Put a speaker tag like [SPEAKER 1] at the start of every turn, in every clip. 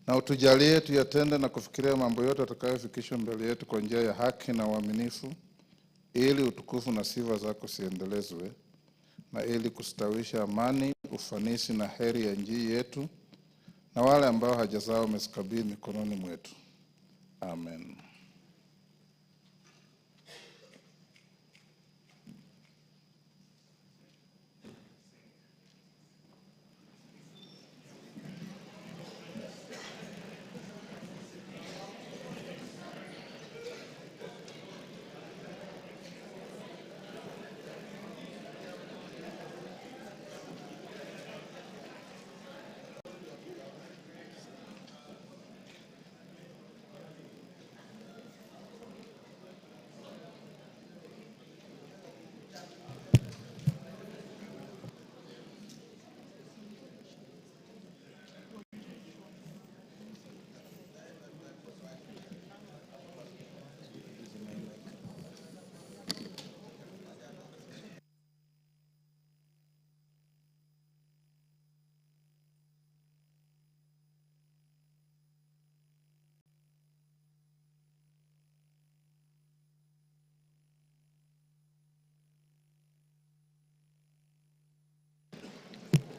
[SPEAKER 1] na utujalie tuyatende na kufikiria mambo yote atakayofikishwa mbele yetu kwa njia ya haki na uaminifu, ili utukufu na sifa zako siendelezwe, na ili kustawisha amani, ufanisi na heri ya nchi yetu, na wale ambao haja zao umezikabidhi mikononi mwetu. Amen.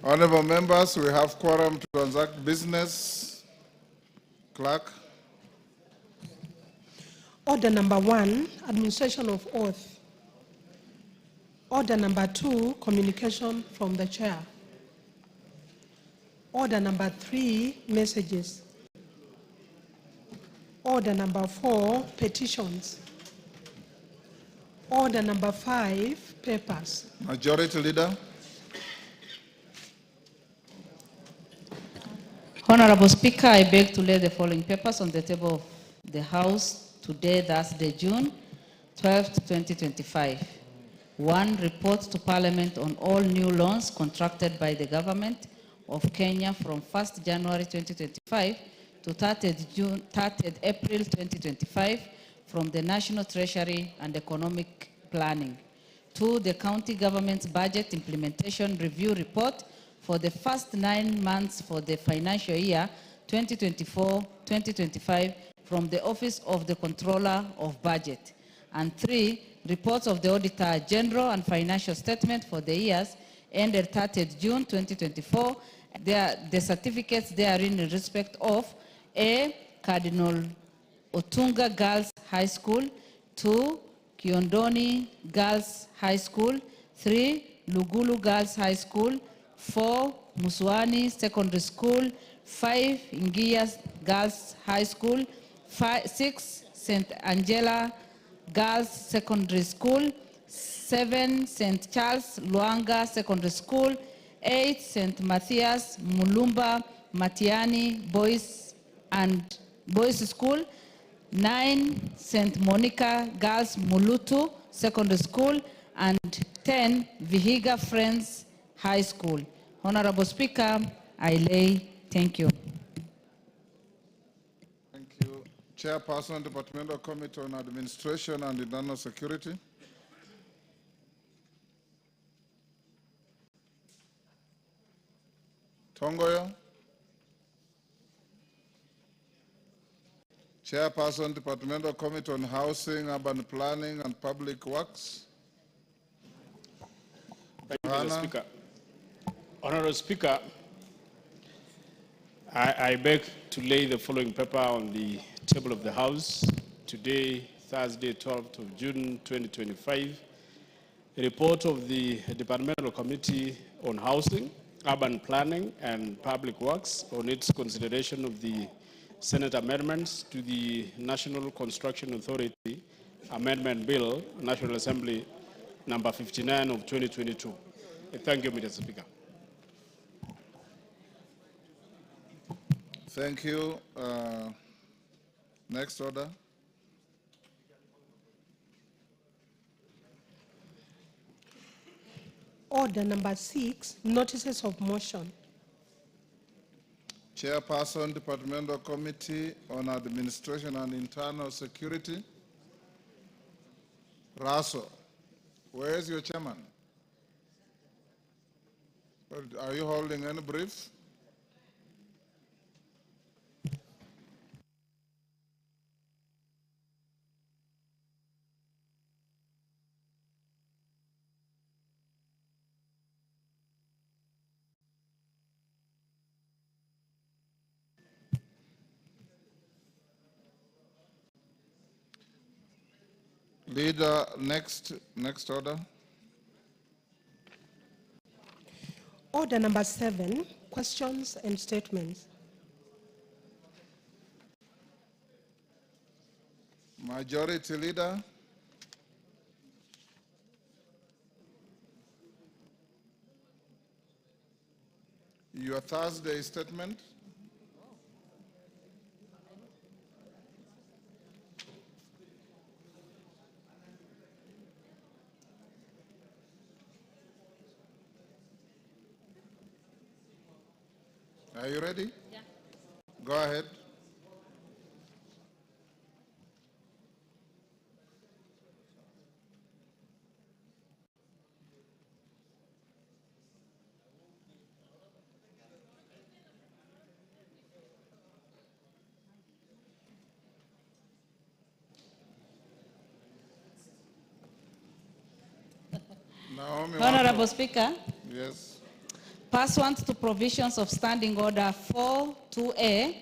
[SPEAKER 1] Honorable members, we have quorum to transact business. Clerk.
[SPEAKER 2] Order number 1, administration of oath. Order number 2, communication from the chair. Order number 3, messages. Order number 4, petitions. Order number 5, papers.
[SPEAKER 1] Majority Leader.
[SPEAKER 3] Honorable Speaker, I beg to lay the following papers on the table of the House today, Thursday, June 12, 2025. 1. Report to Parliament on all new loans contracted by the Government of Kenya from 1st January 2025 to 30th April 2025 from the National Treasury and Economic Planning. 2. The County Government's Budget Implementation Review Report for the first 9 months for the financial year 2024-2025 from the Office of the Controller of Budget. And 3, reports of the Auditor General and financial statement for the years ended 30th June 2024, the certificates therein in respect of A. Cardinal Otunga Girls High School, 2. Kiondoni Girls High School, 3. Lugulu Girls High School, 4. Muswani Secondary School, 5. Ingias Girls High School, 6. St. Angela Girls Secondary School, 7. St. Charles Luanga Secondary School, 8. St. Matthias Mulumba Matiani Boys and Boys School, 9. St. Monica Girls Mulutu Secondary School, and 10. Vihiga Friends High School. Honorable Speaker, I lay. Thank you.
[SPEAKER 1] Thank you. Chairperson, Departmental Committee on Administration and Internal Security. Tongoyo. Chairperson, Departmental Committee on Housing, Urban Planning and Public Works.
[SPEAKER 4] Thank you, Mr. Speaker. Honorable Speaker, I beg to lay the following paper on the table of the House today, Thursday, 12th of June, 2025. A report of the Departmental Committee on Housing, Urban Planning and Public Works on its consideration of the Senate amendments to the National Construction Authority Amendment Bill, National Assembly number 59 of 2022. Thank you, Mr. Speaker.
[SPEAKER 1] Thank you. Next order.
[SPEAKER 2] Order number 6, notices of motion.
[SPEAKER 1] Chairperson, Departmental Committee on Administration and Internal Security. Raso, where is your chairman? Are you holding any brief? Leader, next order.
[SPEAKER 2] Order number 7, questions and statements.
[SPEAKER 1] Majority Leader. Your Thursday statement. Are you ready?
[SPEAKER 3] Yeah.
[SPEAKER 1] Go ahead. Naomi,
[SPEAKER 3] Honorable Speaker,
[SPEAKER 1] yes.
[SPEAKER 3] pursuant to provisions of Standing Order 4.2a,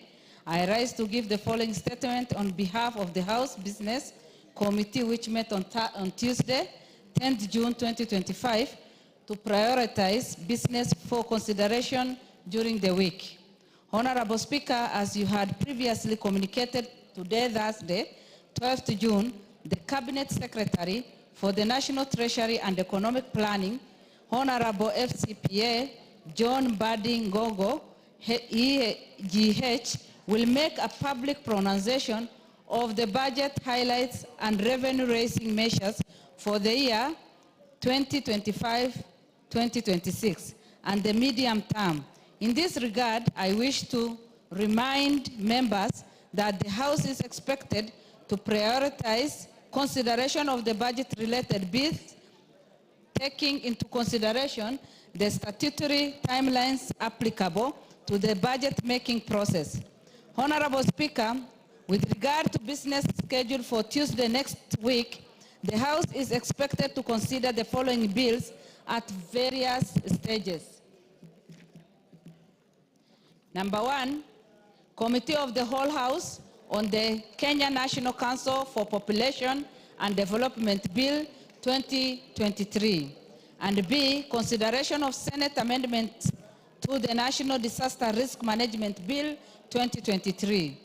[SPEAKER 3] I rise to give the following statement on behalf of the House Business Committee, which met on Tuesday, 10th June 2025, to prioritize business for consideration during the week. Honorable Speaker, as you had previously communicated today, Thursday, 12th June, the Cabinet Secretary for the National Treasury and Economic Planning, Honorable FCPA John Bading Gogo, EGH, will make a public pronunciation of the budget highlights and revenue-raising measures for the year 2025-2026 and the medium term. In this regard, I wish to remind members that the House is expected to prioritize consideration of the budget-related bills, taking into consideration the statutory timelines applicable to the budget-making process. Honorable Speaker, with regard to business scheduled for Tuesday next week, the House is expected to consider the following bills at various stages. Number 1, Committee of the Whole House on the Kenya National Council for Population and Development Bill 2023. And B, consideration of Senate amendments to the National Disaster Risk Management Bill 2023.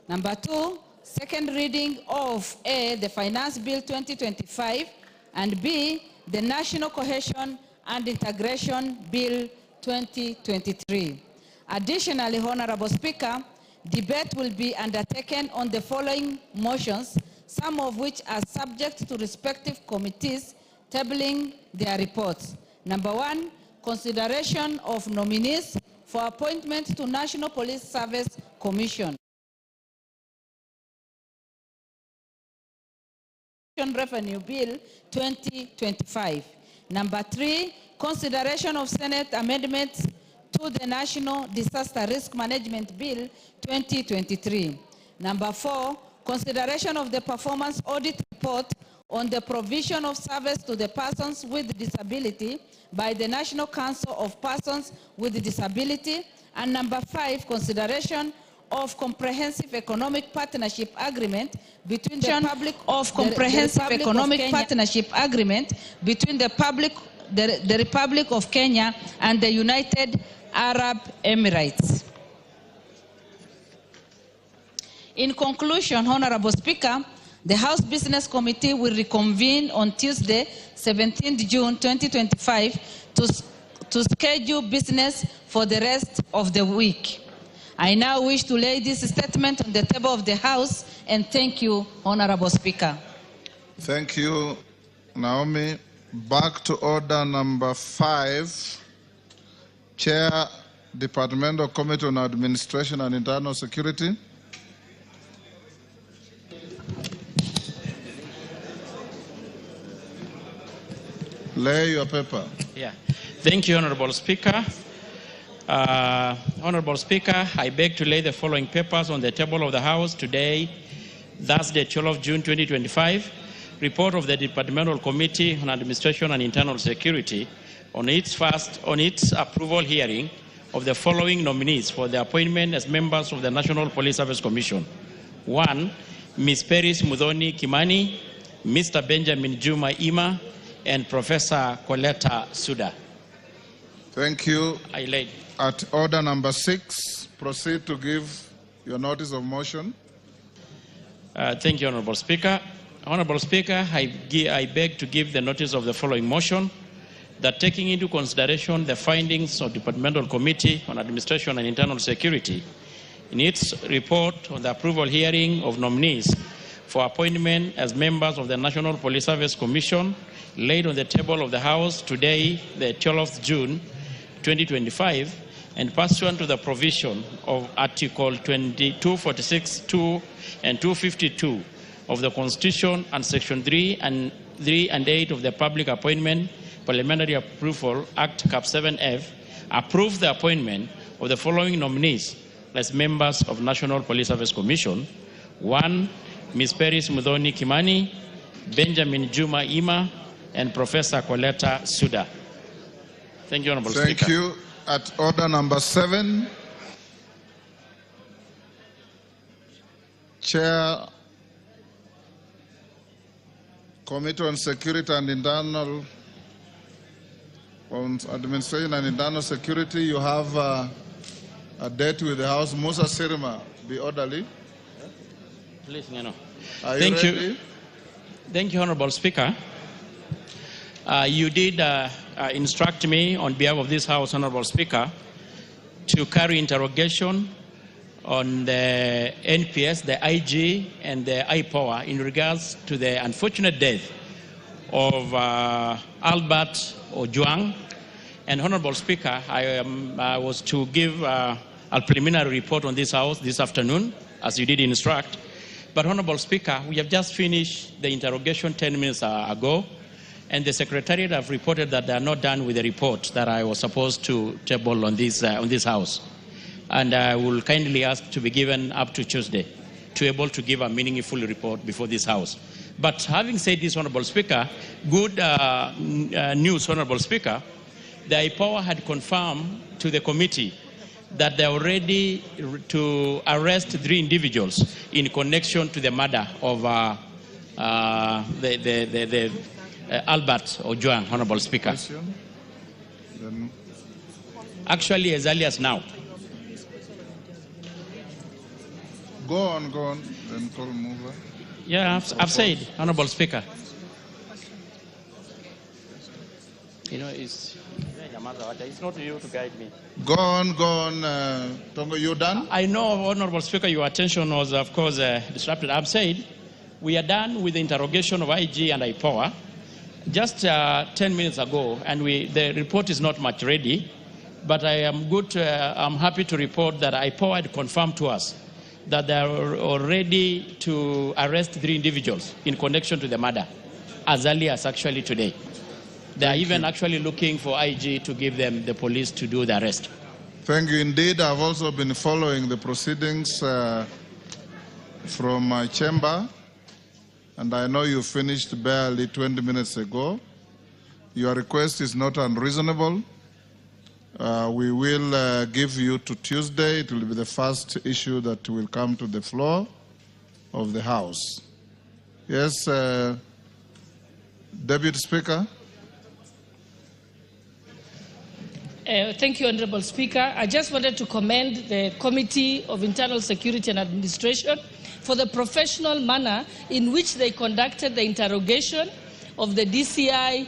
[SPEAKER 3] Number 2, second reading of A, the Finance Bill 2025, and B, the National Cohesion and Integration Bill 2023. Additionally, Honorable Speaker, debate will be undertaken on the following motions, some of which are subject to respective committees tabling their reports. Number 1, consideration of nominees for appointment to National Police Service Commission. Revenue Bill 2025. Number 3, consideration of Senate amendments to the National Disaster Risk Management Bill 2023. Number 4, consideration of the performance audit report on the provision of service to the persons with disability by the National Council of Persons with Disability. And number 5, consideration of comprehensive economic partnership agreement between the Republic of the Republic of Kenya and the United Arab Emirates. In conclusion, Honorable Speaker, the House Business Committee will reconvene on Tuesday, 17th June 2025 to schedule business for the rest of the week. I now wish to lay this statement on the table of the House and thank you, Honorable Speaker.
[SPEAKER 1] Thank you, Naomi. Back to order number 5. Chair, Departmental Committee on Administration and Internal Security. Lay your paper.
[SPEAKER 5] Yeah. Thank you, Honorable Speaker. Honorable Speaker, I beg to lay the following papers on the table of the House today, Thursday, 12 June 2025. Report of the Departmental Committee on Administration and Internal Security on its approval hearing of the following nominees for the appointment as members of the National Police Service Commission. 1, Ms. Peris Mudhoni Kimani. Mr. Benjamin Juma Ima, and Professor Coletta Suda.
[SPEAKER 1] Thank you.
[SPEAKER 5] I laid.
[SPEAKER 1] At order number 6, proceed to give your notice of motion.
[SPEAKER 5] Thank you, Honorable Speaker. Honorable Speaker, I beg to give the notice of the following motion, that taking into consideration the findings of the Departmental Committee on Administration and Internal Security in its report on the approval hearing of nominees for appointment as members of the National Police Service Commission laid on the table of the House today, the 12th June 2025, and pursuant to the provision of Article 246(2) and 252 of the Constitution and Section 3 and 8 of the Public Appointment Parliamentary Approval Act Cap 7F, approve the appointment of the following nominees as members of National Police Service Commission. 1, Ms. Peris Mudhoni Kimani, Benjamin Juma Ima, and Professor Coletta Suda. Thank you, Honorable Speaker.
[SPEAKER 1] Thank you. At order number 7, Chair, Committee on Security and Internal, on Administration and Internal Security, you have a date with the House. Musa Sirma, be orderly.
[SPEAKER 5] Please, Ngano.
[SPEAKER 1] Thank you.
[SPEAKER 5] Thank you, Honorable Speaker. You did instruct me on behalf of this House, Honorable Speaker, to carry interrogation on the NPS, the IG, and the IPOA in regards to the unfortunate death of Albert Ojwang. And Honorable Speaker, I was to give a preliminary report on this House this afternoon, as you did instruct. But Honorable Speaker, we have just finished the interrogation 10 minutes ago, and the Secretariat have reported that they are not done with the report that I was supposed to table on this House. And I will kindly ask to be given up to Tuesday to be able to give a meaningful report before this House. But having said this, Honorable Speaker, good news, Honorable Speaker, the IPOA had confirmed to the committee that they are ready to arrest 3 individuals in connection to the murder of Albert Ojwang, Honorable Speaker. Actually, as early as now.
[SPEAKER 1] Go on, then call mover.
[SPEAKER 5] Yeah, I've said, Honorable Speaker. You know, it's not you to guide me.
[SPEAKER 1] Go on, Tongo, you done?
[SPEAKER 5] I know, Honorable Speaker, your attention was, of course, disrupted. I've said we are done with the interrogation of IG and IPOA just 10 minutes ago, and the report is not much ready, but I'm happy to report that IPOA had confirmed to us that they are ready to arrest 3 individuals in connection to the murder, as early as actually today. They are even actually looking for IG to give them the police to do the arrest.
[SPEAKER 1] Thank you. Indeed, I've also been following the proceedings from my chamber, and I know you finished barely 20 minutes ago. Your request is not unreasonable. We will give you to Tuesday. It will be the first issue that will come to the floor of the House. Yes, Deputy Speaker.
[SPEAKER 6] Thank you, Honorable Speaker. I just wanted to commend the Committee of Internal Security and Administration for the professional manner in which they conducted the interrogation of the DCI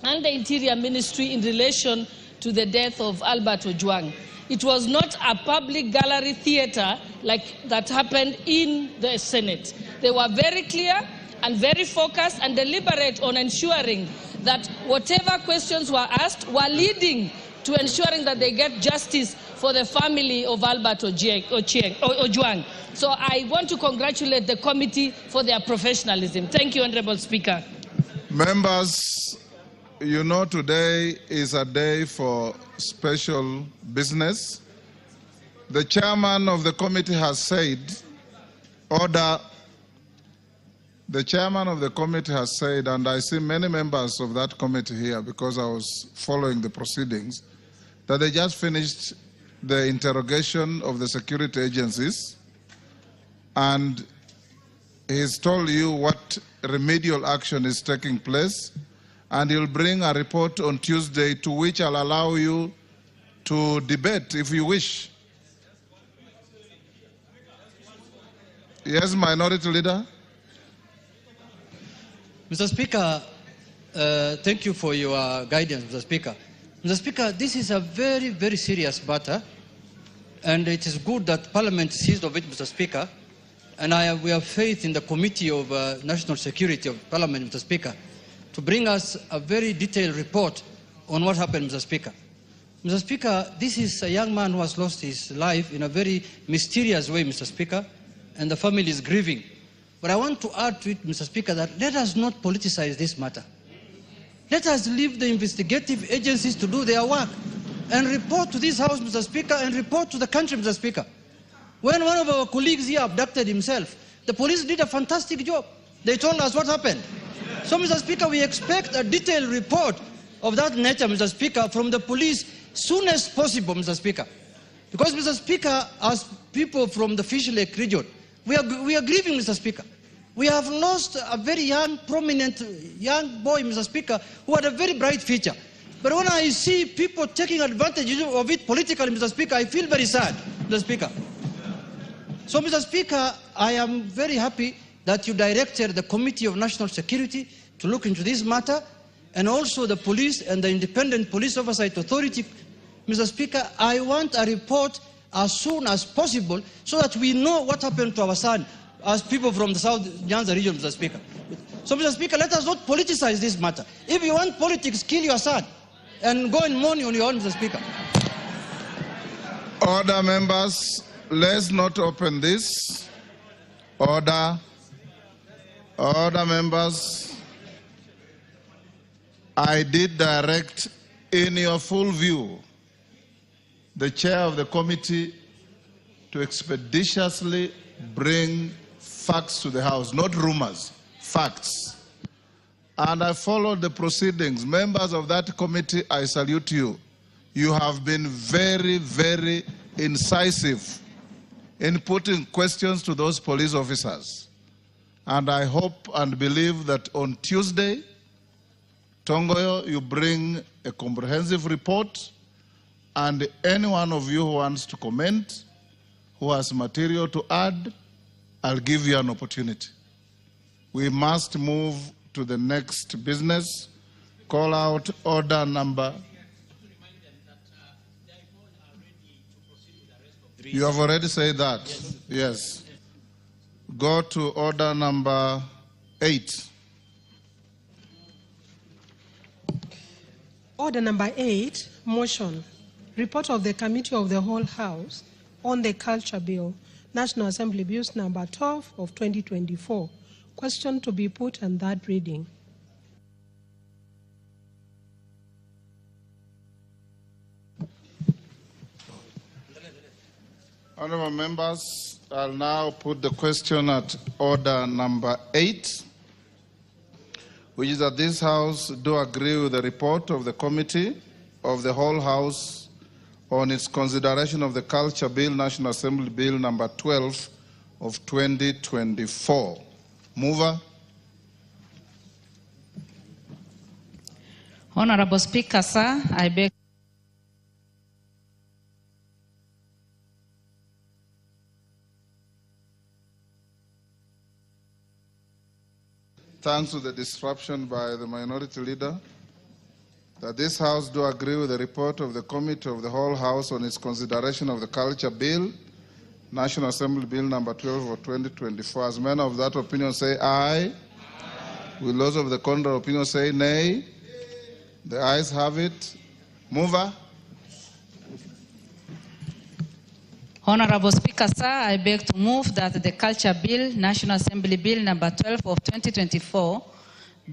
[SPEAKER 6] and the Interior Ministry in relation to the death of Albert Ojwang. It was not a public gallery theater like that happened in the Senate. They were very clear and very focused and deliberate on ensuring that whatever questions were asked were leading to ensuring that they get justice for the family of Albert Ojwang. So I want to congratulate the committee for their professionalism. Thank you, Honorable Speaker.
[SPEAKER 1] Members, you know today is a day for special business. The chairman of the committee has said, order. The chairman of the committee has said, and I see many members of that committee here because I was following the proceedings, that they just finished the interrogation of the security agencies, and He's told you what remedial action is taking place, and he'll bring a report on Tuesday to which I'll allow you to debate if you wish. Yes, Minority Leader.
[SPEAKER 7] Mr. Speaker, thank you for your guidance, Mr. Speaker. Mr. Speaker, this is a very, very serious matter, and it is good that Parliament seized of it, Mr. Speaker. And we have faith in the Committee of National Security of Parliament, Mr. Speaker, to bring us a very detailed report on what happened, Mr. Speaker. Mr. Speaker, this is a young man who has lost his life in a very mysterious way, Mr. Speaker, and the family is grieving. But I want to add to it, Mr. Speaker, that let us not politicize this matter. Let us leave the investigative agencies to do their work and report to this House, Mr. Speaker, and report to the country, Mr. Speaker. When one of our colleagues here abducted himself, the police did a fantastic job. They told us what happened. So, Mr. Speaker, we expect a detailed report of that nature, Mr. Speaker, from the police soon as possible, Mr. Speaker. Because, Mr. Speaker, as people from the Fish Lake region, we are grieving, Mr. Speaker. We have lost a very young, prominent young boy, Mr. Speaker, who had a very bright future. But when I see people taking advantage of it politically, Mr. Speaker, I feel very sad, Mr. Speaker. So, Mr. Speaker, I am very happy that you directed the Committee of National Security to look into this matter, and also the police and the Independent Police Oversight Authority. Mr. Speaker, I want a report as soon as possible so that we know what happened to our son as people from the South Nyanza region, Mr. Speaker. So, Mr. Speaker, let us not politicize this matter. If you want politics, kill your son and go and mourn on your own, Mr. Speaker.
[SPEAKER 1] Order, members. Let's not open this. Order. Order, members. I did direct, in your full view, the chair of the committee to expeditiously bring facts to the House, not rumors, facts. And I followed the proceedings. Members of that committee, I salute you. You have been very, very incisive in putting questions to those police officers. And I hope and believe that on Tuesday, Tongoyo, you bring a comprehensive report, and any one of you who wants to comment, who has material to add, I'll give you an opportunity. We must move to the next business. Call out order number. You have already said that. Yes. Go to order number 8.
[SPEAKER 2] Order number 8, motion. Report of the Committee of the Whole House on the Culture Bill, National Assembly Bills number 12 of 2024. Question to be put on that reading.
[SPEAKER 1] Honourable members, I'll now put the question at order number 8, which is that this House do agree with the report of the Committee of the Whole House on its consideration of the Culture Bill, National Assembly Bill number 12 of 2024. Mover.
[SPEAKER 3] Honorable Speaker, sir, I beg.
[SPEAKER 1] Thanks to the disruption by the Minority Leader, that this House do agree with the report of the Committee of the Whole House on its consideration of the Culture Bill, National Assembly Bill number 12 of 2024. As men of that opinion say aye. Will those of the contrary opinion say nay? The ayes have it. Mover.
[SPEAKER 3] Honorable Speaker, sir, I beg to move that the Culture Bill, National Assembly Bill number 12 of 2024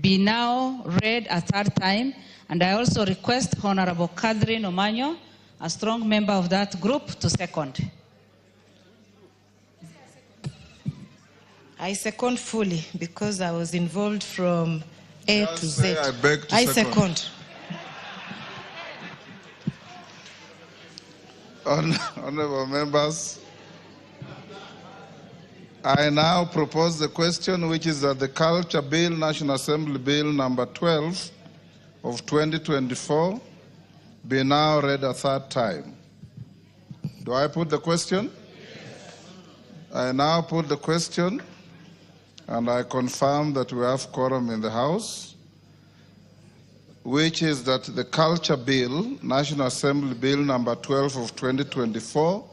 [SPEAKER 3] be now read a third time, and I also request Honorable Catherine Omanyo, a strong member of that group, to second.
[SPEAKER 8] I second fully because I was involved from A to Z.
[SPEAKER 1] I beg to
[SPEAKER 8] I
[SPEAKER 1] second. Honorable members, I now propose the question, which is that the Culture Bill, National Assembly Bill number 12 of 2024, be now read a third time. Do I put the question? I now put the question, and I confirm that we have quorum in the House, which is that the Culture Bill, National Assembly Bill number 12 of 2024,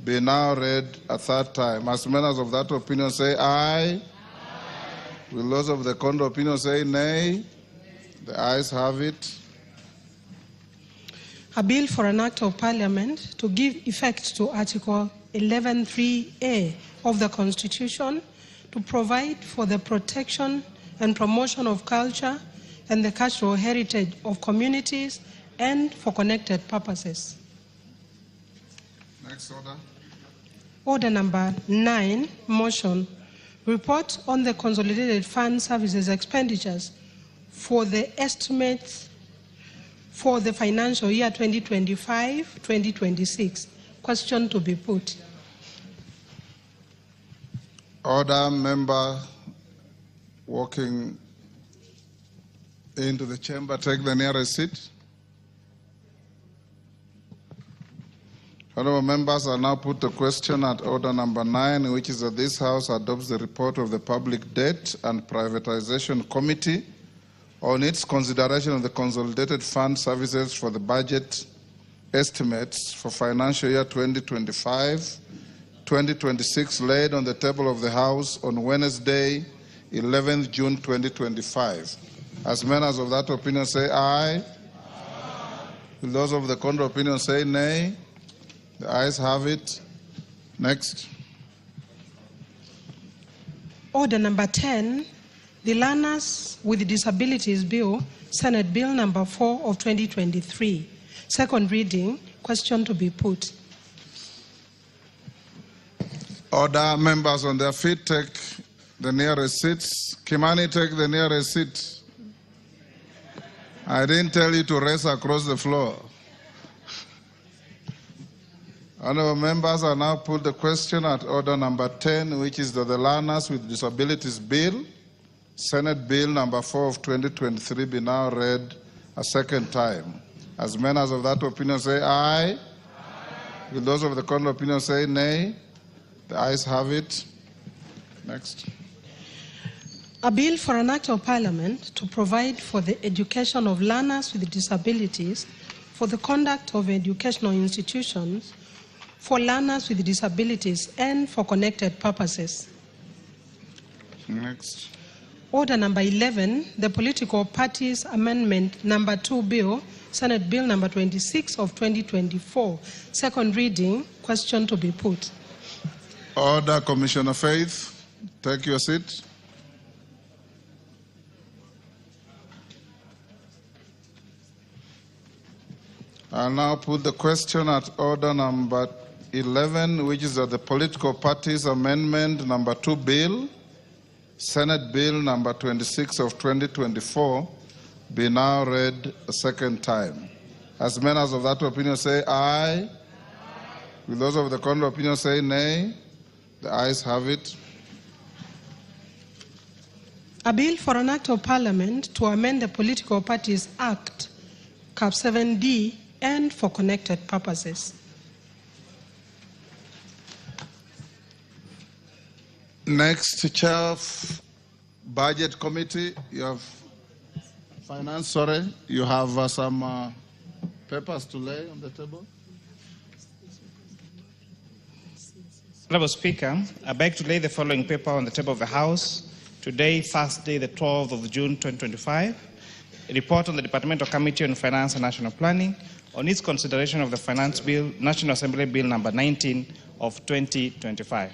[SPEAKER 1] be now read a third time. As members of that opinion say aye. Aye. Will those of the contrary opinion say nay? The ayes have it.
[SPEAKER 2] A bill for an act of parliament to give effect to Article 11.3a of the Constitution to provide for the protection and promotion of culture and the cultural heritage of communities and for connected purposes.
[SPEAKER 1] Next order.
[SPEAKER 2] Order number 9, motion. Report on the consolidated fund services expenditures for the estimates for the financial year 2025-2026. Question to be put.
[SPEAKER 1] Order, member walking into the chamber, take the nearest seat. Honourable members, I now put the question at order number 9, which is that this House adopts the report of the Public Debt and Privatization Committee on its consideration of the consolidated fund services for the budget estimates for financial year 2025-2026 laid on the table of the House on Wednesday, 11th June 2025. As members of that opinion say aye. Aye. Will those of the contrary opinion say nay? The ayes have it. Next.
[SPEAKER 2] Order number 10, the Learners with Disabilities Bill, Senate Bill number 4 of 2023. Second reading. Question to be put.
[SPEAKER 1] Order, members on their feet, take the nearest seats. Kimani, take the nearest seat. I didn't tell you to race across the floor. Honourable members, I now put the question at order number 10, which is that the Learners with Disabilities Bill, Senate Bill number 4 of 2023, be now read a second time. As members of that opinion say aye. Aye. Will those of the contrary opinion say nay? The ayes have it. Next.
[SPEAKER 2] A bill for an act of parliament to provide for the education of learners with disabilities, for the conduct of educational institutions, for learners with disabilities and for connected purposes.
[SPEAKER 1] Next.
[SPEAKER 2] Order number 11, the Political Parties Amendment number 2 Bill, Senate Bill number 26 of 2024. Second reading. Question to be put.
[SPEAKER 1] Order, Commissioner Faith. Take your seat. I'll now put the question at order number 11, which is that the Political Parties Amendment number 2 Bill, Senate Bill number 26 of 2024, be now read a second time. As members of that opinion say aye. Aye. Will those of the contrary opinion say nay? The ayes have it.
[SPEAKER 2] A bill for an act of parliament to amend the Political Parties Act, Cap 7D, and for connected purposes.
[SPEAKER 1] Next, Chair of Budget Committee, you have Finance, sorry, you have some papers to lay on the table.
[SPEAKER 9] Honourable Speaker, I beg to lay the following paper on the table of the House today, Thursday, the 12th of June 2025. A report on the Departmental Committee on Finance and National Planning on its consideration of the Finance Bill, National Assembly Bill number 19 of 2025.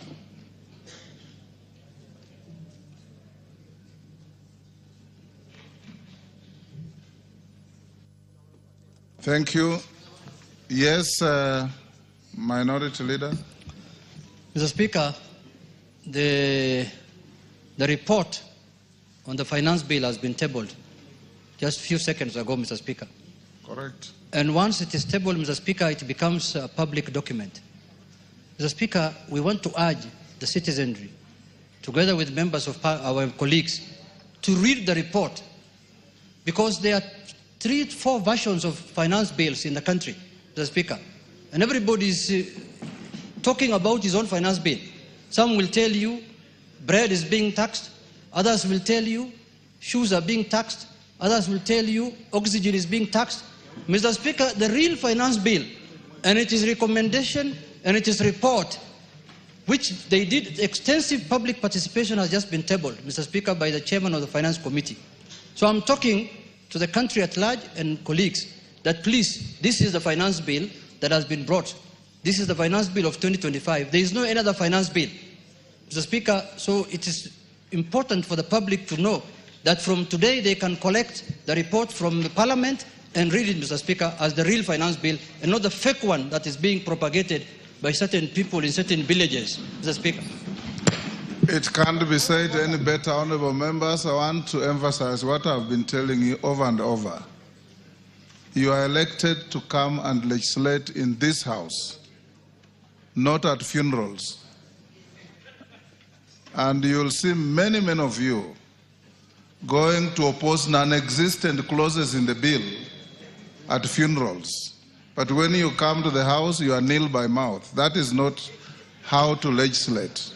[SPEAKER 1] Thank you. Yes, Minority Leader.
[SPEAKER 7] Mr. Speaker, the report on the finance bill has been tabled just a few seconds ago, Mr. Speaker.
[SPEAKER 1] Correct.
[SPEAKER 7] And once it is tabled, Mr. Speaker, it becomes a public document. Mr. Speaker, we want to urge the citizenry together with members of our colleagues, to read the report, because there are 3-4 versions of finance bills in the country, Mr. Speaker, and everybody is talking about his own finance bill. Some will tell you bread is being taxed, others will tell you shoes are being taxed, others will tell you oxygen is being taxed. Mr. Speaker, the real finance bill, and it is recommendation and it is report, which they did extensive public participation, has just been tabled, Mr. Speaker, by the chairman of the Finance Committee. So I'm talking to the country at large and colleagues that please, this is the finance bill that has been brought. This is the finance bill of 2025. There is no another finance bill, Mr. Speaker. So it is important for the public to know that from today they can collect the report from the Parliament and read it, Mr. Speaker, as the real finance bill and not the fake one that is being propagated by certain people in certain villages, Mr. Speaker.
[SPEAKER 1] It can't be said any better, honorable members. I want to emphasize what I've been telling you over and over. You are elected to come and legislate in this house, not at funerals. And you'll see many of you going to oppose non-existent clauses in the bill at funerals. But when you come to the house, you are nil by mouth. That is not how to legislate.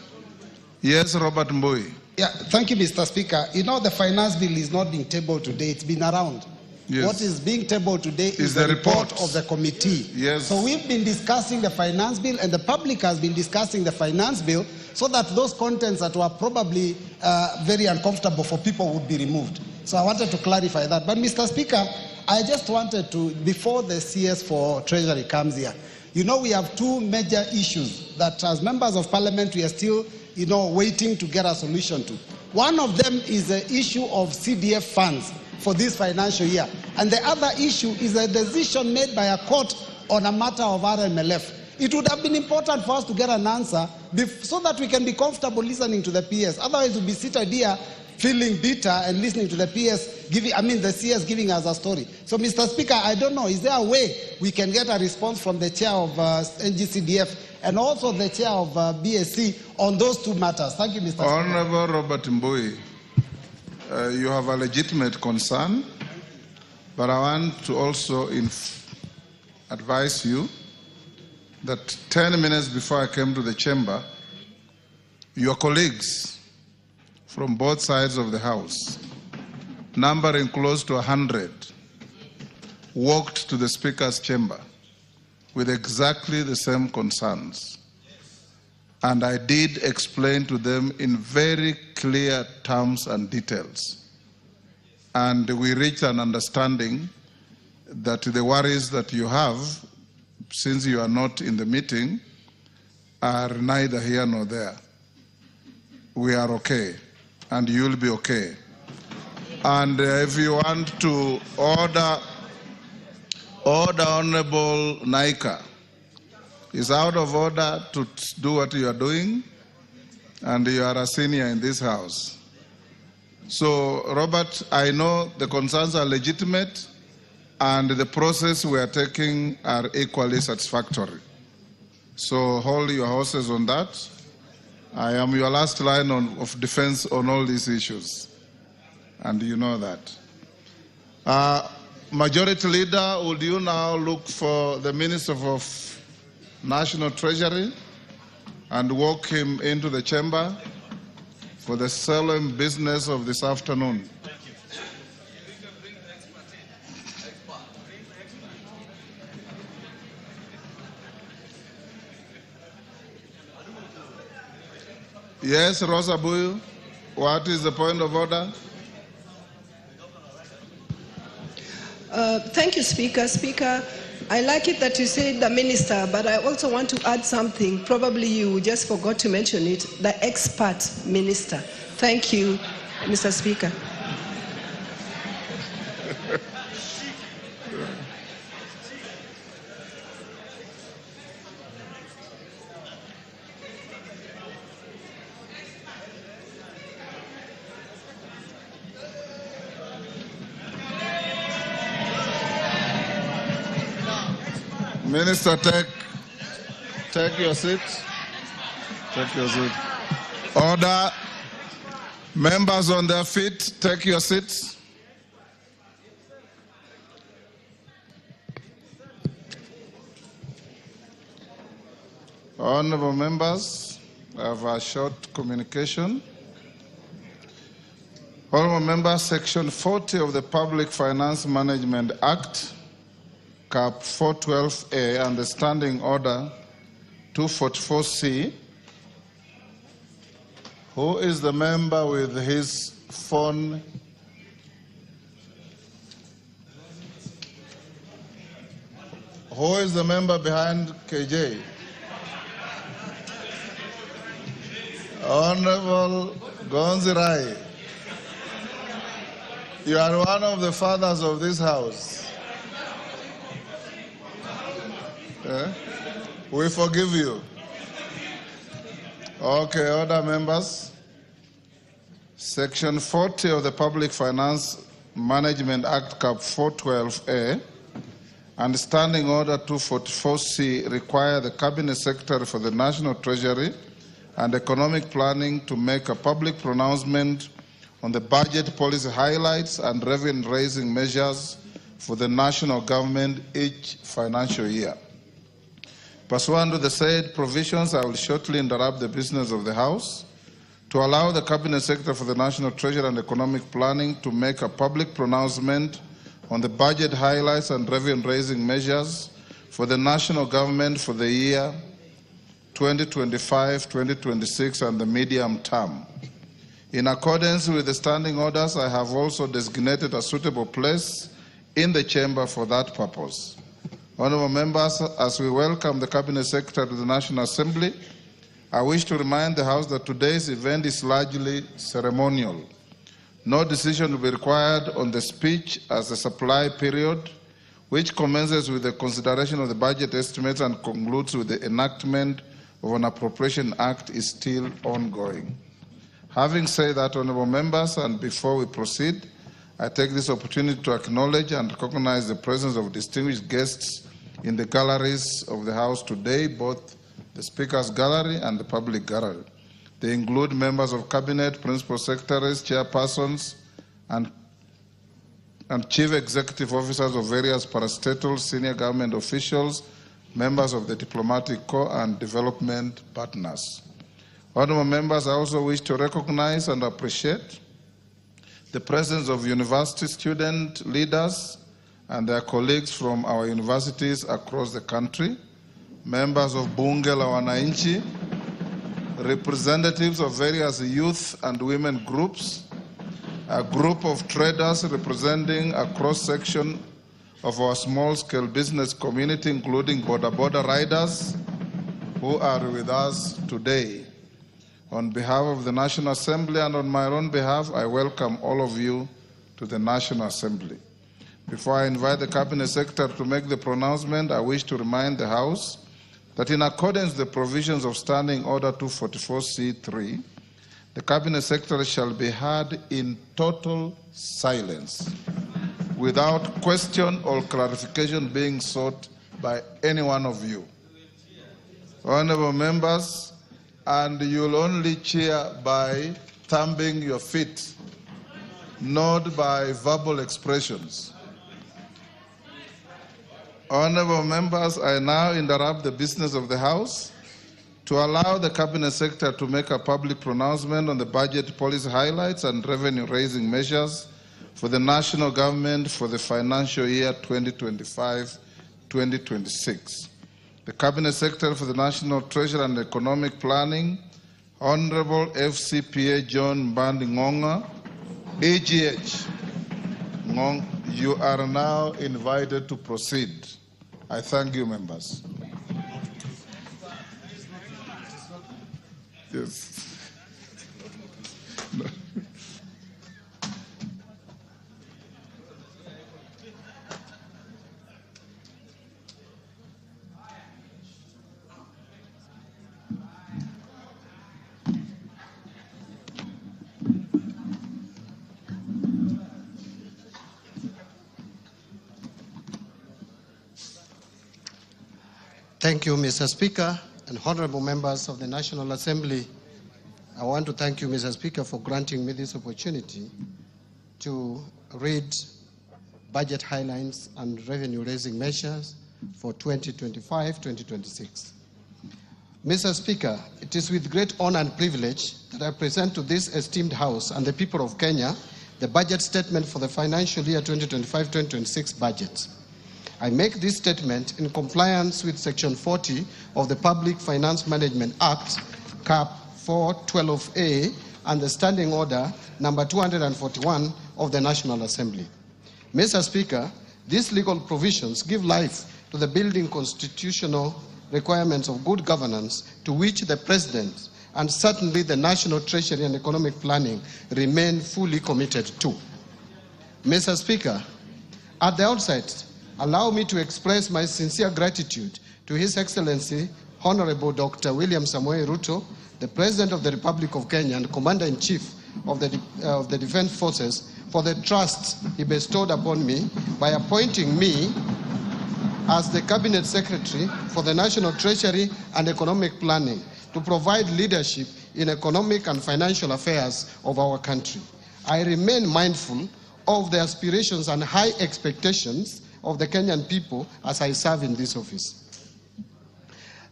[SPEAKER 1] Yes, Robert Mbui.
[SPEAKER 10] Yeah, thank you, Mr. Speaker. You know, the finance bill is not being tabled today. It's been around.
[SPEAKER 1] Yes.
[SPEAKER 10] What is being tabled today is the report of the committee.
[SPEAKER 1] Yes.
[SPEAKER 10] So we've been discussing the finance bill, and the public has been discussing the finance bill, so that those contents that were probably very uncomfortable for people would be removed. So I wanted to clarify that. But Mr. Speaker, I just wanted to, before the CS for Treasury comes here, you know, we have two major issues that as members of Parliament we are still, waiting to get a solution to. One of them is the issue of CDF funds for this financial year. And the other issue is a decision made by a court on a matter of RMLF. It would have been important for us to get an answer so that we can be comfortable listening to the PS. Otherwise, we'll be seated here feeling bitter and listening to the PS the CS giving us a story. So, Mr. Speaker, I don't know, is there a way we can get a response from the chair of NGCDF and also the chair of BSC on those two matters? Thank you, Mr. Speaker.
[SPEAKER 1] Honorable Robert Mbui, you have a legitimate concern, but I want to also advise you that 10 minutes before I came to the chamber, your colleagues from both sides of the House, numbering close to 100, walked to the Speaker's chamber with exactly the same concerns. And I did explain to them in very clear terms and details. And we reached an understanding that the worries that you have, since you are not in the meeting, are neither here nor there. We are okay, and you'll be okay. And if you want to order Honorable Naika, it's out of order to do what you are doing, and you are a senior in this house. So, Robert, I know the concerns are legitimate, and the process we are taking are equally satisfactory. So hold your horses on that. I am your last line of defense on all these issues, and you know that. Majority Leader, would you now look for the Minister of National Treasury and walk him into the chamber for the solemn business of this afternoon? Yes, Rosa Buyu, what is the point of order?
[SPEAKER 11] Thank you, Speaker. Speaker, I like it that you said the minister, but I also want to add something. Probably you just forgot to mention it, the expert minister. Thank you, Mr. Speaker.
[SPEAKER 1] Minister, take your seat. Take your seat. Order. Members on their feet, take your seats. Honorable members, I have a short communication. Honorable members, Section 40 of the Public Finance Management Act, Cap 412A, and the Standing Order 244C. Who is the member with his phone? Who is the member behind KJ? Honorable Gonzirai, you are one of the fathers of this house. We forgive you. Okay, other members. Section 40 of the Public Finance Management Act, Cap 412A, and Standing Order 244C require the Cabinet Secretary for the National Treasury and Economic Planning to make a public pronouncement on the budget policy highlights and revenue-raising measures for the national government each financial year. Pursuant to the said provisions, I will shortly interrupt the business of the House to allow the Cabinet Secretary for the National Treasury and Economic Planning to make a public pronouncement on the budget highlights and revenue-raising measures for the national government for the year 2025, 2026, and the medium term. In accordance with the standing orders, I have also designated a suitable place in the chamber for that purpose. Honourable members, as we welcome the Cabinet Secretary to the National Assembly, I wish to remind the House that today's event is largely ceremonial. No decision will be required on the speech as the supply period, which commences with the consideration of the budget estimates and concludes with the enactment of an appropriation act, is still ongoing. Having said that, honourable members, and before we proceed, I take this opportunity to acknowledge and recognize the presence of distinguished guests in the galleries of the House today, both the Speaker's Gallery and the Public Gallery. They include members of Cabinet, Principal Secretaries, Chairpersons, and Chief Executive Officers of various parastatals, senior government officials, members of the Diplomatic Corps, and development partners. Honourable members, I also wish to recognize and appreciate the presence of university student leaders and their colleagues from our universities across the country, members of Bunge la Wananchi, representatives of various youth and women groups, a group of traders representing a cross-section of our small-scale business community, including border riders who are with us today. On behalf of the National Assembly and on my own behalf, I welcome all of you to the National Assembly. Before I invite the Cabinet Secretary to make the pronouncement, I wish to remind the House that in accordance with the provisions of Standing Order 244C3, the Cabinet Secretary shall be heard in total silence, without question or clarification being sought by any one of you. Honourable members, and you'll only cheer by thumping your feet, not by verbal expressions. Honourable members, I now interrupt the business of the House to allow the Cabinet Secretary to make a public pronouncement on the budget policy highlights and revenue-raising measures for the national government for the financial year 2025-2026. The Cabinet Secretary for the National Treasury and Economic Planning, Honourable FCPA John Mbandi Ngonga, AGH. You are now invited to proceed. I thank you, members. Yes. No.
[SPEAKER 10] Thank you, Mr. Speaker, and honorable members of the National Assembly.
[SPEAKER 12] I want to thank you, Mr. Speaker, for granting me this opportunity to read budget highlights and revenue-raising measures for 2025-2026. Mr. Speaker, it is with great honor and privilege that I present to this esteemed House and the people of Kenya the budget statement for the financial year 2025-2026 budget. I make this statement in compliance with Section 40 of the Public Finance Management Act, Cap 412A, and the Standing Order number 241 of the National Assembly. Mr. Speaker, these legal provisions give life to the building constitutional requirements of good governance to which the President and certainly the National Treasury and Economic Planning remain fully committed to. Mr. Speaker, at the outset, allow me to express my sincere gratitude to His Excellency Honorable Dr. William Samoei Ruto, the President of the Republic of Kenya and Commander-in-Chief of the Defense Forces, for the trust he bestowed upon me by appointing me as the Cabinet Secretary for the National Treasury and Economic Planning to provide leadership in economic and financial affairs of our country. I remain mindful of the aspirations and high expectations of the Kenyan people as I serve in this office.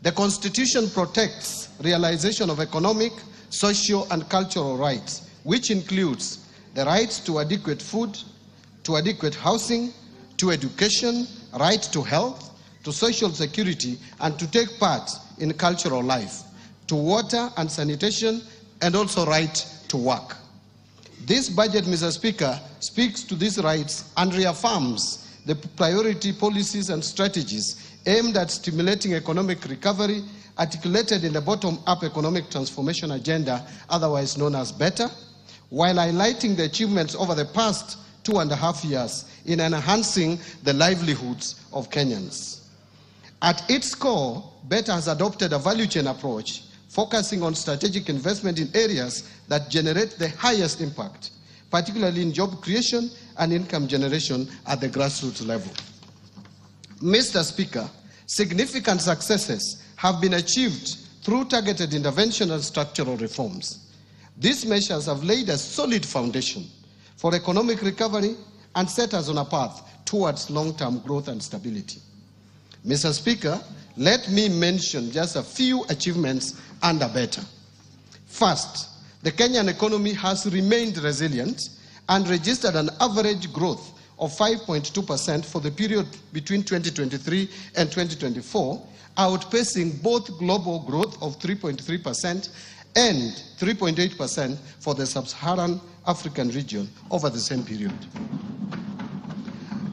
[SPEAKER 12] The Constitution protects realization of economic, social, and cultural rights, which includes the rights to adequate food, to adequate housing, to education, right to health, to social security, and to take part in cultural life, to water and sanitation, and also right to work. This budget, Mr. Speaker, speaks to these rights and reaffirms the priority policies and strategies aimed at stimulating economic recovery, articulated in the bottom-up economic transformation agenda, otherwise known as BETTER, while highlighting the achievements over the past 2.5 years in enhancing the livelihoods of Kenyans. At its core, BETTER has adopted a value chain approach, focusing on strategic investment in areas that generate the highest impact, particularly in job creation and income generation at the grassroots level. Mr. Speaker, significant successes have been achieved through targeted intervention and structural reforms. These measures have laid a solid foundation for economic recovery and set us on a path towards long-term growth and stability. Mr. Speaker, let me mention just a few achievements under BETTER. First, the Kenyan economy has remained resilient and registered an average growth of 5.2% for the period between 2023 and 2024, outpacing both global growth of 3.3% and 3.8% for the sub-Saharan African region over the same period.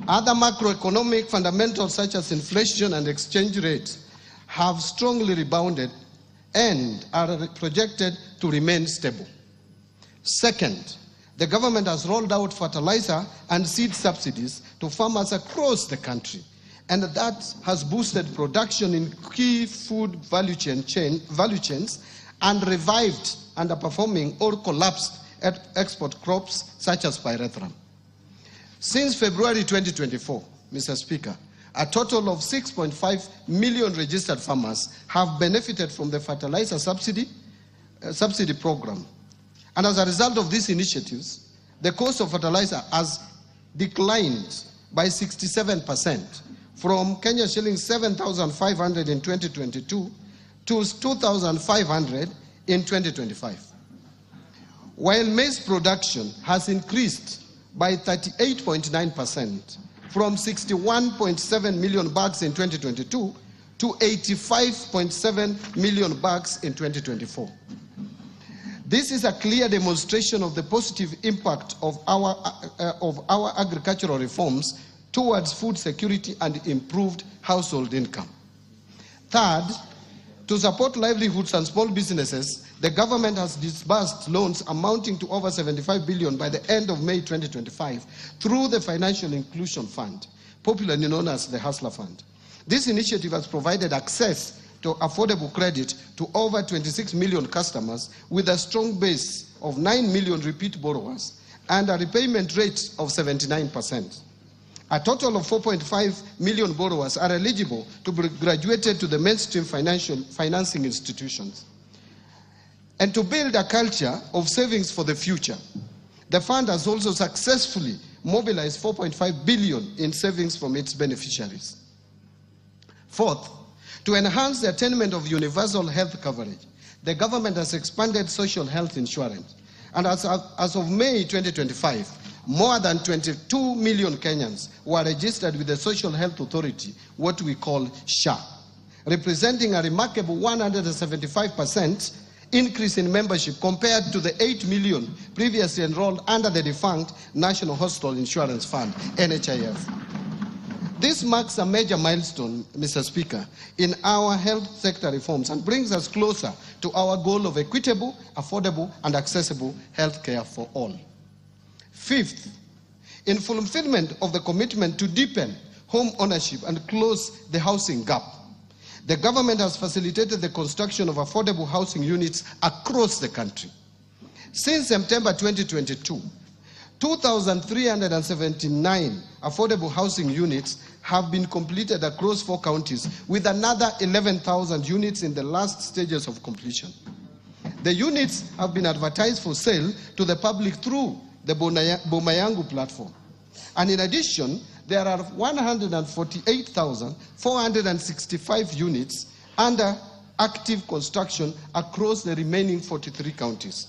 [SPEAKER 12] Other macroeconomic fundamentals such as inflation and exchange rates have strongly rebounded and are projected to remain stable. Second, the government has rolled out fertilizer and seed subsidies to farmers across the country, and that has boosted production in key food value chains and revived underperforming or collapsed export crops such as pyrethrum. Since February 2024, Mr. Speaker, a total of 6.5 million registered farmers have benefited from the fertilizer subsidy program. And as a result of these initiatives, the cost of fertilizer has declined by 67%, from Kenya shillings 7,500 in 2022 to 2,500 in 2025. While maize production has increased by 38.9%, from 61.7 million bags in 2022 to 85.7 million bags in 2024. This is a clear demonstration of the positive impact of our agricultural reforms towards food security and improved household income. Third, to support livelihoods and small businesses, the government has disbursed loans amounting to over 75 billion by the end of May 2025 through the Financial Inclusion Fund, popularly known as the Hustler Fund. This initiative has provided access to affordable credit to over 26 million customers with a strong base of 9 million repeat borrowers and a repayment rate of 79%. A total of 4.5 million borrowers are eligible to be graduated to the mainstream financing institutions. and to build a culture of savings for the future. The fund has also successfully mobilized 4.5 billion in savings from its beneficiaries. Fourth, to enhance the attainment of universal health coverage, the government has expanded social health insurance. And as of May 2025, more than 22 million Kenyans were registered with the Social Health Authority, what we call SHA, representing a remarkable 175% increase in membership compared to the 8 million previously enrolled under the defunct National Hospital Insurance Fund, NHIF. This marks a major milestone, Mr. Speaker, in our health sector reforms and brings us closer to our goal of equitable, affordable, and accessible health care for all. Fifth, in fulfillment of the commitment to deepen home ownership and close the housing gap, the government has facilitated the construction of affordable housing units across the country. Since September 2022, 2,379 affordable housing units have been completed across 4 counties, with another 11,000 units in the last stages of completion. The units have been advertised for sale to the public through the Boma Yangu platform. And in addition, there are 148,465 units under active construction across the remaining 43 counties.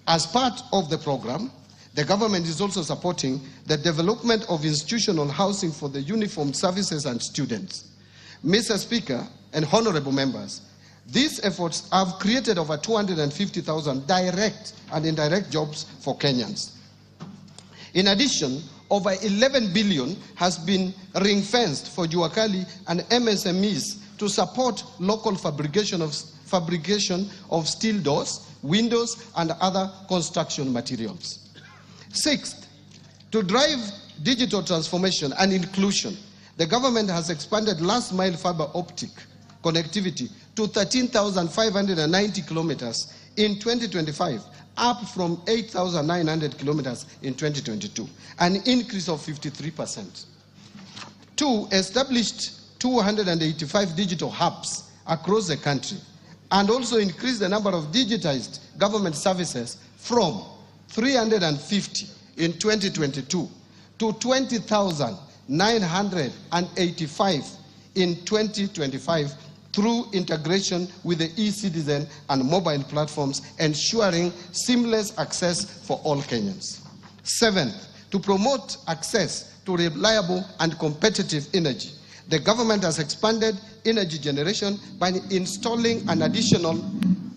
[SPEAKER 12] As part of the program, the government is also supporting the development of institutional housing for the uniformed services and students. Mr. Speaker and honorable members, these efforts have created over 250,000 direct and indirect jobs for Kenyans. In addition, over 11 billion has been ring-fenced for Juakali and MSMEs to support local fabrication of steel doors, windows, and other construction materials. Sixth, to drive digital transformation and inclusion, the government has expanded last-mile fiber optic connectivity to 13,590 kilometers in 2025, up from 8,900 kilometers in 2022, an increase of 53%. Two, established 285 digital hubs across the country, and also increased the number of digitized government services from 350 in 2022 to 20,985 in 2025 through integration with the e-citizen and mobile platforms, ensuring seamless access for all Kenyans. Seventh, to promote access to reliable and competitive energy, the government has expanded energy generation by installing an additional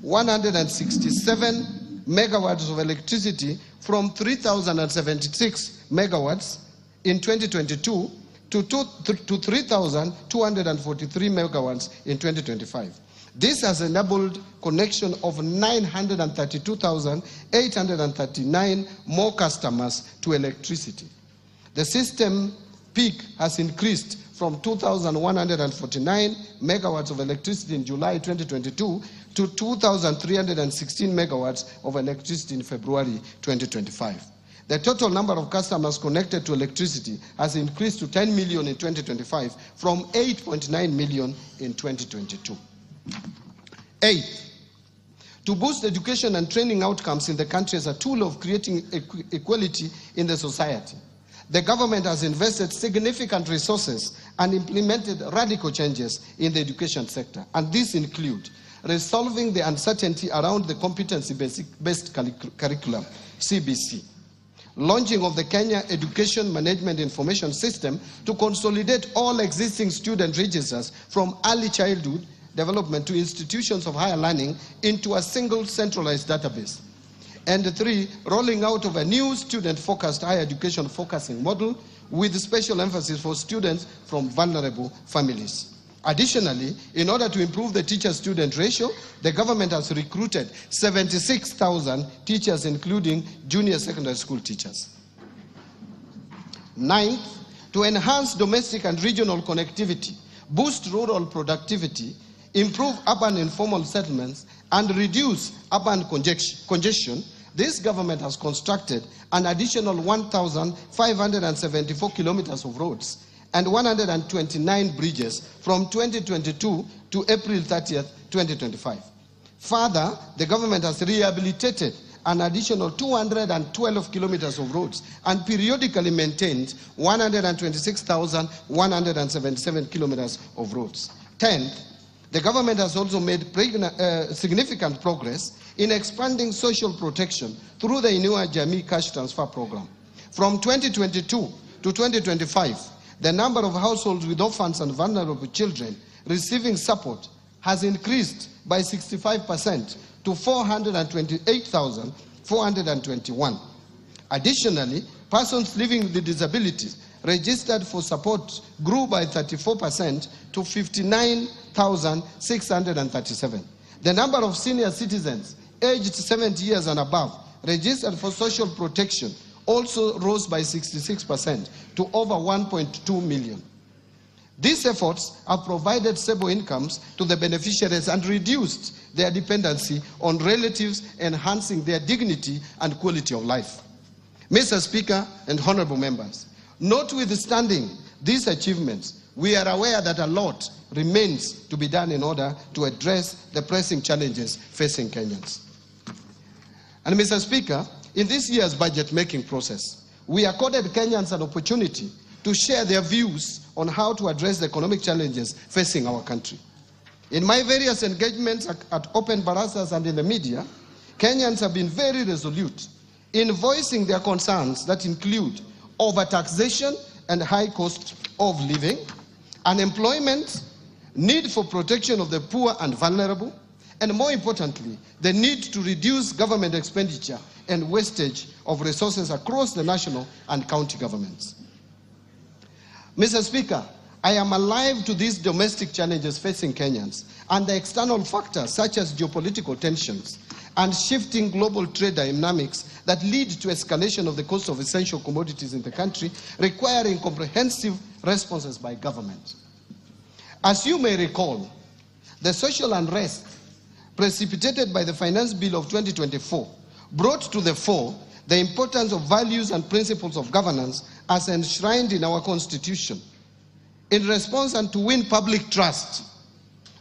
[SPEAKER 12] 167 megawatts of electricity from 3,076 megawatts in 2022 to 3,243 megawatts in 2025. This has enabled connection of 932,839 more customers to electricity. The system peak has increased from 2,149 megawatts of electricity in July 2022 to 2,316 megawatts of electricity in February 2025. The total number of customers connected to electricity has increased to 10 million in 2025 from 8.9 million in 2022. Eighth, to boost education and training outcomes in the country as a tool of creating equality in the society, the government has invested significant resources and implemented radical changes in the education sector, and these include resolving the uncertainty around the competency-based curriculum, CBC, launching of the Kenya Education Management Information System to consolidate all existing student registers from early childhood development to institutions of higher learning into a single centralized database. And three, rolling out of a new student-focused higher education focusing model with special emphasis for students from vulnerable families. Additionally, in order to improve the teacher-student ratio, the government has recruited 76,000 teachers, including junior secondary school teachers. Ninth, to enhance domestic and regional connectivity, boost rural productivity, improve urban informal settlements, and reduce urban congestion, this government has constructed an additional 1,574 kilometers of roads and 129 bridges from 2022 to April 30th, 2025. Further, the government has rehabilitated an additional 212 kilometers of roads and periodically maintained 126,177 kilometers of roads. 10th, the government has also made significant progress in expanding social protection through the Inua Jamii Cash Transfer Program. From 2022 to 2025, the number of households with orphans and vulnerable children receiving support has increased by 65% to 428,421. Additionally, persons living with disabilities registered for support grew by 34% to 59,637. The number of senior citizens aged 70 years and above registered for social protection also rose by 66% to over 1.2 million. These efforts have provided stable incomes to the beneficiaries and reduced their dependency on relatives, enhancing their dignity and quality of life. Mr. Speaker and honorable members, notwithstanding these achievements, we are aware that a lot remains to be done in order to address the pressing challenges facing Kenyans. And Mr. Speaker, in this year's budget-making process, we accorded Kenyans an opportunity to share their views on how to address the economic challenges facing our country. In my various engagements at open barazas and in the media, Kenyans have been very resolute in voicing their concerns that include overtaxation and high cost of living, unemployment, need for protection of the poor and vulnerable, and more importantly, the need to reduce government expenditure and wastage of resources across the national and county governments. Mr. Speaker, I am alive to these domestic challenges facing Kenyans and the external factors such as geopolitical tensions and shifting global trade dynamics that lead to escalation of the cost of essential commodities in the country, requiring comprehensive responses by government. As you may recall, the social unrest precipitated by the Finance Bill of 2024 brought to the fore the importance of values and principles of governance as enshrined in our Constitution. In response and to win public trust,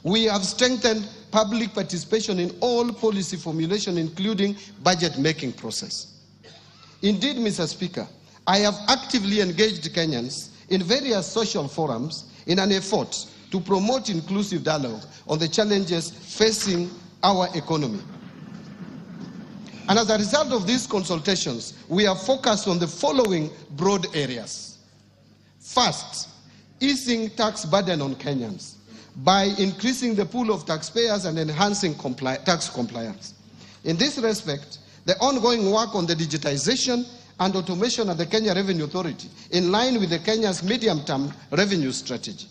[SPEAKER 12] we have strengthened public participation in all policy formulation, including budget-making process. Indeed, Mr. Speaker, I have actively engaged Kenyans in various social forums in an effort to promote inclusive dialogue on the challenges facing our economy. And as a result of these consultations, we are focused on the following broad areas. First, easing tax burden on Kenyans by increasing the pool of taxpayers and enhancing tax compliance. In this respect, the ongoing work on the digitization and automation at the Kenya Revenue Authority, in line with the Kenya's medium-term revenue strategy.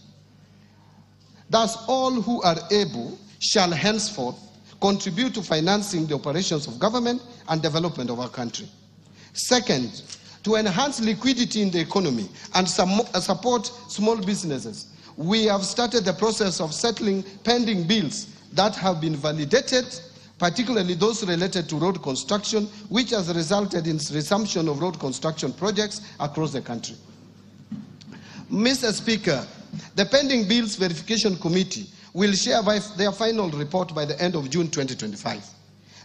[SPEAKER 12] Thus, all who are able shall henceforth contribute to financing the operations of government and development of our country. Second, to enhance liquidity in the economy and support small businesses, we have started the process of settling pending bills that have been validated, particularly those related to road construction, which has resulted in resumption of road construction projects across the country. Mr. Speaker, the pending bills verification committee will share their final report by the end of June 2025.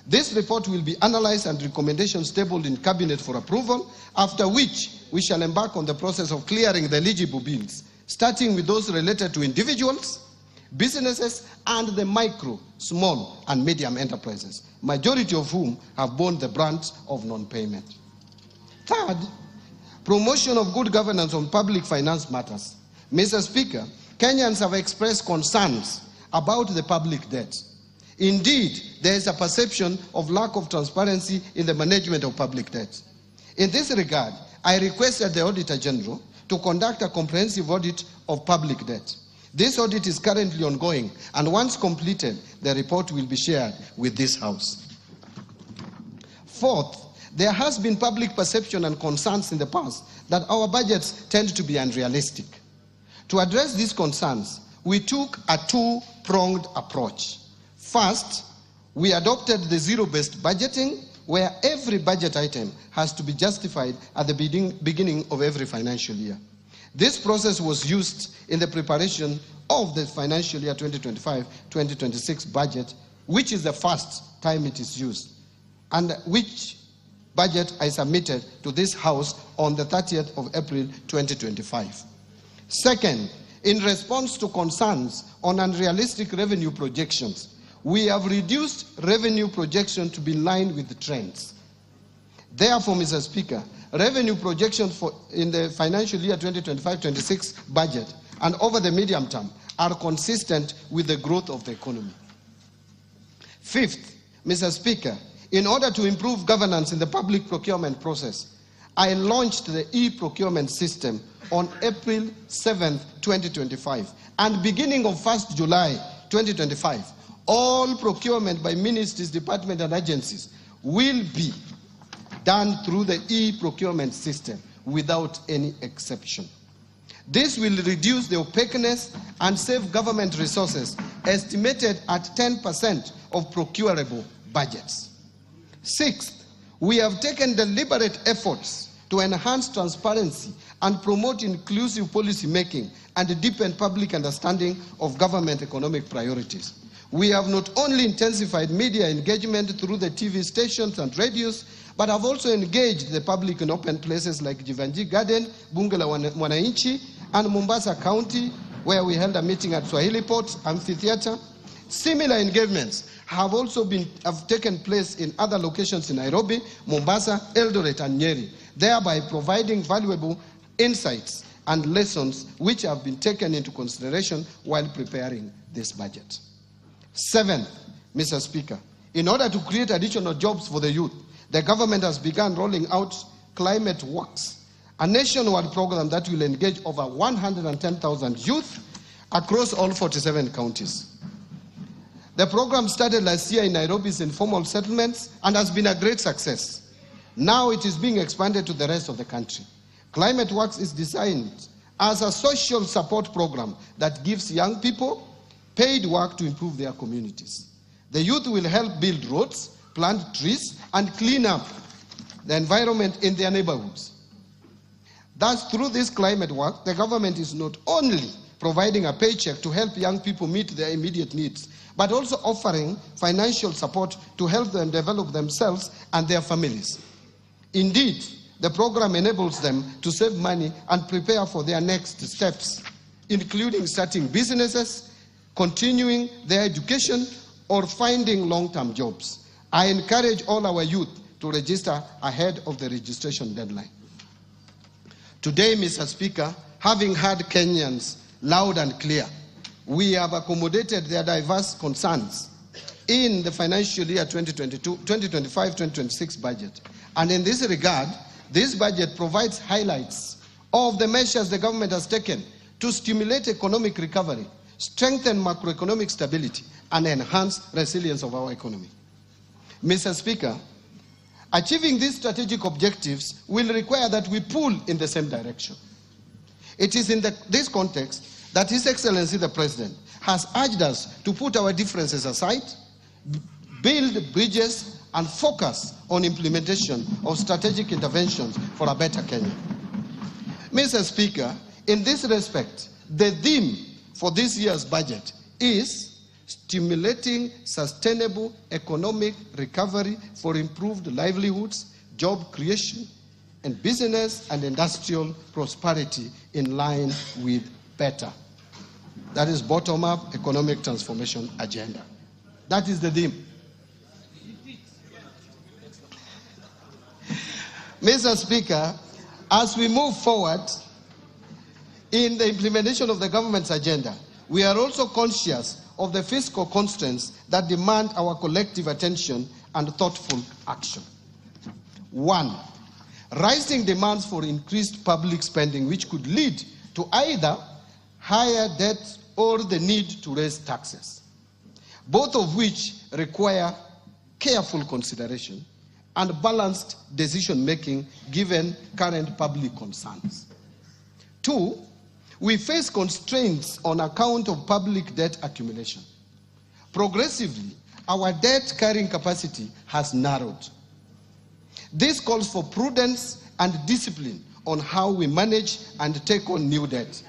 [SPEAKER 12] This report will be analyzed and recommendations tabled in Cabinet for approval, after which we shall embark on the process of clearing the eligible bills, starting with those related to individuals, businesses, and the micro, small, and medium enterprises, majority of whom have borne the brunt of non-payment. Third, promotion of good governance on public finance matters. Mr. Speaker, Kenyans have expressed concerns about the public debt. Indeed, there is a perception of lack of transparency in the management of public debt. In this regard, I requested the Auditor General to conduct a comprehensive audit of public debt. This audit is currently ongoing, and once completed, the report will be shared with this House. Fourth, there has been public perception and concerns in the past that our budgets tend to be unrealistic. To address these concerns, we took a two-pronged approach. First, we adopted the zero-based budgeting, where every budget item has to be justified at the beginning of every financial year. This process was used in the preparation of the financial year 2025-2026 budget which is the first time it is used, and which budget I submitted to this House on the 30th of April 2025. Second, in response to concerns on unrealistic revenue projections, we have reduced revenue projection to be in line with the trends. Therefore, Mr. Speaker, revenue projections in the financial year 2025-26 budget and over the medium term are consistent with the growth of the economy. Fifth, Mr. Speaker, in order to improve governance in the public procurement process, I launched the e-procurement system on April 7, 2025, and beginning of 1st July 2025, all procurement by ministries, departments, and agencies will be done through the e-procurement system without any exception. This will reduce the opaqueness and save government resources, estimated at 10% of procurable budgets. Sixth, we have taken deliberate efforts to enhance transparency and promote inclusive policy making and deepen public understanding of government economic priorities. We have not only intensified media engagement through the TV stations and radios, but have also engaged the public in open places like Jivanji Garden, Bunge la Mwananchi, and Mombasa County, where we held a meeting at Swahili Port Amphitheatre. Similar engagements have also taken place in other locations in Nairobi, Mombasa, Eldoret, and Nyeri, thereby providing valuable insights and lessons which have been taken into consideration while preparing this budget. Seventh, Mr. Speaker, in order to create additional jobs for the youth, the government has begun rolling out Climate Works, a nationwide program that will engage over 110,000 youth across all 47 counties. The program started last year in Nairobi's informal settlements and has been a great success. Now it is being expanded to the rest of the country. Climate Works is designed as a social support program that gives young people paid work to improve their communities. The youth will help build roads, plant trees, and clean up the environment in their neighborhoods. Thus, through this climate work, the government is not only providing a paycheck to help young people meet their immediate needs, but also offering financial support to help them develop themselves and their families. Indeed, the program enables them to save money and prepare for their next steps, including starting businesses, continuing their education, or finding long-term jobs. I encourage all our youth to register ahead of the registration deadline. Today, Mr. Speaker, having heard Kenyans loud and clear, we have accommodated their diverse concerns in the financial year 2025-2026 budget. And in this regard, this budget provides highlights of the measures the government has taken to stimulate economic recovery, strengthen macroeconomic stability, and enhance resilience of our economy. Mr. Speaker, achieving these strategic objectives will require that we pull in the same direction. It is in this context that His Excellency the President has urged us to put our differences aside, build bridges, and focus on implementation of strategic interventions for a better Kenya. Mr. Speaker, in this respect, the theme for this year's budget is stimulating sustainable economic recovery for improved livelihoods, job creation, and business and industrial prosperity in line with better. That is bottom-up economic transformation agenda. That is the theme. Mr. Speaker, as we move forward in the implementation of the government's agenda, we are also conscious of the fiscal constraints that demand our collective attention and thoughtful action. One, rising demands for increased public spending, which could lead to either higher debt or the need to raise taxes, both of which require careful consideration and balanced decision-making given current public concerns. Two, we face constraints on account of public debt accumulation. Progressively, our debt carrying capacity has narrowed. This calls for prudence and discipline on how we manage and take on new debt.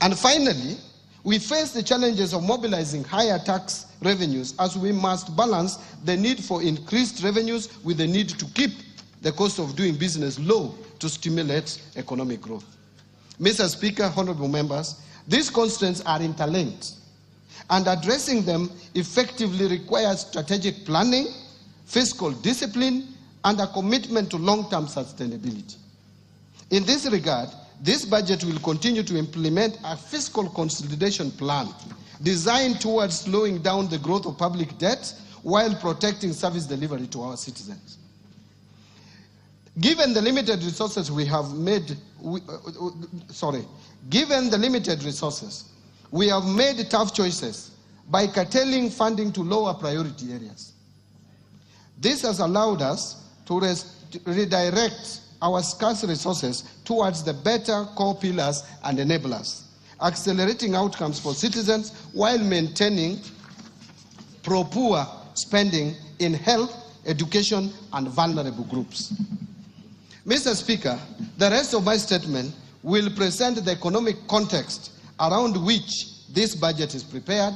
[SPEAKER 12] And finally, We face the challenges of mobilizing higher tax revenues as we must balance the need for increased revenues with the need to keep the cost of doing business low to stimulate economic growth. Mr. Speaker, honorable members, these constraints are interlinked, and addressing them effectively requires strategic planning, fiscal discipline, and a commitment to long-term sustainability. In this regard, this budget will continue to implement a fiscal consolidation plan designed towards slowing down the growth of public debt while protecting service delivery to our citizens. Given the limited resources we have made tough choices by curtailing funding to lower priority areas. This has allowed us to redirect our scarce resources towards the better core pillars and enablers, accelerating outcomes for citizens while maintaining pro-poor spending in health, education, and vulnerable groups. Mr. Speaker, the rest of my statement will present the economic context around which this budget is prepared,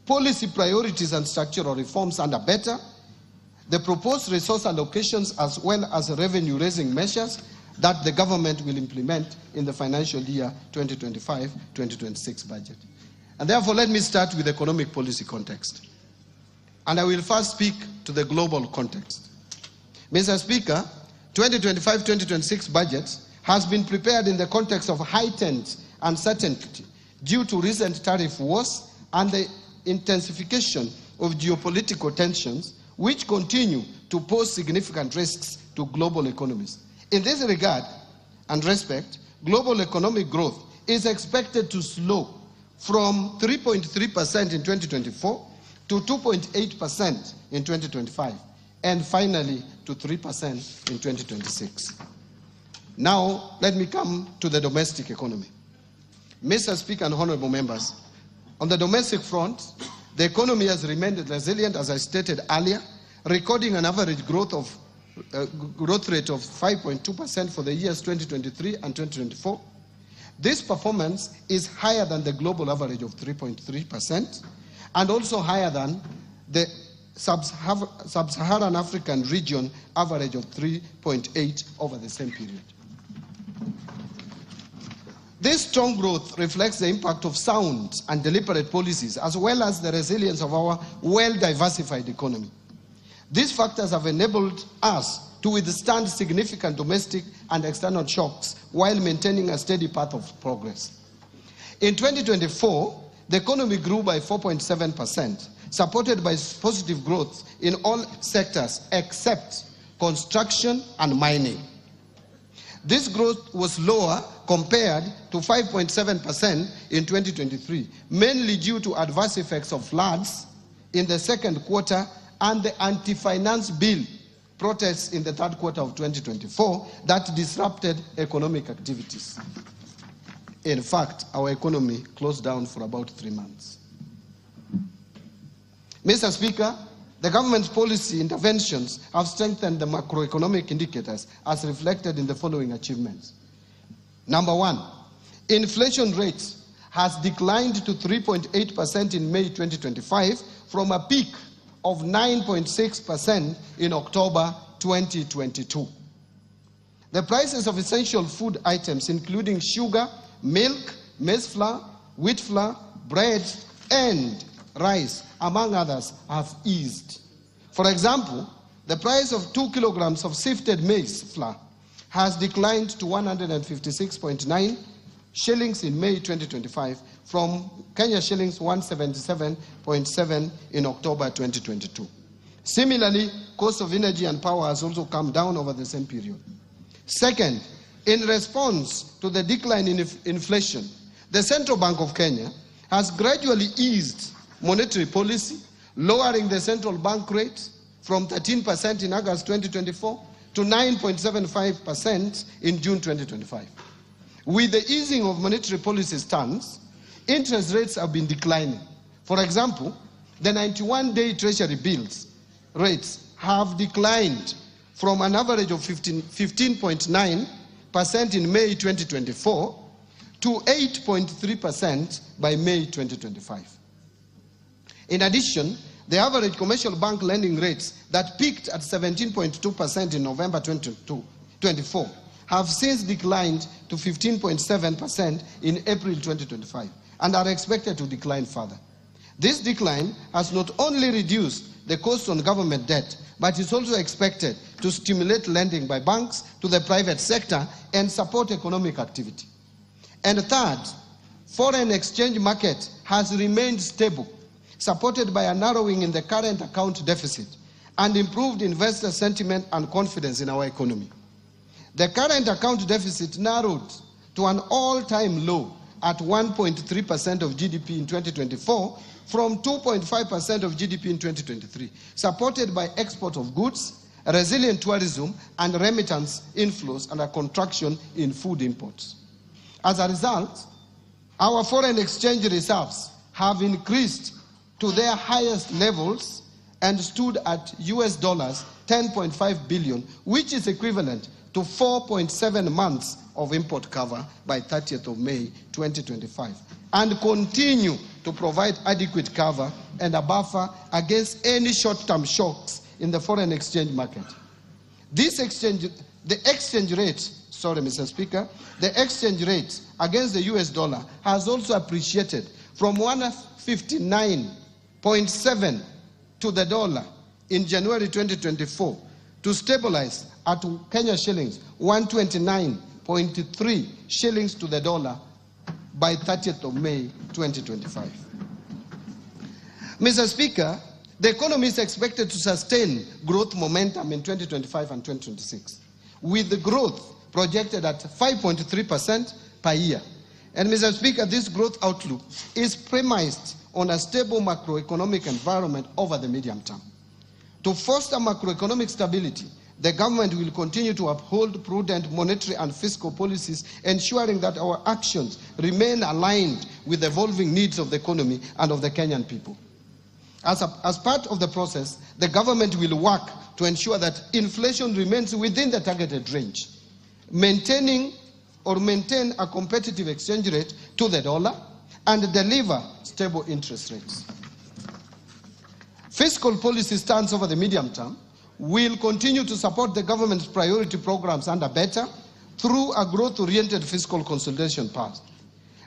[SPEAKER 12] policy priorities and structural reforms under better, the proposed resource allocations as well as revenue-raising measures that the government will implement in the financial year 2025-2026 budget. And therefore, let me start with economic policy context. And I will first speak to the global context. Mr. Speaker, 2025-2026 budget has been prepared in the context of heightened uncertainty due to recent tariff wars and the intensification of geopolitical tensions, which continue to pose significant risks to global economies. In this regard and respect, global economic growth is expected to slow from 3.3% in 2024 to 2.8% in 2025, and finally to 3% in 2026. Now, let me come to the domestic economy. Mr. Speaker and honorable members, on the domestic front, the economy has remained resilient, as I stated earlier, recording an average growth rate of 5.2% for the years 2023 and 2024. This performance is higher than the global average of 3.3% and also higher than the sub-Saharan African region average of 3.8 over the same period. This strong growth reflects the impact of sound and deliberate policies, as well as the resilience of our well-diversified economy. These factors have enabled us to withstand significant domestic and external shocks while maintaining a steady path of progress. In 2024, the economy grew by 4.7%, supported by positive growth in all sectors except construction and mining. This growth was lower compared to 5.7% in 2023, mainly due to adverse effects of floods in the second quarter and the anti-finance bill protests in the third quarter of 2024 that disrupted economic activities. In fact, our economy closed down for about 3 months. Mr. Speaker, the government's policy interventions have strengthened the macroeconomic indicators as reflected in the following achievements. Number one, inflation rate has declined to 3.8% in May 2025 from a peak of 9.6% in October 2022. The prices of essential food items, including sugar, milk, maize flour, wheat flour, bread, and rice, among others, have eased. For example, the price of 2 kilograms of sifted maize flour has declined to 156.9 shillings in May 2025 from Kenya shillings 177.7 in October 2022. Similarly, cost of energy and power has also come down over the same period. Second, in response to the decline in inflation, the Central Bank of Kenya has gradually eased monetary policy, lowering the central bank rate from 13% in August 2024 to 9.75% in June 2025. With the easing of monetary policy stance, interest rates have been declining. For example, the 91-day treasury bills rates have declined from an average of 15.9% in May 2024 to 8.3% by May 2025. In addition, the average commercial bank lending rates that peaked at 17.2% in November 2024 have since declined to 15.7% in April 2025 and are expected to decline further. This decline has not only reduced the cost on government debt, but is also expected to stimulate lending by banks to the private sector and support economic activity. And third, foreign exchange market has remained stable, supported by a narrowing in the current account deficit and improved investor sentiment and confidence in our economy. The current account deficit narrowed to an all-time low at 1.3% of GDP in 2024 from 2.5% of GDP in 2023, supported by export of goods, resilient tourism, and remittance inflows and a contraction in food imports. As a result, our foreign exchange reserves have increased to their highest levels and stood at US dollars 10.5 billion, which is equivalent to 4.7 months of import cover by 30th of May 2025, and continue to provide adequate cover and a buffer against any short-term shocks in the foreign exchange market. The exchange rate against the US dollar has also appreciated from 159.7 to the dollar in January 2024 to stabilize at Kenya shillings 129.3 shillings to the dollar by 30th of May 2025. Mr. Speaker, the economy is expected to sustain growth momentum in 2025 and 2026, with the growth projected at 5.3% per year. And Mr. Speaker, this growth outlook is premised on a stable macroeconomic environment over the medium term. To foster macroeconomic stability, the government will continue to uphold prudent monetary and fiscal policies, ensuring that our actions remain aligned with the evolving needs of the economy and of the Kenyan people. As part of the process, the government will work to ensure that inflation remains within the targeted range, maintain a competitive exchange rate to the dollar, and deliver stable interest rates. Fiscal policy stance over the medium term will continue to support the government's priority programs under better through a growth-oriented fiscal consolidation path.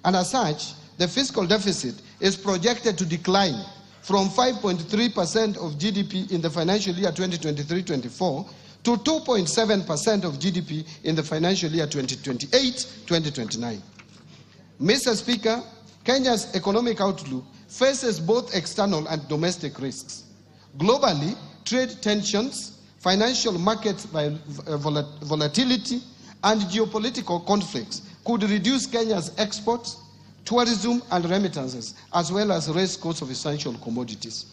[SPEAKER 12] And as such, the fiscal deficit is projected to decline from 5.3% of GDP in the financial year 2023-24 to 2.7% of GDP in the financial year 2028-2029. Mr. Speaker, Kenya's economic outlook faces both external and domestic risks. Globally, trade tensions, financial market volatility, and geopolitical conflicts could reduce Kenya's exports, tourism, and remittances, as well as raise costs of essential commodities.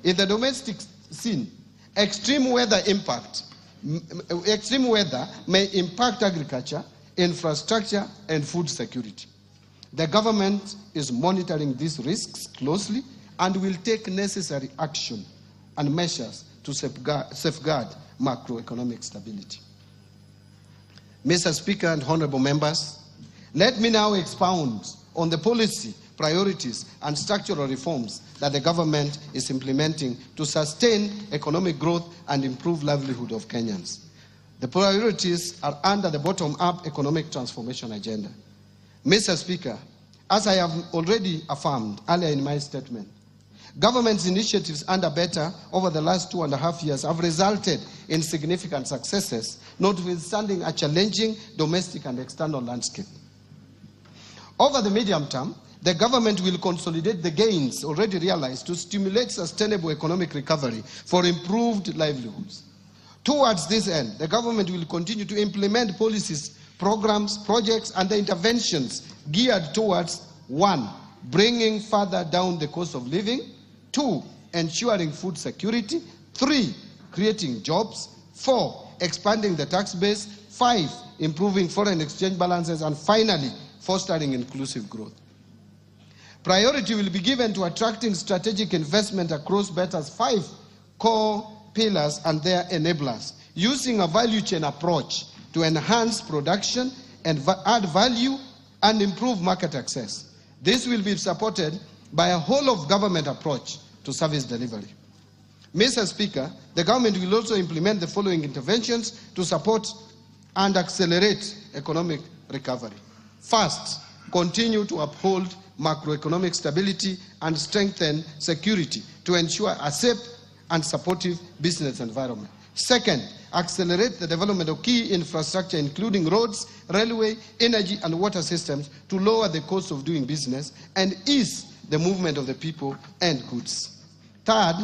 [SPEAKER 12] In the domestic scene, extreme weather may impact agriculture, infrastructure, and food security. The government is monitoring these risks closely and will take necessary action and measures to safeguard macroeconomic stability. Mr. Speaker and honorable members, let me now expound on the policy, priorities, and structural reforms that the government is implementing to sustain economic growth and improve livelihood of Kenyans. The priorities are under the bottom-up economic transformation agenda. Mr. Speaker, as I have already affirmed earlier in my statement, government's initiatives under Better over the last 2.5 years have resulted in significant successes, notwithstanding a challenging domestic and external landscape. Over the medium term, the government will consolidate the gains already realized to stimulate sustainable economic recovery for improved livelihoods. Towards this end, the government will continue to implement policies, programs, projects, and the interventions geared towards 1. Bringing further down the cost of living, 2. Ensuring food security, 3. Creating jobs, 4. Expanding the tax base, 5. Improving foreign exchange balances, and finally, fostering inclusive growth. Priority will be given to attracting strategic investment across Better's 5 core pillars and their enablers, using a value chain approach to enhance production and add value and improve market access. This will be supported by a whole-of-government approach to service delivery. Mr. Speaker, the government will also implement the following interventions to support and accelerate economic recovery. First, continue to uphold macroeconomic stability and strengthen security to ensure a safe and supportive business environment. Second, accelerate the development of key infrastructure, including roads, railway, energy, and water systems to lower the cost of doing business and ease the movement of the people and goods. Third,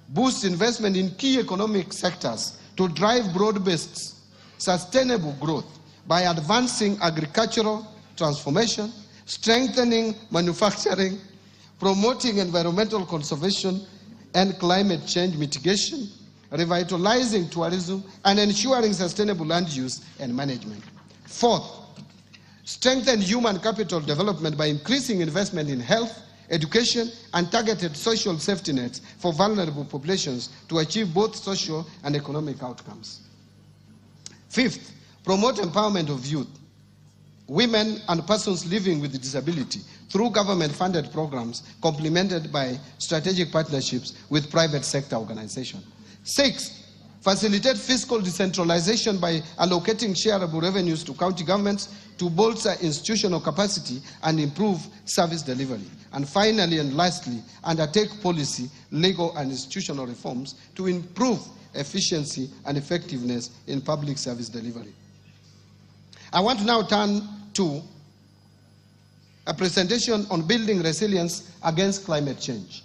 [SPEAKER 12] boost investment in key economic sectors to drive broad-based, sustainable growth by advancing agricultural transformation, strengthening manufacturing, promoting environmental conservation and climate change mitigation, revitalizing tourism, and ensuring sustainable land use and management. Fourth, strengthen human capital development by increasing investment in health, education, and targeted social safety nets for vulnerable populations to achieve both social and economic outcomes. Fifth, promote empowerment of youth, women, and persons living with disability through government-funded programs complemented by strategic partnerships with private sector organizations. Sixth, facilitate fiscal decentralization by allocating shareable revenues to county governments to bolster institutional capacity and improve service delivery. And finally and lastly, undertake policy, legal, and institutional reforms to improve efficiency and effectiveness in public service delivery. I want to now turn to a presentation on building resilience against climate change.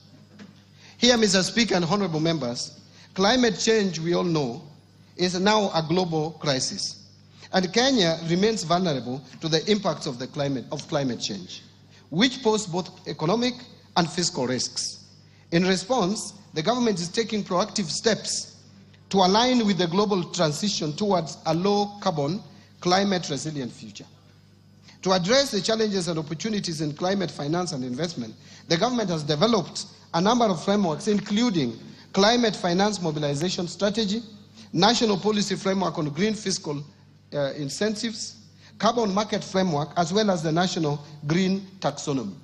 [SPEAKER 12] Here, Mr. Speaker and honorable members, climate change, we all know, is now a global crisis. And Kenya remains vulnerable to the impacts of climate change, which pose both economic and fiscal risks. In response, the government is taking proactive steps to align with the global transition towards a low-carbon, climate-resilient future. To address the challenges and opportunities in climate finance and investment, the government has developed a number of frameworks, including Climate Finance Mobilization Strategy, National Policy Framework on Green Fiscal Incentives, Carbon Market Framework, as well as the National Green Taxonomy.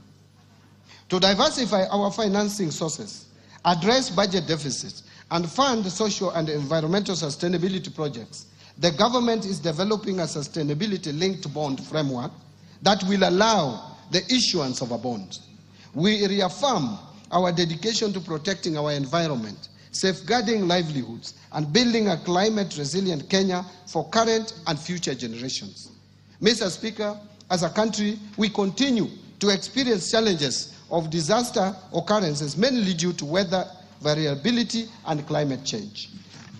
[SPEAKER 12] To diversify our financing sources, address budget deficits, and fund social and environmental sustainability projects, the government is developing a sustainability-linked bond framework that will allow the issuance of a bond. We reaffirm our dedication to protecting our environment, safeguarding livelihoods, and building a climate-resilient Kenya for current and future generations. Mr. Speaker, as a country, we continue to experience challenges of disaster occurrences, mainly due to weather variability and climate change.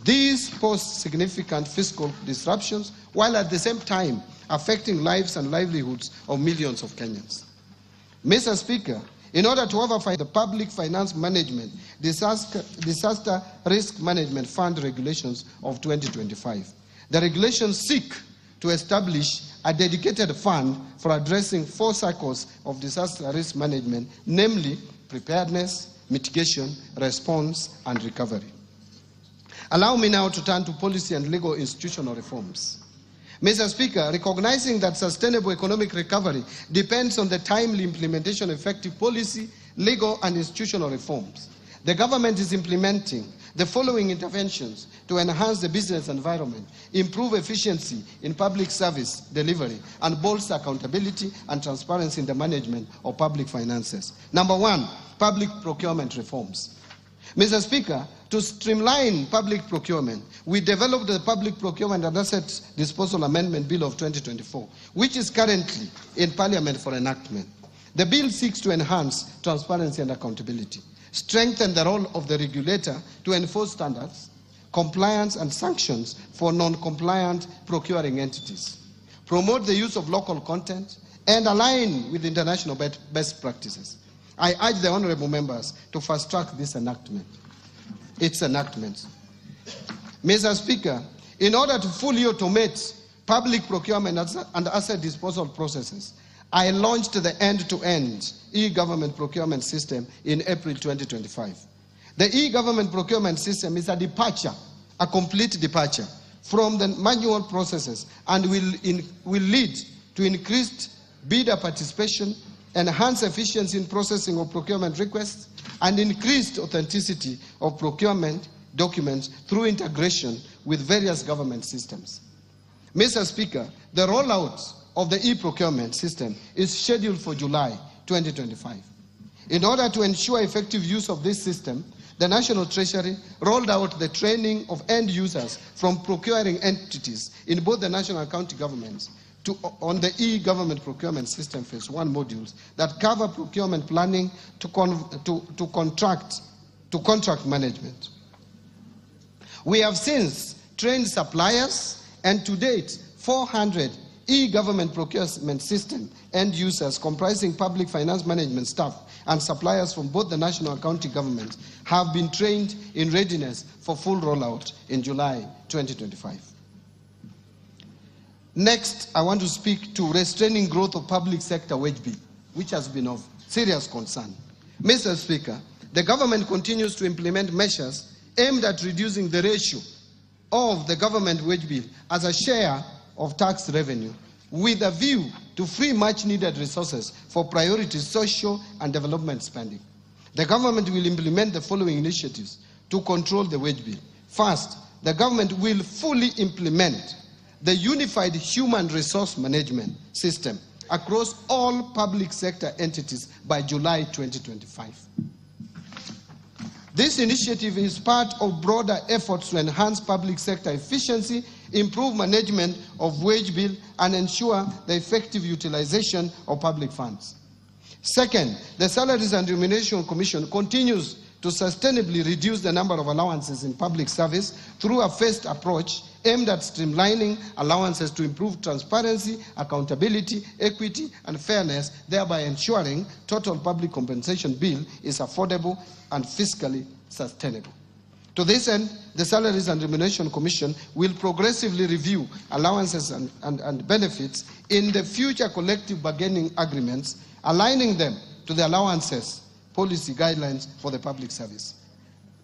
[SPEAKER 12] These pose significant fiscal disruptions, while at the same time affecting lives and livelihoods of millions of Kenyans. Mr. Speaker, in order to oversee the Public Finance Management Disaster Risk Management Fund regulations of 2025, the regulations seek to establish a dedicated fund for addressing 4 cycles of disaster risk management, namely preparedness, mitigation, response, and recovery. Allow me now to turn to policy and legal institutional reforms. Mr. Speaker, recognizing that sustainable economic recovery depends on the timely implementation of effective policy, legal, and institutional reforms, the government is implementing the following interventions to enhance the business environment, improve efficiency in public service delivery, and bolster accountability and transparency in the management of public finances. Number 1, public procurement reforms. Mr. Speaker, to streamline public procurement, we developed the Public Procurement and Asset Disposal Amendment Bill of 2024, which is currently in Parliament for enactment. The bill seeks to enhance transparency and accountability, strengthen the role of the regulator to enforce standards, compliance, and sanctions for non-compliant procuring entities, promote the use of local content, and align with international best practices. I urge the honorable members to fast-track this enactment. Its enactment. Mr. Speaker, in order to fully automate public procurement and asset disposal processes, I launched the end-to-end e-government procurement system in April 2025. The e-government procurement system is a departure, a complete departure from the manual processes, and will lead to increased bidder participation, enhanced efficiency in processing of procurement requests, and increased authenticity of procurement documents through integration with various government systems. Mr. Speaker, the rollout of the e-procurement system is scheduled for July 2025. In order to ensure effective use of this system, the National Treasury rolled out the training of end users from procuring entities in both the national and county governments on the e-government procurement system phase 1 modules that cover procurement planning to contract management. We have since trained suppliers, and to date, 400 e-government procurement system end users comprising public finance management staff and suppliers from both the national and county governments have been trained in readiness for full rollout in July 2025. Next, I want to speak to restraining growth of public sector wage bill, which has been of serious concern. Mr. Speaker, the government continues to implement measures aimed at reducing the ratio of the government wage bill as a share of tax revenue, with a view to free much-needed resources for priority social and development spending. The government will implement the following initiatives to control the wage bill. First, the government will fully implement the unified human resource management system across all public sector entities by July 2025. This initiative is part of broader efforts to enhance public sector efficiency, improve management of wage bill, and ensure the effective utilization of public funds. Second, the Salaries and Remuneration Commission continues to sustainably reduce the number of allowances in public service through a phased approach aimed at streamlining allowances to improve transparency, accountability, equity, and fairness, thereby ensuring total public compensation bill is affordable and fiscally sustainable. To this end, the Salaries and Remuneration Commission will progressively review allowances and benefits in the future collective bargaining agreements, aligning them to the allowances policy guidelines for the public service.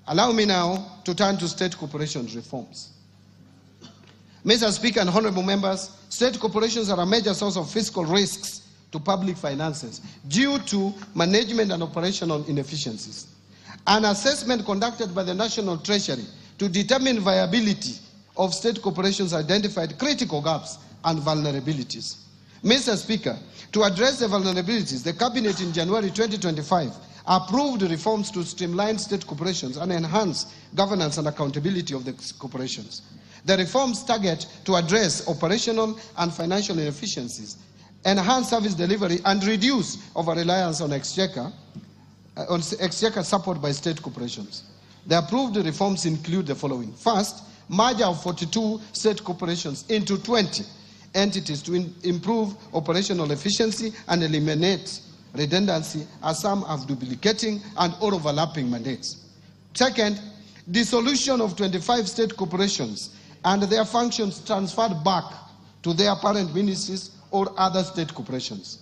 [SPEAKER 12] Allow me now to turn to state corporation reforms. Mr. Speaker and honorable members, state corporations are a major source of fiscal risks to public finances due to management and operational inefficiencies. An assessment conducted by the National Treasury to determine viability of state corporations identified critical gaps and vulnerabilities. Mr. Speaker, to address the vulnerabilities, the Cabinet in January 2025 approved reforms to streamline state corporations and enhance governance and accountability of the corporations. The reforms target to address operational and financial inefficiencies, enhance service delivery, and reduce over-reliance on exchequer support by state corporations. The approved reforms include the following. First, merger of 42 state corporations into 20 entities to improve operational efficiency and eliminate redundancy, as some have duplicating and overlapping mandates. Second, dissolution of 25 state corporations and their functions transferred back to their parent ministries or other state corporations.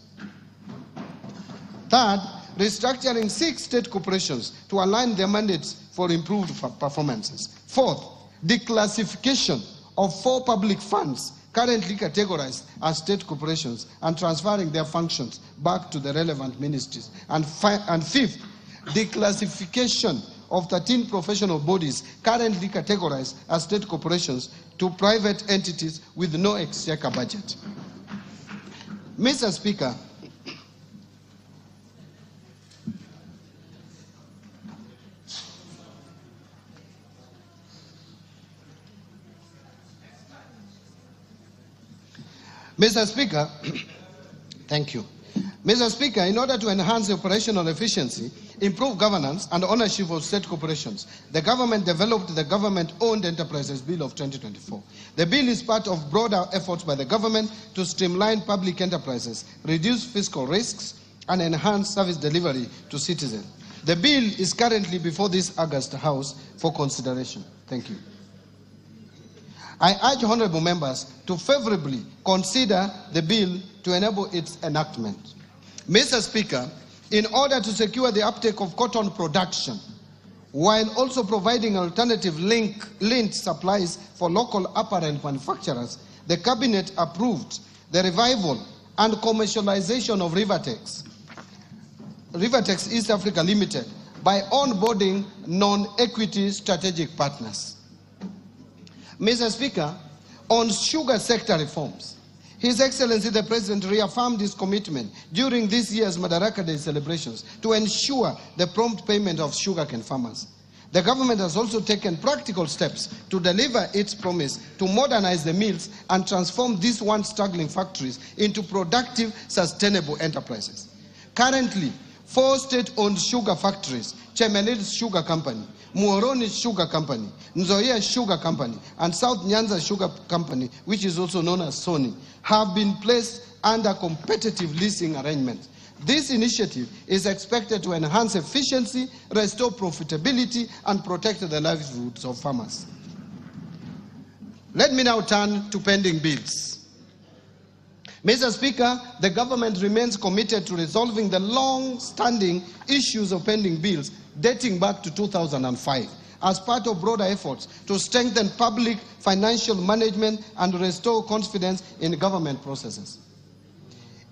[SPEAKER 12] Third, restructuring 6 state corporations to align their mandates for improved performances. Fourth, declassification of 4 public funds currently categorized as state corporations and transferring their functions back to the relevant ministries. And fifth, declassification of 13 professional bodies currently categorized as state corporations to private entities with no exchequer budget. Mr. Speaker, thank you. Mr. Speaker, in order to enhance operational efficiency, improve governance and ownership of state corporations, the government developed the Government-Owned Enterprises Bill of 2024. The bill is part of broader efforts by the government to streamline public enterprises, reduce fiscal risks, and enhance service delivery to citizens. The bill is currently before this August House for consideration. Thank you. I urge honorable members to favorably consider the bill to enable its enactment. Mr. Speaker, in order to secure the uptake of cotton production, while also providing alternative linked supplies for local apparel manufacturers, the Cabinet approved the revival and commercialization of Rivertex East Africa Limited by onboarding non-equity strategic partners. Mr. Speaker, on sugar sector reforms, His Excellency the President reaffirmed his commitment during this year's Madaraka Day celebrations to ensure the prompt payment of sugarcane farmers. The government has also taken practical steps to deliver its promise to modernize the mills and transform these once struggling factories into productive, sustainable enterprises. Currently, 4 state-owned sugar factories, Chemelil's Sugar Company, Muhoroni's Sugar Company, Nzoia Sugar Company, and South Nyanza Sugar Company, which is also known as Sony, have been placed under competitive leasing arrangements. This initiative is expected to enhance efficiency, restore profitability, and protect the livelihoods of farmers. Let me now turn to pending bills. Mr. Speaker, the government remains committed to resolving the long-standing issues of pending bills dating back to 2005 as part of broader efforts to strengthen public financial management and restore confidence in government processes.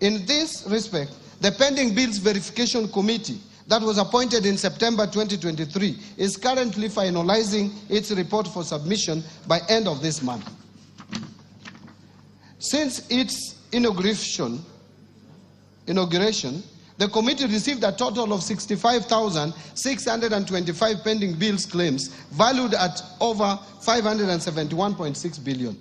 [SPEAKER 12] In this respect, the Pending Bills Verification Committee that was appointed in September 2023 is currently finalizing its report for submission by end of this month. Since its inauguration, the committee received a total of 65,625 pending bills claims valued at over 571.6 billion.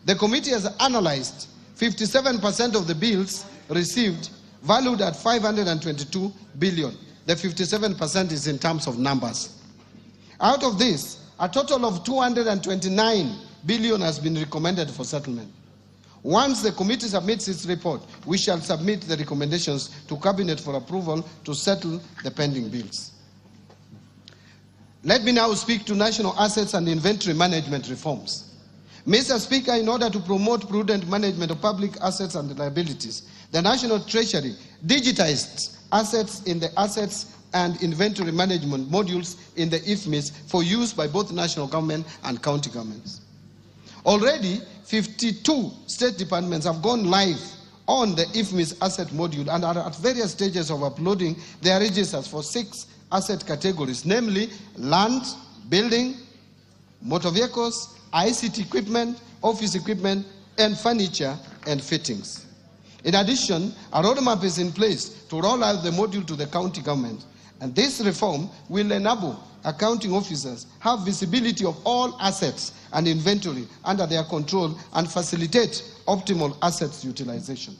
[SPEAKER 12] The committee has analyzed 57% of the bills received valued at 522 billion. The 57% is in terms of numbers. Out of this, a total of 229 billion has been recommended for settlement. Once the committee submits its report, we shall submit the recommendations to Cabinet for approval to settle the pending bills. Let me now speak to national assets and inventory management reforms. Mr. Speaker, in order to promote prudent management of public assets and liabilities, the National Treasury digitized assets in the assets and inventory management modules in the IFMIS for use by both national government and county governments. Already, 52 state departments have gone live on the IFMIS asset module and are at various stages of uploading their registers for 6 asset categories, namely land, building, motor vehicles, ICT equipment, office equipment, and furniture and fittings. In addition, a roadmap is in place to roll out the module to the county government, and this reform will enable accounting officers have visibility of all assets and inventory under their control and facilitate optimal assets utilization.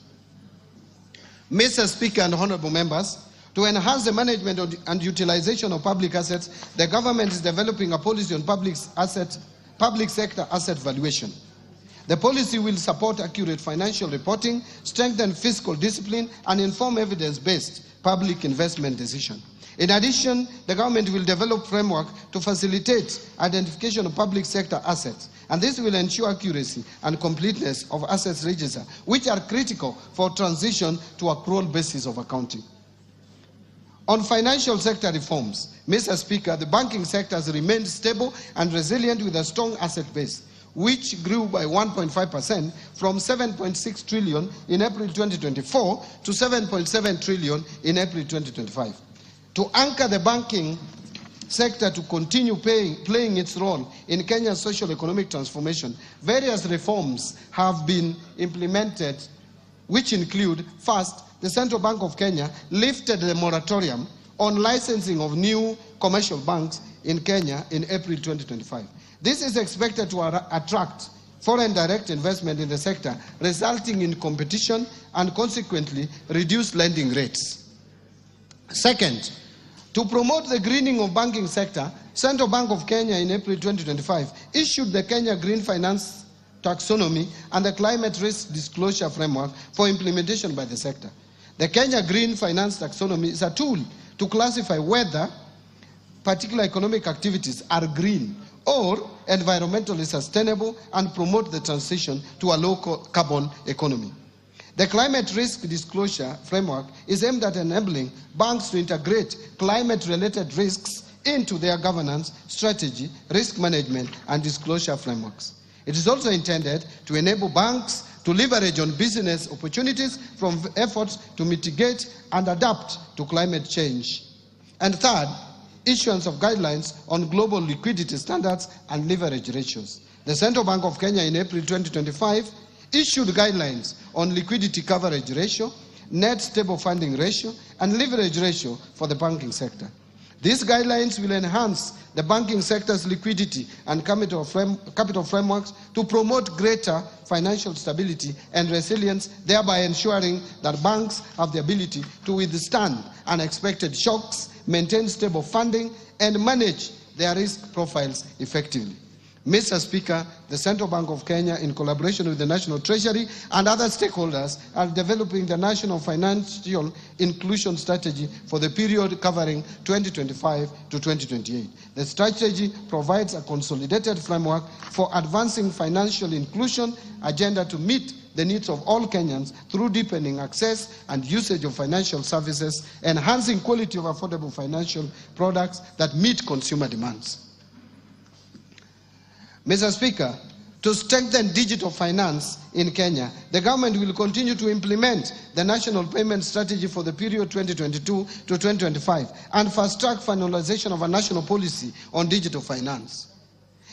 [SPEAKER 12] Mr. Speaker and honorable members, to enhance the management and utilization of public assets, the government is developing a policy on public sector asset valuation. The policy will support accurate financial reporting, strengthen fiscal discipline, and inform evidence-based public investment decisions. In addition, the government will develop framework to facilitate identification of public sector assets, and this will ensure accuracy and completeness of assets register, which are critical for transition to accrual basis of accounting. On financial sector reforms, Mr. Speaker, the banking sector has remained stable and resilient with a strong asset base, which grew by 1.5% from 7.6 trillion in April 2024 to 7.7 trillion in April 2025. To anchor the banking sector to continue playing its role in Kenya's socio-economic transformation, various reforms have been implemented, which include, first, the Central Bank of Kenya lifted the moratorium on licensing of new commercial banks in Kenya in April 2025. This is expected to attract foreign direct investment in the sector, resulting in competition and consequently reduced lending rates. Second, to promote the greening of banking sector, Central Bank of Kenya in April 2025 issued the Kenya Green Finance Taxonomy and the Climate Risk Disclosure Framework for implementation by the sector. The Kenya Green Finance Taxonomy is a tool to classify whether particular economic activities are green or environmentally sustainable and promote the transition to a low carbon economy. The Climate Risk Disclosure Framework is aimed at enabling banks to integrate climate-related risks into their governance, strategy, risk management, and disclosure frameworks. It is also intended to enable banks to leverage on business opportunities from efforts to mitigate and adapt to climate change. And third, issuance of guidelines on global liquidity standards and leverage ratios. The Central Bank of Kenya in April 2025 issued guidelines on liquidity coverage ratio, net stable funding ratio, and leverage ratio for the banking sector. These guidelines will enhance the banking sector's liquidity and capital frameworks to promote greater financial stability and resilience, thereby ensuring that banks have the ability to withstand unexpected shocks, maintain stable funding, and manage their risk profiles effectively. Mr. Speaker, the Central Bank of Kenya, in collaboration with the National Treasury and other stakeholders, are developing the National Financial Inclusion Strategy for the period covering 2025 to 2028. The strategy provides a consolidated framework for advancing financial inclusion agenda to meet the needs of all Kenyans through deepening access and usage of financial services, enhancing quality of affordable financial products that meet consumer demands. Mr. Speaker, to strengthen digital finance in Kenya, the government will continue to implement the National Payment Strategy for the period 2022 to 2025 and fast-track finalization of a national policy on digital finance.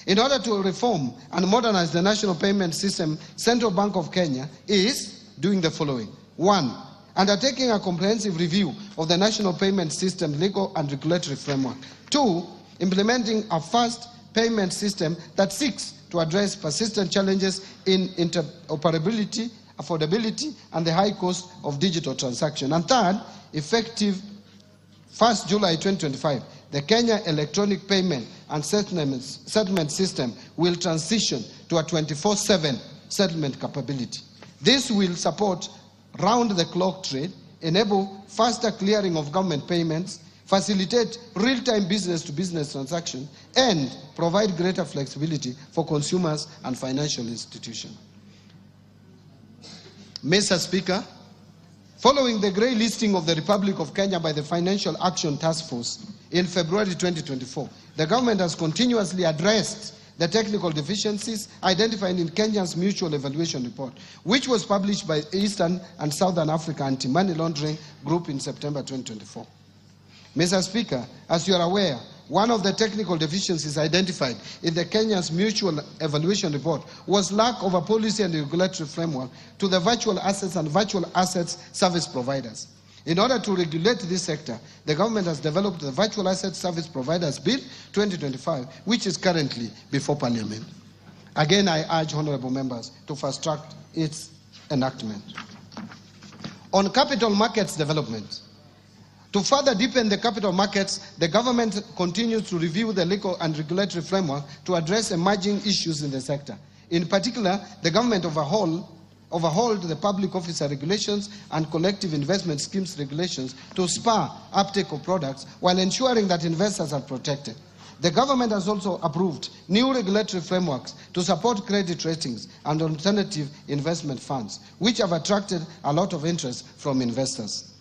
[SPEAKER 12] In order to reform and modernize the national payment system, Central Bank of Kenya is doing the following. 1. Undertaking a comprehensive review of the national payment system legal and regulatory framework. 2. Implementing a fast payment system that seeks to address persistent challenges in interoperability, affordability, and the high cost of digital transaction. And third, effective 1st July 2025, the Kenya Electronic Payment and Settlement System will transition to a 24/7 settlement capability. This will support round-the-clock trade, enable faster clearing of government payments, facilitate real-time business-to-business transactions, and provide greater flexibility for consumers and financial institutions. Mr. Speaker, following the grey listing of the Republic of Kenya by the Financial Action Task Force in February 2024, the government has continuously addressed the technical deficiencies identified in Kenya's Mutual Evaluation Report, which was published by Eastern and Southern Africa Anti-Money Laundering Group in September 2024. Mr. Speaker, as you are aware, one of the technical deficiencies identified in the Kenya's Mutual Evaluation Report was lack of a policy and regulatory framework to the virtual assets and virtual assets service providers. In order to regulate this sector, the government has developed the Virtual Assets Service Providers Bill 2025, which is currently before Parliament. Again, I urge honorable members to fast-track its enactment. On capital markets development, to further deepen the capital markets, the government continues to review the legal and regulatory framework to address emerging issues in the sector. In particular, the government overhauled the public officer regulations and collective investment schemes regulations to spur uptake of products while ensuring that investors are protected. The government has also approved new regulatory frameworks to support credit ratings and alternative investment funds, which have attracted a lot of interest from investors.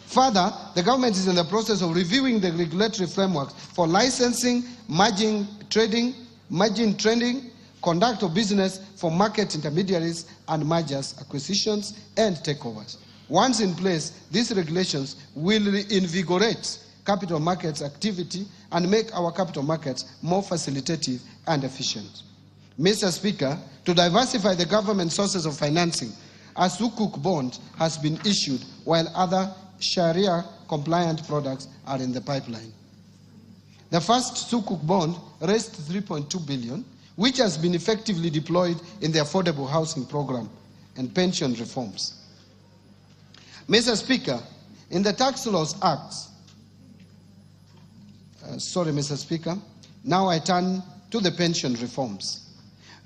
[SPEAKER 12] Further, the government is in the process of reviewing the regulatory frameworks for licensing, margin trading, conduct of business for market intermediaries, and mergers, acquisitions, and takeovers. Once in place, these regulations will reinvigorate capital markets activity and make our capital markets more facilitative and efficient. Mr. Speaker, to diversify the government sources of financing, a Sukuk bond has been issued while other Sharia-compliant products are in the pipeline. The first Sukuk bond raised 3.2 billion, which has been effectively deployed in the affordable housing program and pension reforms. Mr. Speaker, in the Tax Laws Act, Mr. Speaker, now I turn to the pension reforms.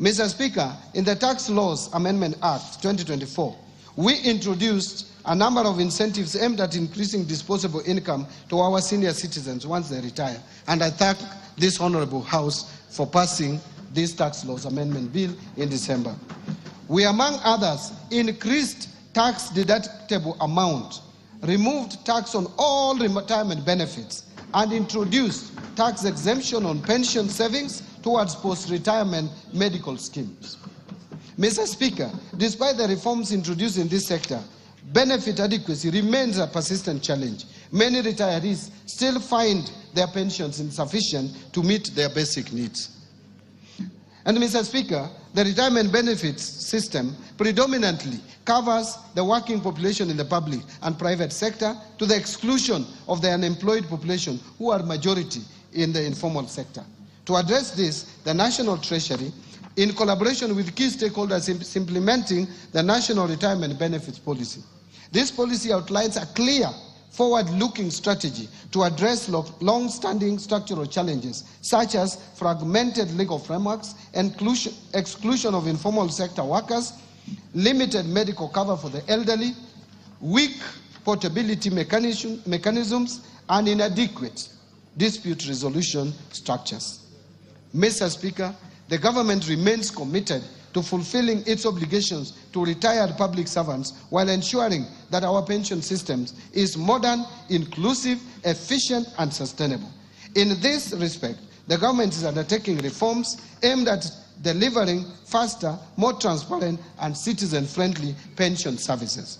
[SPEAKER 12] Mr. Speaker, in the Tax Laws Amendment Act 2024, we introduced a number of incentives aimed at increasing disposable income to our senior citizens once they retire. And I thank this Honorable House for passing this Tax Laws Amendment Bill in December. We, among others, increased tax deductible amount, removed tax on all retirement benefits, and introduced tax exemption on pension savings towards post-retirement medical schemes. Mr. Speaker, despite the reforms introduced in this sector, benefit adequacy remains a persistent challenge. Many retirees still find their pensions insufficient to meet their basic needs. And Mr. Speaker, the retirement benefits system predominantly covers the working population in the public and private sector to the exclusion of the unemployed population, who are majority in the informal sector. To address this, the National Treasury, in collaboration with key stakeholders, is implementing the National Retirement Benefits Policy. This policy outlines a clear, forward-looking strategy to address long-standing structural challenges, such as fragmented legal frameworks, exclusion of informal sector workers, limited medical cover for the elderly, weak portability mechanisms, and inadequate dispute resolution structures. Mr. Speaker, the government remains committed to fulfilling its obligations to retired public servants while ensuring that our pension system is modern, inclusive, efficient, and sustainable. In this respect, the government is undertaking reforms aimed at delivering faster, more transparent, and citizen-friendly pension services.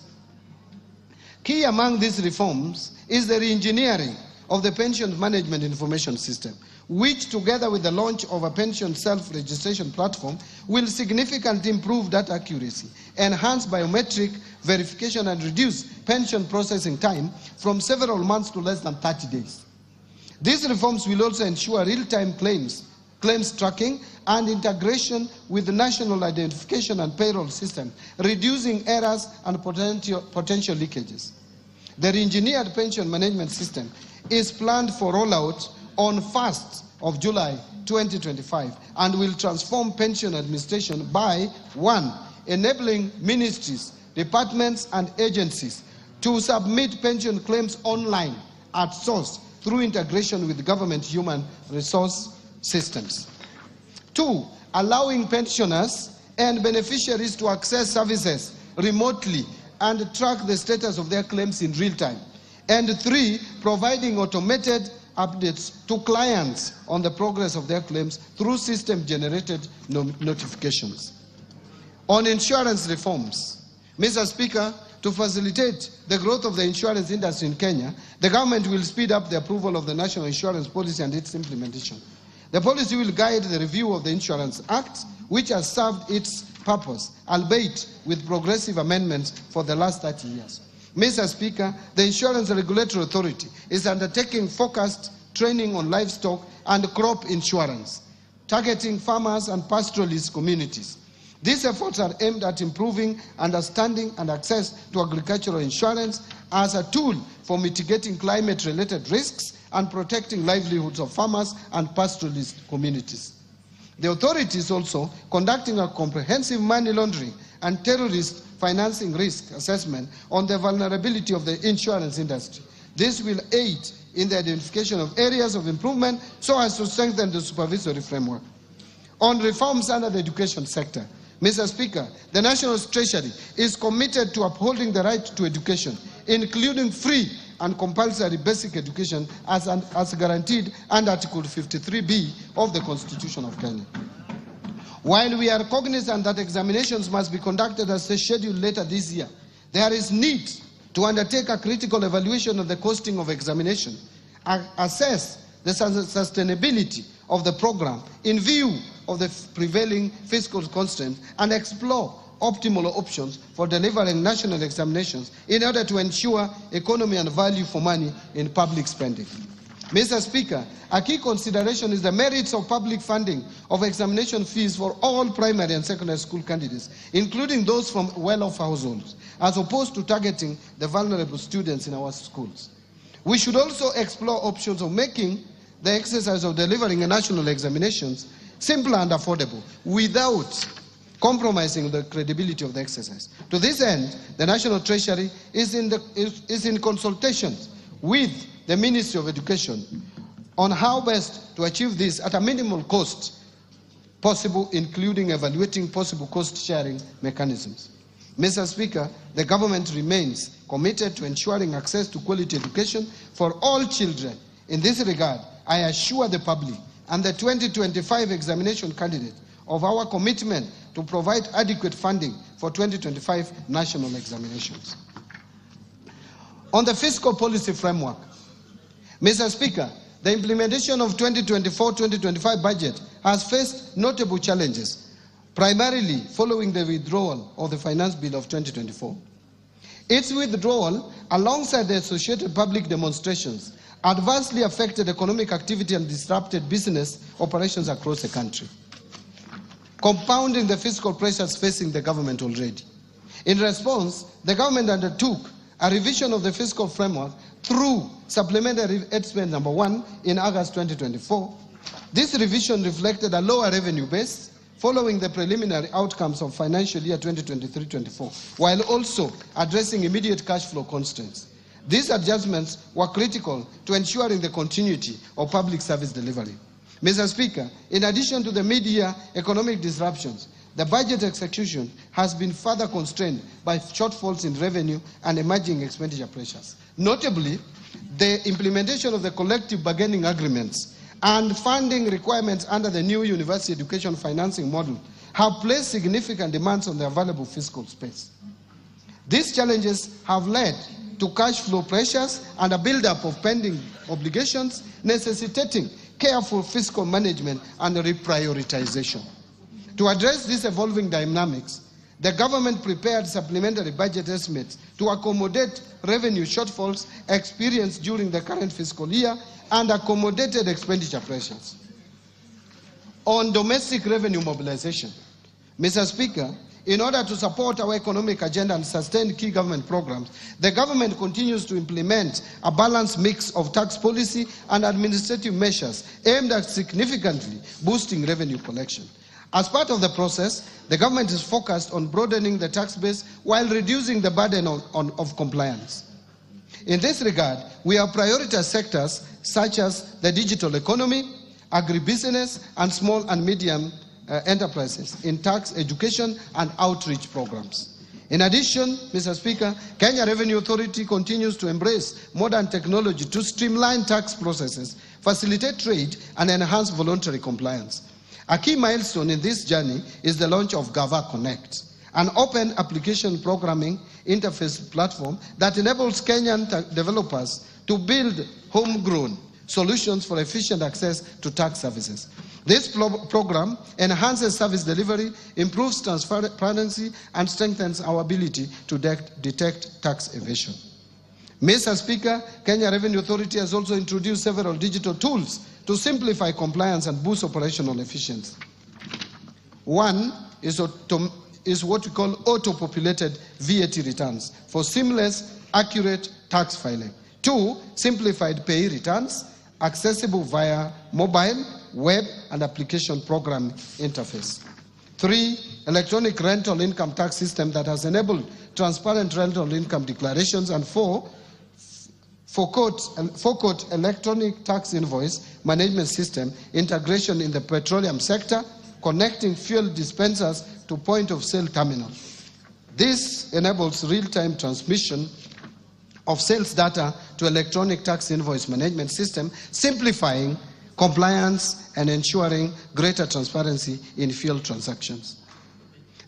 [SPEAKER 12] Key among these reforms is the re-engineering of the pension management information system, which, together with the launch of a pension self-registration platform, will significantly improve data accuracy, enhance biometric verification, and reduce pension processing time from several months to less than 30 days. These reforms will also ensure real-time claims tracking and integration with the national identification and payroll system, reducing errors and potential leakages. The re-engineered pension management system is planned for rollout on 1st of July 2025 and will transform pension administration by 1. Enabling ministries, departments, and agencies to submit pension claims online at source through integration with government human resource systems. 2. Allowing pensioners and beneficiaries to access services remotely and track the status of their claims in real time. And 3. Providing automated updates to clients on the progress of their claims through system-generated notifications. On insurance reforms, Mr. Speaker, to facilitate the growth of the insurance industry in Kenya, the government will speed up the approval of the National Insurance Policy and its implementation. The policy will guide the review of the Insurance Act, which has served its purpose, albeit with progressive amendments for the last 30 years. Mr. Speaker, the Insurance Regulatory Authority is undertaking focused training on livestock and crop insurance, targeting farmers and pastoralist communities. These efforts are aimed at improving understanding and access to agricultural insurance as a tool for mitigating climate-related risks and protecting livelihoods of farmers and pastoralist communities. The authority is also conducting a comprehensive money laundering and terrorist financing risk assessment on the vulnerability of the insurance industry. This will aid in the identification of areas of improvement so as to strengthen the supervisory framework. On reforms under the education sector, Mr. Speaker, the National Treasury is committed to upholding the right to education, including free and compulsory basic education as guaranteed under Article 53B of the Constitution of Kenya. While we are cognizant that examinations must be conducted as scheduled later this year, there is need to undertake a critical evaluation of the costing of examination, assess the sustainability of the program in view of the prevailing fiscal constraints, and explore optimal options for delivering national examinations in order to ensure economy and value for money in public spending. Mr. Speaker, a key consideration is the merits of public funding of examination fees for all primary and secondary school candidates, including those from well-off households, as opposed to targeting the vulnerable students in our schools. We should also explore options of making the exercise of delivering national examinations simple and affordable without compromising the credibility of the exercise. To this end, the National Treasury is in consultations with the Ministry of Education on how best to achieve this at a minimal cost possible, including evaluating possible cost-sharing mechanisms. Mr. Speaker, the government remains committed to ensuring access to quality education for all children. In this regard, I assure the public and the 2025 examination candidates of our commitment to provide adequate funding for 2025 national examinations. On the fiscal policy framework, Mr. Speaker, the implementation of 2024-2025 budget has faced notable challenges, primarily following the withdrawal of the Finance Bill of 2024. Its withdrawal, alongside the associated public demonstrations, adversely affected economic activity and disrupted business operations across the country, compounding the fiscal pressures facing the government already. In response, the government undertook a revision of the fiscal framework through Supplementary Estimate number 1 in August 2024. This revision reflected a lower revenue base following the preliminary outcomes of financial year 2023-24, while also addressing immediate cash flow constraints. These adjustments were critical to ensuring the continuity of public service delivery. Mr. Speaker, in addition to the mid-year economic disruptions, the budget execution has been further constrained by shortfalls in revenue and emerging expenditure pressures. Notably, the implementation of the collective bargaining agreements and funding requirements under the new university education financing model have placed significant demands on the available fiscal space. These challenges have led to cash flow pressures and a buildup of pending obligations, necessitating careful fiscal management and reprioritization. To address these evolving dynamics, the government prepared supplementary budget estimates to accommodate revenue shortfalls experienced during the current fiscal year and accommodated expenditure pressures. On domestic revenue mobilization, Mr. Speaker, in order to support our economic agenda and sustain key government programs, the government continues to implement a balanced mix of tax policy and administrative measures aimed at significantly boosting revenue collection. As part of the process, the government is focused on broadening the tax base while reducing the burden of compliance. In this regard, we have prioritized sectors such as the digital economy, agribusiness, and small and medium enterprises in tax, education, and outreach programs. In addition, Mr. Speaker, Kenya Revenue Authority continues to embrace modern technology to streamline tax processes, facilitate trade, and enhance voluntary compliance. A key milestone in this journey is the launch of Gava Connect, an open application programming interface platform that enables Kenyan developers to build homegrown solutions for efficient access to tax services. This program enhances service delivery, improves transparency, and strengthens our ability to detect tax evasion. Mr. Speaker, Kenya Revenue Authority has also introduced several digital tools to simplify compliance and boost operational efficiency. One is what we call auto-populated VAT returns for seamless, accurate tax filing. Two, simplified pay returns, accessible via mobile, web, and application program interface. Three, electronic rental income tax system that has enabled transparent rental income declarations. And four, forecourt electronic tax invoice management system integration in the petroleum sector, connecting fuel dispensers to point-of-sale terminal. This enables real-time transmission of sales data to electronic tax invoice management system, simplifying compliance and ensuring greater transparency in fuel transactions.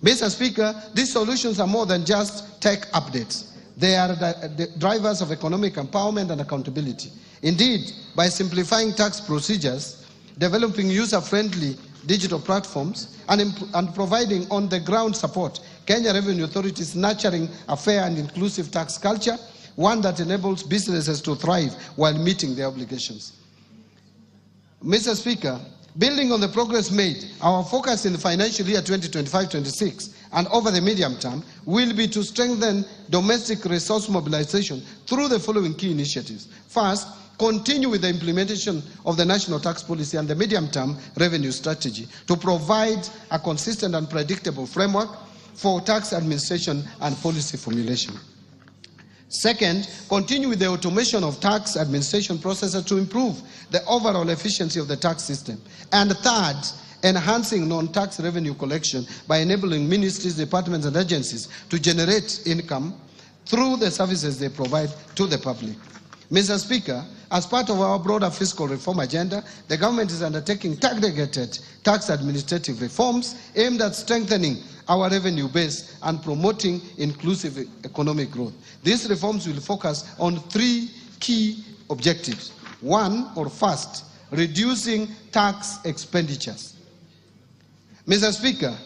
[SPEAKER 12] Mr. Speaker, these solutions are more than just tech updates. They are the drivers of economic empowerment and accountability. Indeed, by simplifying tax procedures, developing user-friendly digital platforms, and providing on-the-ground support, Kenya Revenue Authority is nurturing a fair and inclusive tax culture, one that enables businesses to thrive while meeting their obligations. Mr. Speaker, building on the progress made, our focus in the financial year 2025-26 and over the medium term will be to strengthen domestic resource mobilization through the following key initiatives. First, continue with the implementation of the national tax policy and the medium-term revenue strategy to provide a consistent and predictable framework for tax administration and policy formulation. Second, continue with the automation of tax administration processes to improve the overall efficiency of the tax system. And third, enhancing non-tax revenue collection by enabling ministries, departments, and agencies to generate income through the services they provide to the public. Mr. Speaker, as part of our broader fiscal reform agenda, the government is undertaking targeted tax administrative reforms aimed at strengthening our revenue base and promoting inclusive economic growth. These reforms will focus on 3 key objectives. First, reducing tax expenditures. Mr. Speaker,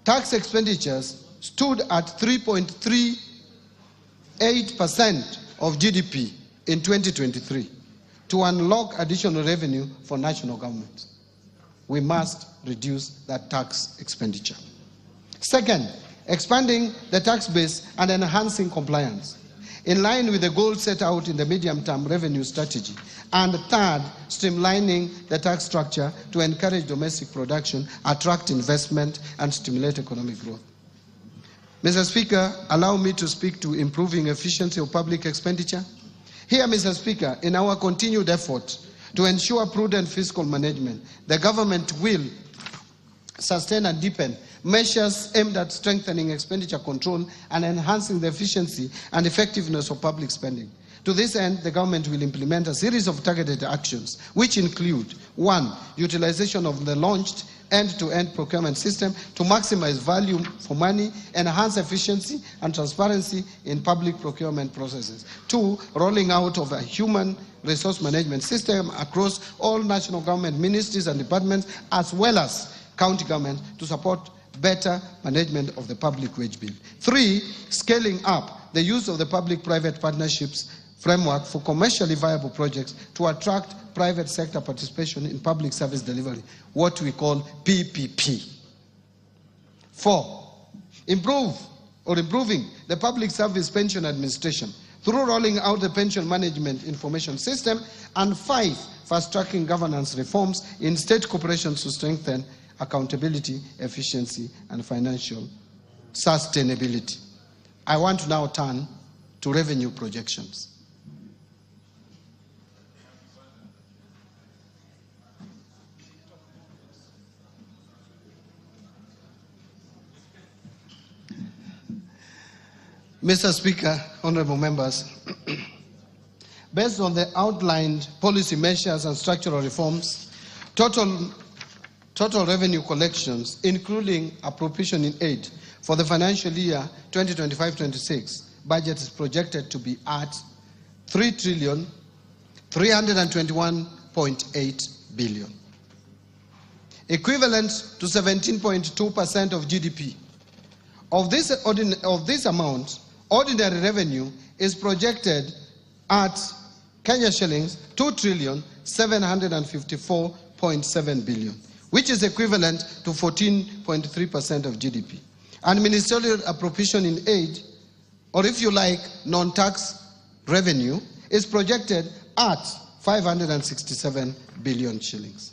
[SPEAKER 12] tax expenditures stood at 3.38% of GDP in 2023. To unlock additional revenue for national government, we must reduce that tax expenditure. Second, expanding the tax base and enhancing compliance, in line with the goals set out in the medium-term revenue strategy. And third, streamlining the tax structure to encourage domestic production, attract investment, and stimulate economic growth. Mr. Speaker, allow me to speak to improving efficiency of public expenditure. Here, Mr. Speaker, in our continued effort to ensure prudent fiscal management, the government will sustain and deepen measures aimed at strengthening expenditure control and enhancing the efficiency and effectiveness of public spending. To this end, the government will implement a series of targeted actions, which include: 1, utilization of the launched end-to-end procurement system to maximize value for money, enhance efficiency and transparency in public procurement processes. 2, rolling out of a human resource management system across all national government ministries and departments, as well as county government, to support better management of the public wage bill. 3, scaling up the use of the public-private partnerships framework for commercially viable projects to attract private sector participation in public service delivery, what we call PPP. 4, improving the public service pension administration through rolling out the pension management information system. And 5, fast-tracking governance reforms in state corporations to strengthen accountability, efficiency, and financial sustainability. I want to now turn to revenue projections. Mr. Speaker, honorable members, based on the outlined policy measures and structural reforms, total revenue collections, including appropriation in aid, for the financial year 2025-26 budget is projected to be at 3,321.8 billion, equivalent to 17.2% of GDP. Of this amount, ordinary revenue is projected at Kenya shillings 2,754.7 billion, which is equivalent to 14.3% of GDP. And ministerial appropriation in aid, or if you like, non-tax revenue, is projected at 567 billion shillings.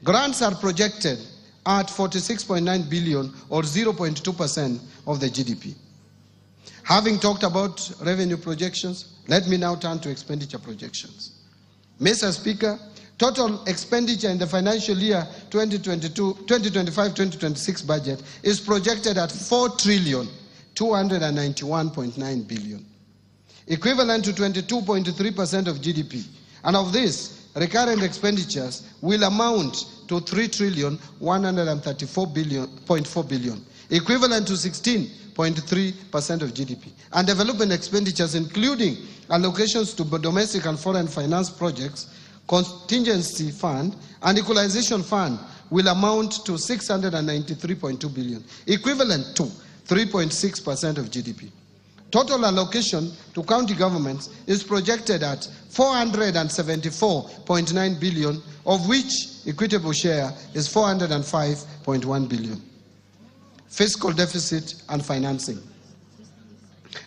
[SPEAKER 12] Grants are projected at 46.9 billion, or 0.2% of the GDP. Having talked about revenue projections, let me now turn to expenditure projections. Mr. Speaker, total expenditure in the financial year 2025-2026 budget is projected at 4,291.9 billion, equivalent to 22.3% of GDP. And of this, recurrent expenditures will amount to 3,134.4 billion, equivalent to 16.3% of GDP. And development expenditures, including allocations to domestic and foreign finance projects, contingency fund, and equalization fund, will amount to 693.2 billion, equivalent to 3.6% of GDP. Total allocation to county governments is projected at 474.9 billion, of which equitable share is 405.1 billion. Fiscal deficit and financing.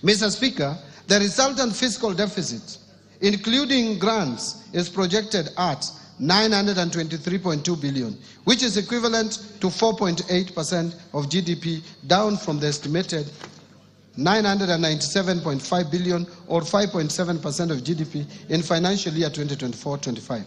[SPEAKER 12] Mr. Speaker, the resultant fiscal deficit, including grants, is projected at 923.2 billion, which is equivalent to 4.8% of GDP, down from the estimated 997.5 billion, or 5.7% of GDP in financial year 2024-25.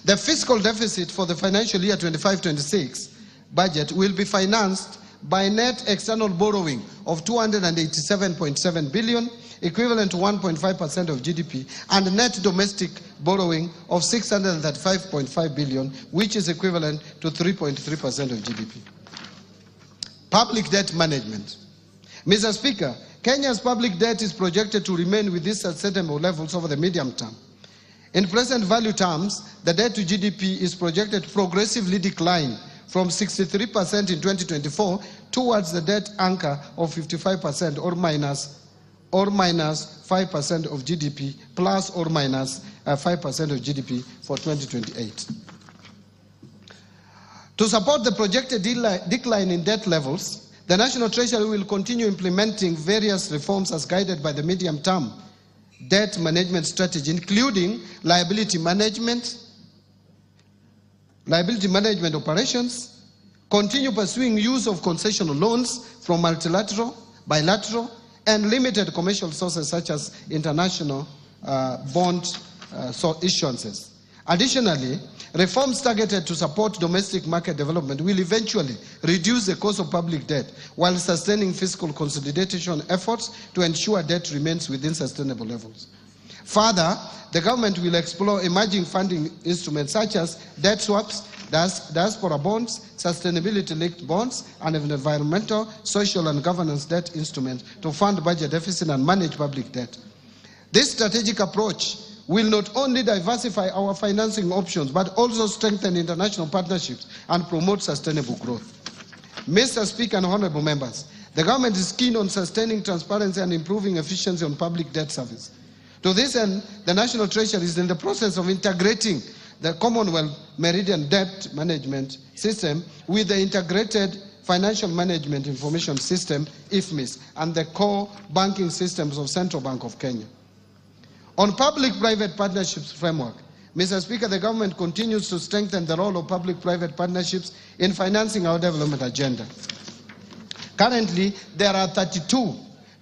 [SPEAKER 12] The fiscal deficit for the financial year 25-26 budget will be financed by net external borrowing of 287.7 billion, equivalent to 1.5% of GDP, and net domestic borrowing of 635.5 billion, which is equivalent to 3.3% of GDP. Public debt management. Mr. Speaker, Kenya's public debt is projected to remain with these sustainable levels over the medium term. In present value terms, the debt to GDP is projected to progressively decline from 63% in 2024 towards the debt anchor of 55% or minus 5% of GDP plus or minus 5% of GDP for 2028. To support the projected decline in debt levels, the National Treasury will continue implementing various reforms as guided by the medium-term debt management strategy, including liability management operations, continue pursuing use of concessional loans from multilateral, bilateral, and limited commercial sources such as international bond issuances. Additionally, reforms targeted to support domestic market development will eventually reduce the cost of public debt while sustaining fiscal consolidation efforts to ensure debt remains within sustainable levels. Further, the government will explore emerging funding instruments such as debt swaps, diaspora bonds, sustainability-linked bonds, and environmental, social, and governance debt instruments to fund budget deficit and manage public debt. This strategic approach will not only diversify our financing options, but also strengthen international partnerships and promote sustainable growth. Mr. Speaker and honorable members, the government is keen on sustaining transparency and improving efficiency on public debt service. To this end, the National Treasury is in the process of integrating the Commonwealth Meridian Debt Management System with the Integrated Financial Management Information System, IFMIS, and the core banking systems of Central Bank of Kenya. On public-private partnerships framework, Mr. Speaker, the government continues to strengthen the role of public-private partnerships in financing our development agenda. Currently, there are 32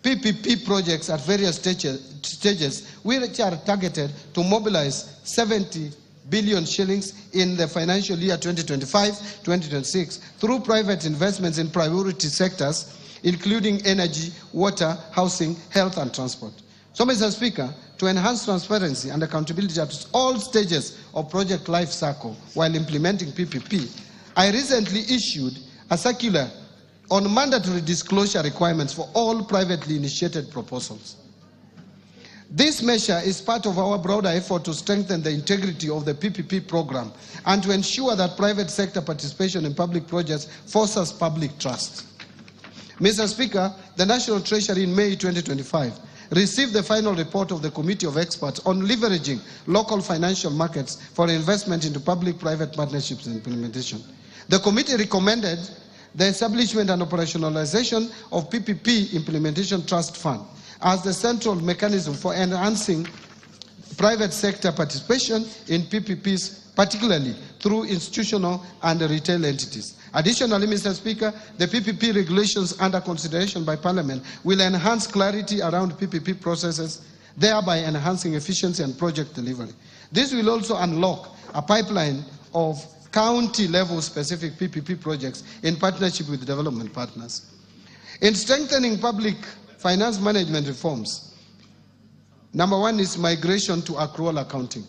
[SPEAKER 12] PPP projects at various stages which are targeted to mobilize 70 billion shillings in the financial year 2025-2026 through private investments in priority sectors, including energy, water, housing, health, and transport. So, Mr. Speaker, to enhance transparency and accountability at all stages of project life cycle while implementing PPP, I recently issued a circular on mandatory disclosure requirements for all privately initiated proposals. This measure is part of our broader effort to strengthen the integrity of the PPP program and to ensure that private sector participation in public projects fosters public trust. Mr. Speaker, the National Treasury in May 2025 received the final report of the Committee of Experts on leveraging local financial markets for investment into public-private partnerships and implementation. The committee recommended the establishment and operationalization of PPP Implementation Trust Fund as the central mechanism for enhancing private sector participation in PPPs, particularly through institutional and retail entities. Additionally, Mr. Speaker, the PPP regulations under consideration by Parliament will enhance clarity around PPP processes, thereby enhancing efficiency and project delivery. This will also unlock a pipeline of county-level specific PPP projects in partnership with development partners. In strengthening public finance management reforms, number one is migration to accrual accounting.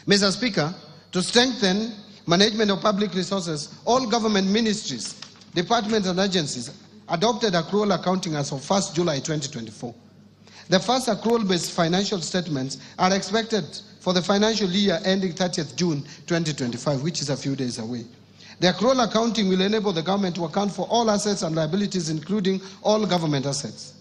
[SPEAKER 12] Mr. Speaker, to strengthen management of public resources, all government ministries, departments, and agencies adopted accrual accounting as of 1st July 2024. The first accrual-based financial statements are expected for the financial year ending 30th June 2025, which is a few days away. The accrual accounting will enable the government to account for all assets and liabilities, including all government assets.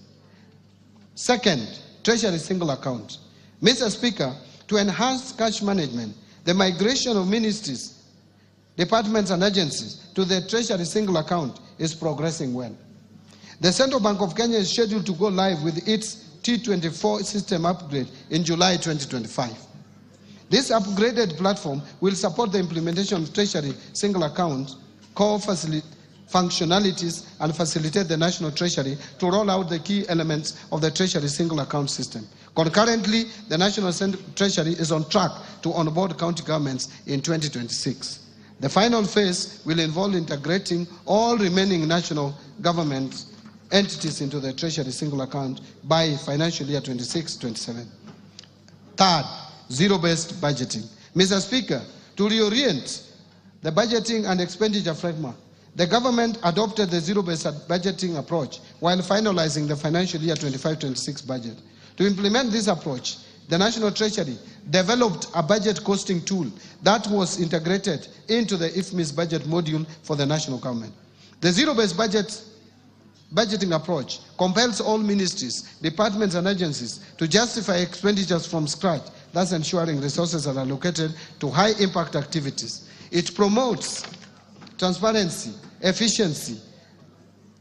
[SPEAKER 12] Second, Treasury single account. Mr. Speaker, to enhance cash management, the migration of ministries, departments, and agencies to the Treasury single account is progressing well. The Central Bank of Kenya is scheduled to go live with its T24 system upgrade in July 2025. This upgraded platform will support the implementation of Treasury single account core functionalities and facilitate the National Treasury to roll out the key elements of the Treasury single account system. Concurrently, the National Treasury is on track to onboard county governments in 2026. The final phase will involve integrating all remaining national government entities into the Treasury single account by financial year 26-27. Third, zero-based budgeting. Mr. Speaker, to reorient the budgeting and expenditure framework, the government adopted the zero-based budgeting approach while finalizing the financial year 25-26 budget. To implement this approach, the National Treasury developed a budget costing tool that was integrated into the IFMIS budget module for the national government. The zero-based budgeting approach compels all ministries, departments, and agencies to justify expenditures from scratch, thus ensuring resources are allocated to high-impact activities. It promotes transparency, efficiency,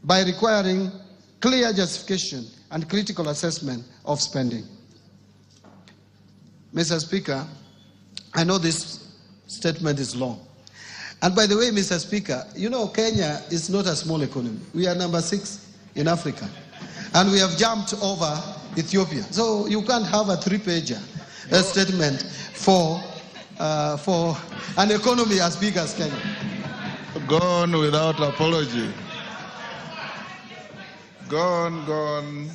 [SPEAKER 12] by requiring clear justification and critical assessment of spending. Mr. Speaker, I know this statement is long. And by the way, Mr. Speaker, you know Kenya is not a small economy. We are number 6 in Africa. And we have jumped over Ethiopia. So you can't have a 3-pager statement for an economy as big as Kenya.
[SPEAKER 1] Gone without apology. Gone.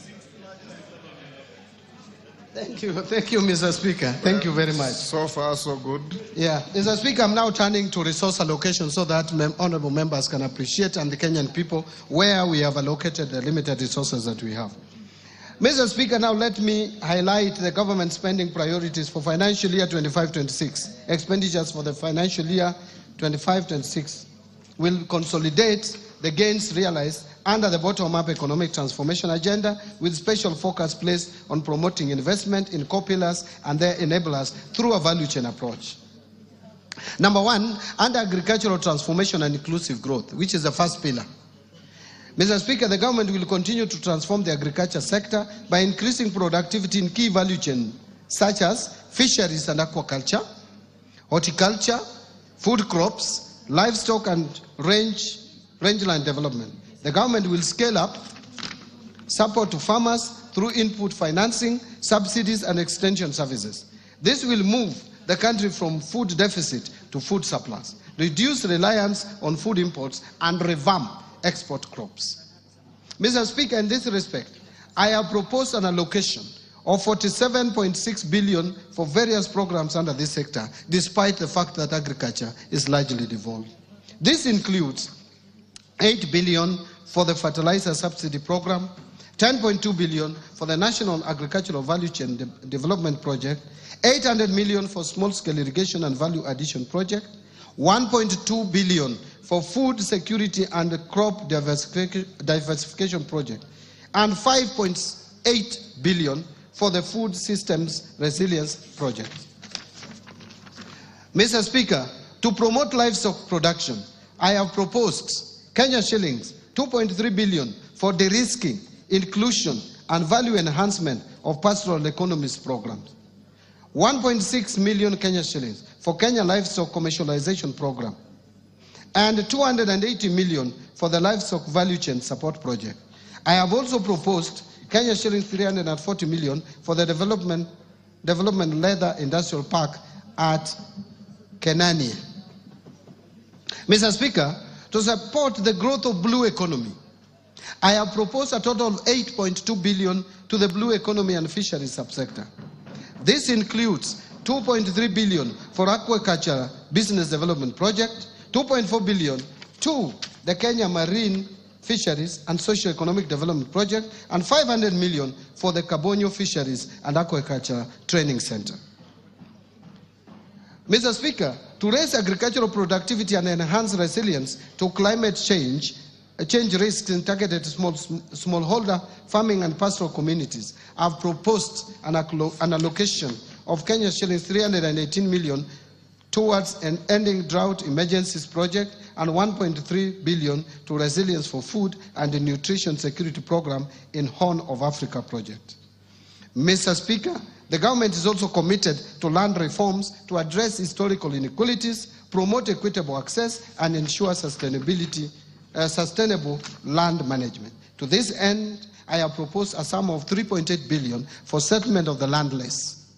[SPEAKER 12] Thank you, Mr. Speaker. Thank you very much.
[SPEAKER 1] So far, so good.
[SPEAKER 12] Yeah, Mr. Speaker, I'm now turning to resource allocation so that honorable members can appreciate, and the Kenyan people, where we have allocated the limited resources that we have. Mr. Speaker, now let me highlight the government spending priorities for financial year 25-26. Expenditures for the financial year 25-26 will consolidate the gains realized under the bottom-up economic transformation agenda, with special focus placed on promoting investment in core pillars and their enablers through a value chain approach. Number 1, under agricultural transformation and inclusive growth, which is the first pillar. Mr. Speaker, the government will continue to transform the agriculture sector by increasing productivity in key value chains such as fisheries and aquaculture, horticulture, food crops, livestock and rangeland development. The government will scale up support to farmers through input financing, subsidies, and extension services. This will move the country from food deficit to food surplus, reduce reliance on food imports, and revamp export crops. Mr. Speaker, in this respect, I have proposed an allocation of 47.6 billion for various programs under this sector, despite the fact that agriculture is largely devolved. This includes 8 billion for the fertilizer subsidy program, 10.2 billion for the National Agricultural Value Chain Development Project, 800 million for small-scale irrigation and value addition project, 1.2 billion for food security and crop diversification project, and 5.8 billion for the food systems resilience project. Mr. Speaker, to promote livestock production, I have proposed Kenya shillings 2.3 billion for de-risking, inclusion, and value enhancement of pastoral economies programs. 1.6 million Kenya shillings for Kenya livestock commercialization program, and 280 million for the livestock value chain support project. I have also proposed Kenya shillings 340 million for the development leather industrial park at Kenania. Mr. Speaker, to support the growth of blue economy, I have proposed a total of 8.2 billion to the blue economy and fisheries subsector. This includes 2.3 billion for aquaculture business development project, 2.4 billion to the Kenya Marine Fisheries and Socio-Economic Development Project, and 500 million for the Kabonyo Fisheries and Aquaculture Training Center. Mr. Speaker, to raise agricultural productivity and enhance resilience to climate change risks in targeted smallholder farming and pastoral communities, I've proposed an allocation of Kenya shillings 318 million towards an ending drought emergencies project and 1.3 billion to resilience for food and the nutrition security program in Horn of Africa project. Mr. Speaker, the government is also committed to land reforms to address historical inequalities, promote equitable access, and ensure sustainable land management. To this end, I have proposed a sum of 3.8 billion for settlement of the landless.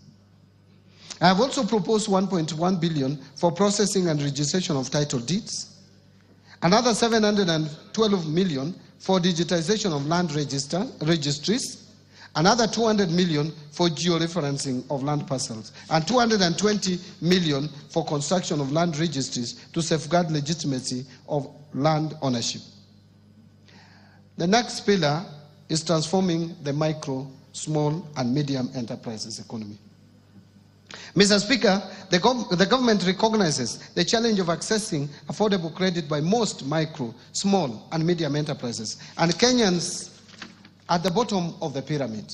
[SPEAKER 12] I have also proposed 1.1 billion for processing and registration of title deeds, another 712 million for digitization of land registries, another 200 million for georeferencing of land parcels, and 220 million for construction of land registries to safeguard legitimacy of land ownership. The next pillar is transforming the micro, small, and medium enterprises economy. Mr. Speaker, the government recognizes the challenge of accessing affordable credit by most micro, small, and medium enterprises, and Kenyans at the bottom of the pyramid.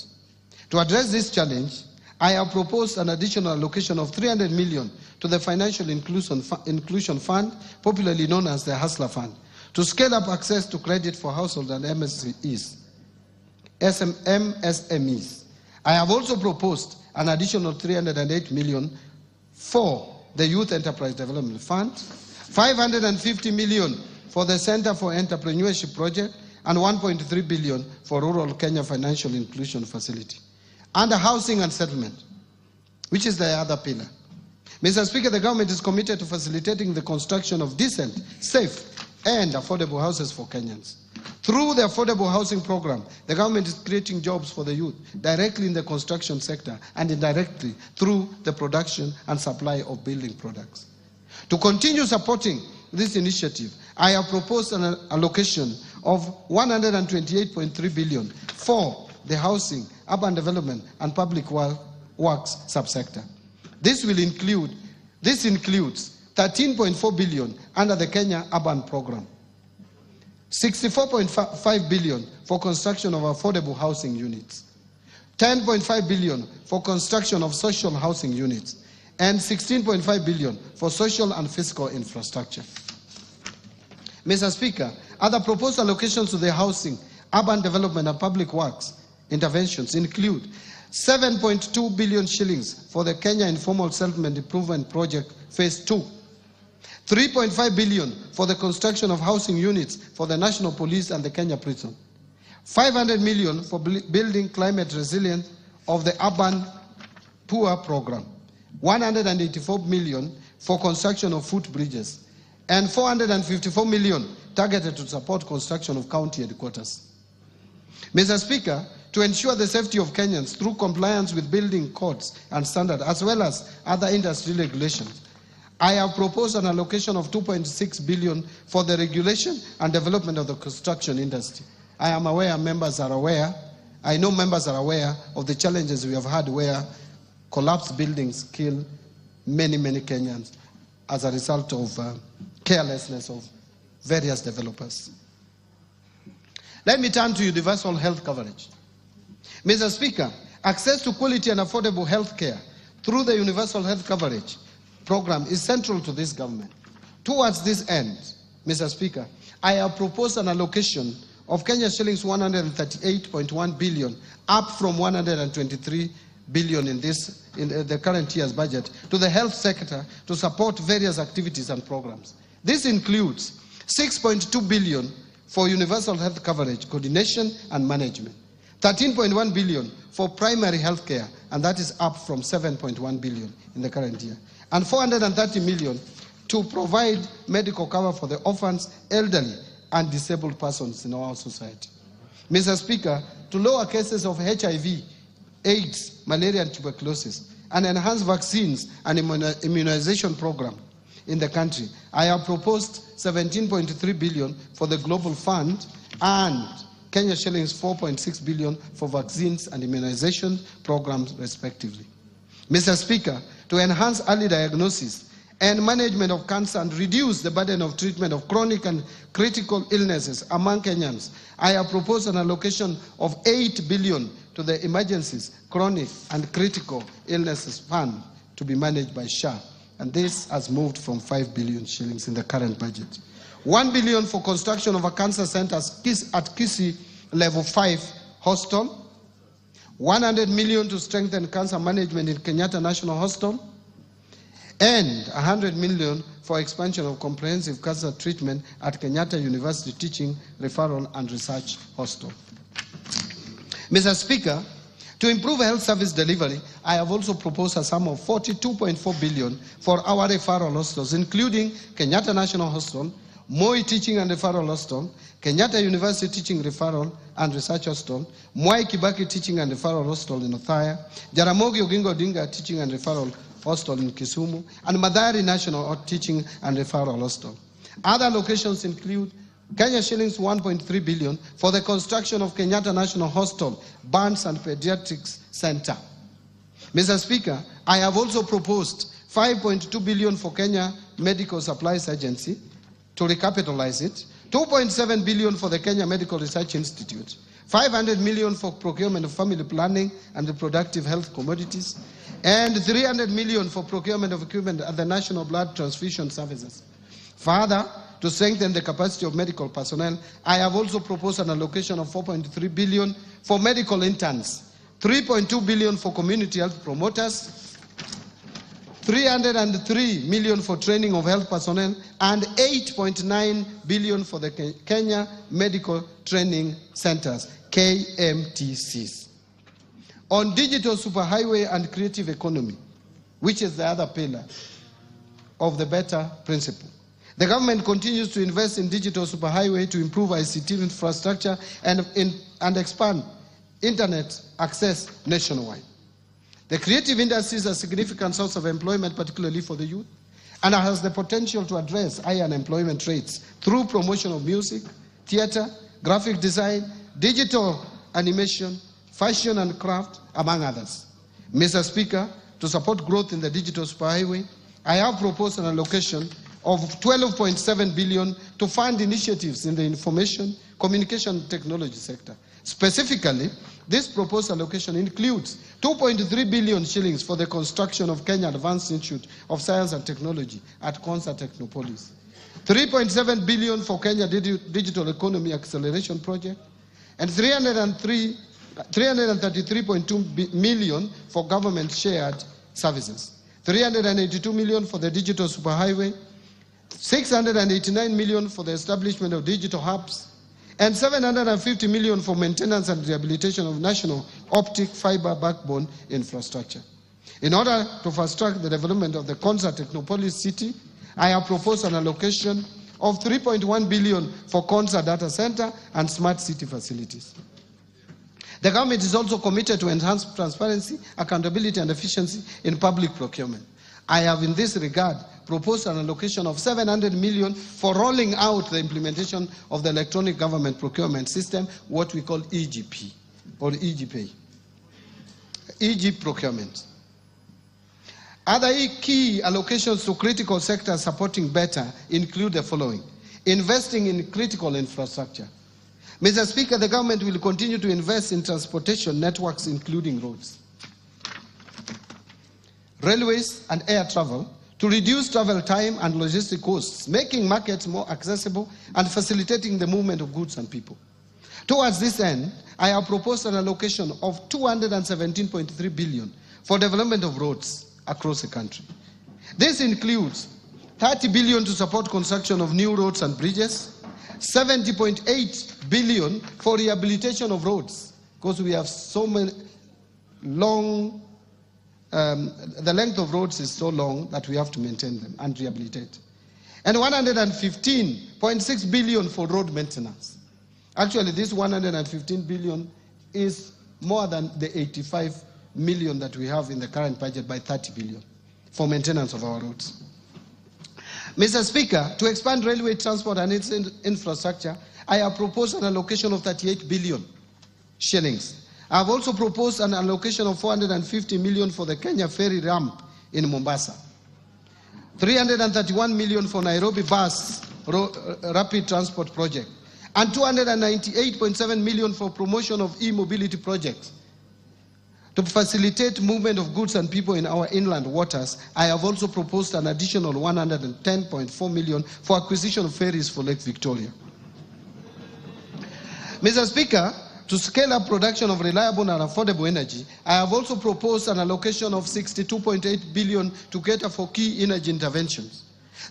[SPEAKER 12] To address this challenge, I have proposed an additional allocation of 300 million to the Financial Inclusion Fund, popularly known as the Hustler Fund, to scale up access to credit for households and MSMEs. I have also proposed an additional 308 million for the Youth Enterprise Development Fund, 550 million for the Center for Entrepreneurship Project, and 1.3 billion for Rural Kenya Financial Inclusion Facility. Under housing and settlement, which is the other pillar. Mr. Speaker, the government is committed to facilitating the construction of decent, safe, and affordable houses for Kenyans. Through the Affordable Housing Program, the government is creating jobs for the youth, directly in the construction sector and indirectly through the production and supply of building products. To continue supporting this initiative, I have proposed an allocation of 128.3 billion for the housing, urban development, and public works subsector. This includes 13.4 billion under the Kenya Urban Program, 64.5 billion for construction of affordable housing units, 10.5 billion for construction of social housing units, and 16.5 billion for social and fiscal infrastructure. Mr. Speaker, other proposed allocations to the housing, urban development, and public works interventions include 7.2 billion shillings for the Kenya Informal Settlement Improvement Project Phase 2, 3.5 billion for the construction of housing units for the National Police and the Kenya Prison, 500 million for building climate resilience of the Urban Poor Program, 184 million for construction of footbridges, and 454 million targeted to support construction of county headquarters. Mr. Speaker, to ensure the safety of Kenyans through compliance with building codes and standards, as well as other industry regulations, I have proposed an allocation of 2.6 billion for the regulation and development of the construction industry. I am aware members are aware, I know members are aware of the challenges we have had where collapsed buildings kill many, many Kenyans as a result of carelessness of various developers. Let me turn to universal health coverage. Mr. Speaker, access to quality and affordable health care through the universal health coverage program is central to this government. Towards this end, Mr. Speaker, I have proposed an allocation of Kenya shillings 138.1 billion, up from 123 billion in the current year's budget, to the health sector to support various activities and programs. This includes 6.2 billion for universal health coverage, coordination and management, 13.1 billion for primary health care, and that is up from 7.1 billion in the current year, and 430 million to provide medical cover for the orphans, elderly, and disabled persons in our society. Mr. Speaker, to lower cases of HIV, AIDS, malaria, and tuberculosis, and enhance vaccines and immunization program in the country, I have proposed 17.3 billion for the Global Fund and Kenya shillings 4.6 billion for vaccines and immunization programs, respectively. Mr. Speaker, to enhance early diagnosis and management of cancer and reduce the burden of treatment of chronic and critical illnesses among Kenyans, I have proposed an allocation of 8 billion to the Emergencies, Chronic and Critical Illnesses Fund to be managed by SHA, and this has moved from 5 billion shillings in the current budget. 1 billion for construction of a cancer center at Kisii Level 5 Hospital, 100 million to strengthen cancer management in Kenyatta National Hospital, and 100 million for expansion of comprehensive cancer treatment at Kenyatta University Teaching, Referral and Research Hospital. Mr. Speaker, To improve health service delivery, I have also proposed a sum of 42.4 billion for our referral hospitals, including Kenyatta National Hospital, Moi Teaching and Referral Hospital, Kenyatta University Teaching Referral and Research Hospital, Mwai Kibaki Teaching and Referral Hospital in Othaya, Jaramogi Oginga Odinga Teaching and Referral Hospital in Kisumu, and Mathare National Teaching and Referral Hospital. Other locations include Kenya shillings 1.3 billion for the construction of Kenyatta National Hospital, Burns and Pediatrics Center. Mr. Speaker, I have also proposed 5.2 billion for Kenya Medical Supplies Agency to recapitalize it, 2.7 billion for the Kenya Medical Research Institute, 500 million for procurement of family planning and reproductive health commodities, and 300 million for procurement of equipment at the National Blood Transfusion Services. Further, to strengthen the capacity of medical personnel, I have also proposed an allocation of 4.3 billion for medical interns, 3.2 billion for community health promoters, 303 million for training of health personnel, and 8.9 billion for the Kenya Medical Training Centers, KMTCs. On digital superhighway and creative economy, which is the other pillar of the better principle, the government continues to invest in digital superhighway to improve ICT infrastructure and expand internet access nationwide. The creative industry is a significant source of employment, particularly for the youth, and has the potential to address high unemployment rates through promotion of music, theater, graphic design, digital animation, fashion and craft, among others. Mr. Speaker, to support growth in the digital superhighway, I have proposed an allocation of 12.7 billion to fund initiatives in the information, communication technology sector. Specifically, this proposed allocation includes 2.3 billion shillings for the construction of Kenya Advanced Institute of Science and Technology at Konza Technopolis, 3.7 billion for Kenya Digital Economy Acceleration Project, and 333.2 million for government shared services, 382 million for the digital superhighway, 689 million for the establishment of digital hubs, and 750 million for maintenance and rehabilitation of national optic fiber backbone infrastructure. In order to fast-track the development of the Konza Technopolis city, I have proposed an allocation of 3.1 billion for Konza data center and smart city facilities. The government is also committed to enhance transparency, accountability, and efficiency in public procurement. I have in this regard proposed an allocation of 700 million for rolling out the implementation of the electronic government procurement system, what we call EGP or EGP, EG procurement. Other key allocations to critical sectors supporting better include the following: investing in critical infrastructure. Mr. Speaker, the government will continue to invest in transportation networks, including roads, railways, and air travel, to reduce travel time and logistic costs, making markets more accessible and facilitating the movement of goods and people. Towards this end, I have proposed an allocation of 217.3 billion for development of roads across the country. This includes 30 billion to support construction of new roads and bridges, 70.8 billion for rehabilitation of roads, because we have so many long, the length of roads is so long that we have to maintain them and rehabilitate. And 115.6 billion for road maintenance. Actually, this 115 billion is more than the 85 million that we have in the current budget by 30 billion for maintenance of our roads. Mr. Speaker, to expand railway transport and its infrastructure, I have proposed an allocation of 38 billion shillings. I have also proposed an allocation of 450 million for the Kenya ferry ramp in Mombasa, 331 million for Nairobi bus rapid transport project, and 298.7 million for promotion of e-mobility projects. To facilitate movement of goods and people in our inland waters, I have also proposed an additional 110.4 million for acquisition of ferries for Lake Victoria. Mr. Speaker, to scale up production of reliable and affordable energy, I have also proposed an allocation of 62.8 billion to cater for key energy interventions.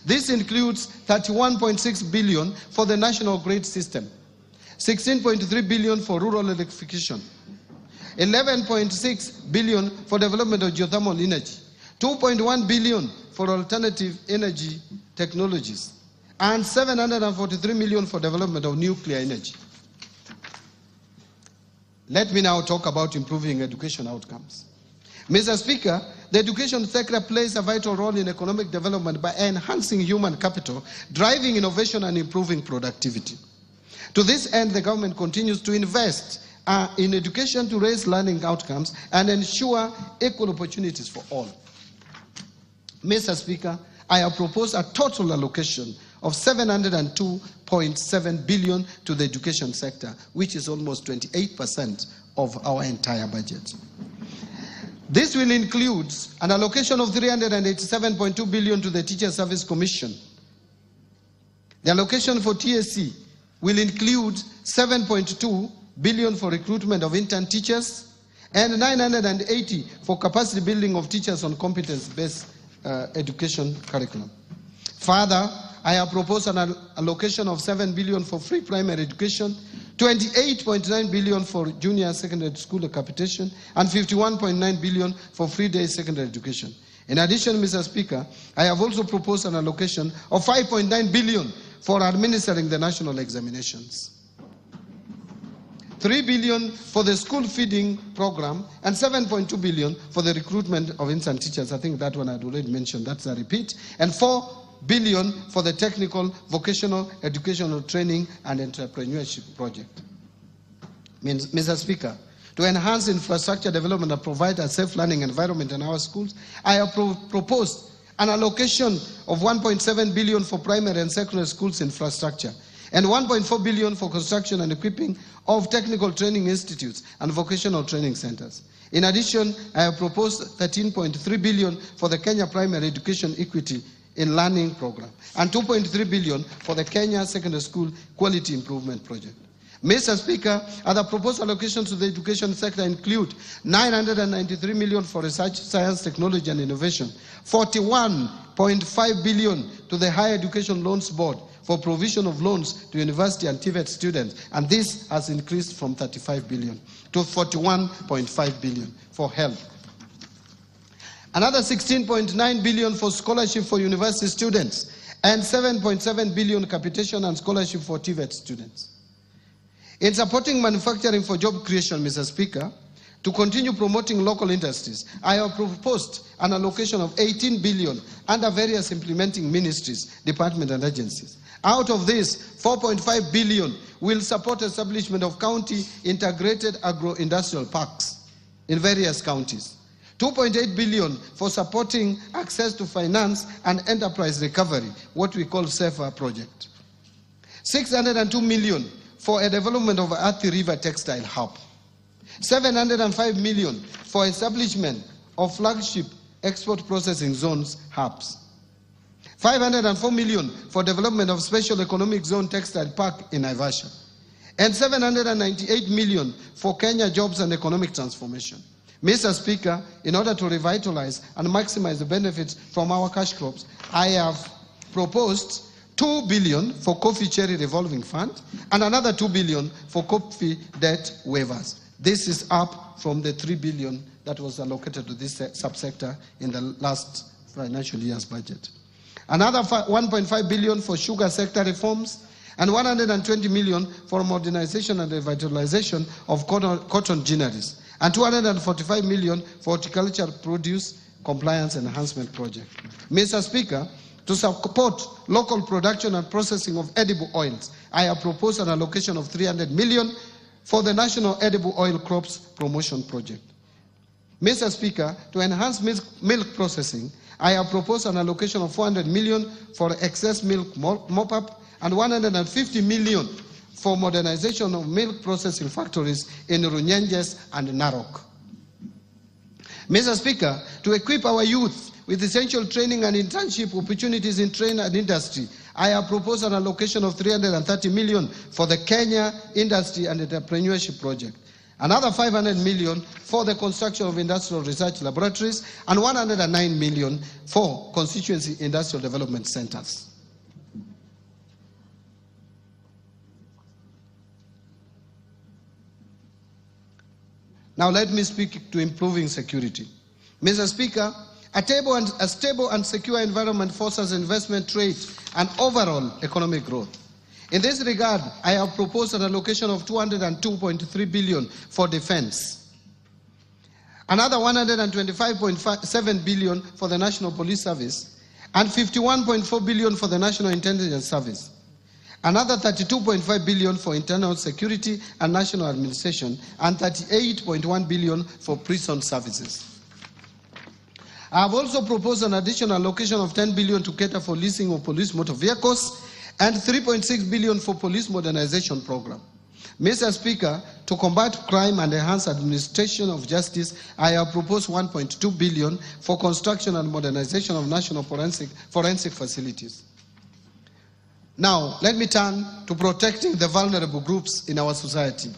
[SPEAKER 12] This includes 31.6 billion for the national grid system, 16.3 billion for rural electrification, 11.6 billion for development of geothermal energy, 2.1 billion for alternative energy technologies, and 743 million for development of nuclear energy. Let me now talk about improving education outcomes. Mr. Speaker, the education sector plays a vital role in economic development by enhancing human capital, driving innovation and improving productivity. To this end, the government continues to invest in education to raise learning outcomes and ensure equal opportunities for all. Mr. Speaker, I have proposed a total allocation of 702.7 billion to the education sector, which is almost 28% of our entire budget. This will include an allocation of 387.2 billion to the Teacher Service Commission. The allocation for TSC will include 7.2 billion for recruitment of intern teachers and 980 for capacity building of teachers on competence-based education curriculum. Further, I have proposed an allocation of 7 billion for free primary education, 28.9 billion for junior secondary school capitation, and 51.9 billion for free day secondary education. In addition, Mr. Speaker, I have also proposed an allocation of 5.9 billion for administering the national examinations, 3 billion for the school feeding program, and 7.2 billion for the recruitment of intern teachers. I think that one I'd already mentioned, that's a repeat, and 4 billion for the technical, vocational, educational training and entrepreneurship project. Mr. Speaker, to enhance infrastructure development and provide a safe learning environment in our schools, I have proposed an allocation of 1.7 billion for primary and secondary schools infrastructure, and 1.4 billion for construction and equipping of technical training institutes and vocational training centers. In addition, I have proposed 13.3 billion for the Kenya Primary Education Equity in Learning Program, and 2.3 billion for the Kenya Secondary School Quality Improvement Project. Mr. Speaker, other proposed allocations to the education sector include 993 million for research, science, technology and innovation, 41.5 billion to the Higher Education Loans Board for provision of loans to university and TVET students, and this has increased from 35 billion to 41.5 billion for health. Another 16.9 billion for scholarship for university students, and 7.7 billion capitation and scholarship for TVET students. In supporting manufacturing for job creation, Mr. Speaker, to continue promoting local industries, I have proposed an allocation of 18 billion under various implementing ministries, departments and agencies. Out of this, 4.5 billion will support establishment of county integrated agro-industrial parks in various counties. 2.8 billion for supporting access to finance and enterprise recovery, what we call SAFER project. 602 million for a development of Athi River Textile Hub. 705 million for establishment of flagship export processing zones hubs. 504 million for development of special economic zone textile park in Naivasha. And 798 million for Kenya jobs and economic transformation. Mr. Speaker, in order to revitalize and maximize the benefits from our cash crops, I have proposed 2 billion for coffee cherry revolving fund and another 2 billion for coffee debt waivers. This is up from the 3 billion that was allocated to this subsector in the last financial year's budget. Another 1.5 billion for sugar sector reforms and 120 million for modernization and revitalization of cotton ginneries, and 245 million for horticultural produce compliance enhancement project. Mr. Speaker, to support local production and processing of edible oils, I have proposed an allocation of 300 million for the National Edible Oil Crops Promotion Project. Mr. Speaker, to enhance milk processing, I have proposed an allocation of 400 million for excess milk mop-up and 150 million for modernization of milk processing factories in Runyenjes and Narok. Mr. Speaker, to equip our youth with essential training and internship opportunities in trade and industry, I have proposed an allocation of 330 million for the Kenya Industry and Entrepreneurship Project. Another 500 million for the construction of industrial research laboratories and 109 million for constituency industrial development centers. Now let me speak to improving security. Mr. Speaker, a stable and secure environment fosters investment, trade, and overall economic growth. In this regard, I have proposed an allocation of 202.3 billion for defense, another 125.7 billion for the National Police Service, and 51.4 billion for the National Intelligence Service, another 32.5 billion for internal security and national administration, and 38.1 billion for prison services. I have also proposed an additional allocation of 10 billion to cater for leasing of police motor vehicles and 3.6 billion for police modernization program. Mr. Speaker, to combat crime and enhance administration of justice, I have proposed 1.2 billion for construction and modernization of national forensic facilities. Now, let me turn to protecting the vulnerable groups in our society.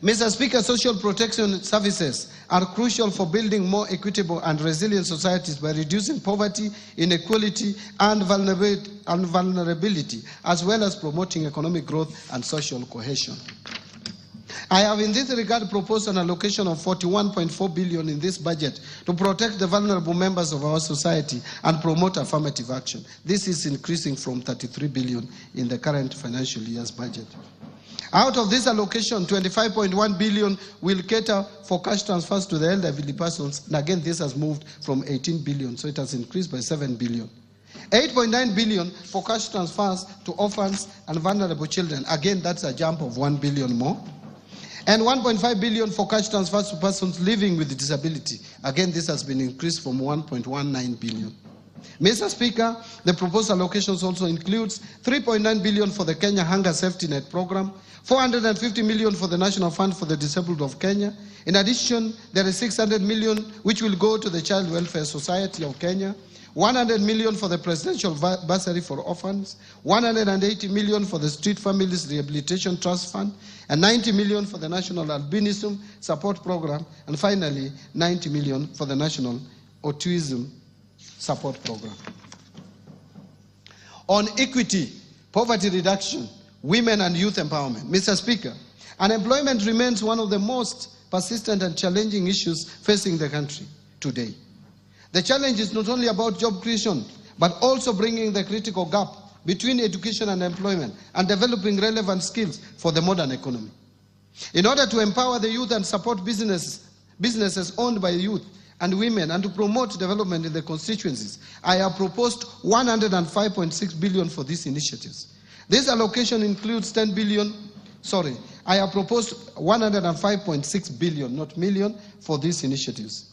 [SPEAKER 12] Mr. Speaker, social protection services are crucial for building more equitable and resilient societies by reducing poverty, inequality, and vulnerability, as well as promoting economic growth and social cohesion. I have in this regard proposed an allocation of 41.4 billion in this budget to protect the vulnerable members of our society and promote affirmative action. This is increasing from 33 billion in the current financial year's budget. Out of this allocation, 25.1 billion will cater for cash transfers to the elderly persons. And again, this has moved from 18 billion, so it has increased by 7 billion. 8.9 billion for cash transfers to orphans and vulnerable children. Again, that's a jump of 1 billion more. And 1.5 billion for cash transfers to persons living with disability. Again, this has been increased from 1.19 billion. Mr. Speaker, the proposed allocations also includes 3.9 billion for the Kenya Hunger Safety Net program, 450 million for the National Fund for the Disabled of Kenya. In addition, there is 600 million which will go to the Child Welfare Society of Kenya, 100 million for the Presidential Bursary for Orphans, 180 million for the Street Families Rehabilitation Trust Fund, and 90 million for the National Albinism Support Program, and finally 90 million for the National Autism Support Program. On equity, poverty reduction, women and youth empowerment. Mr. Speaker, unemployment remains one of the most persistent and challenging issues facing the country today. The challenge is not only about job creation, but also bringing the critical gap between education and employment and developing relevant skills for the modern economy. In order to empower the youth and support businesses owned by youth and women and to promote development in the constituencies, I have proposed 105.6 billion for these initiatives. This allocation includes 10 billion, I have proposed 105.6 billion, not million, for these initiatives.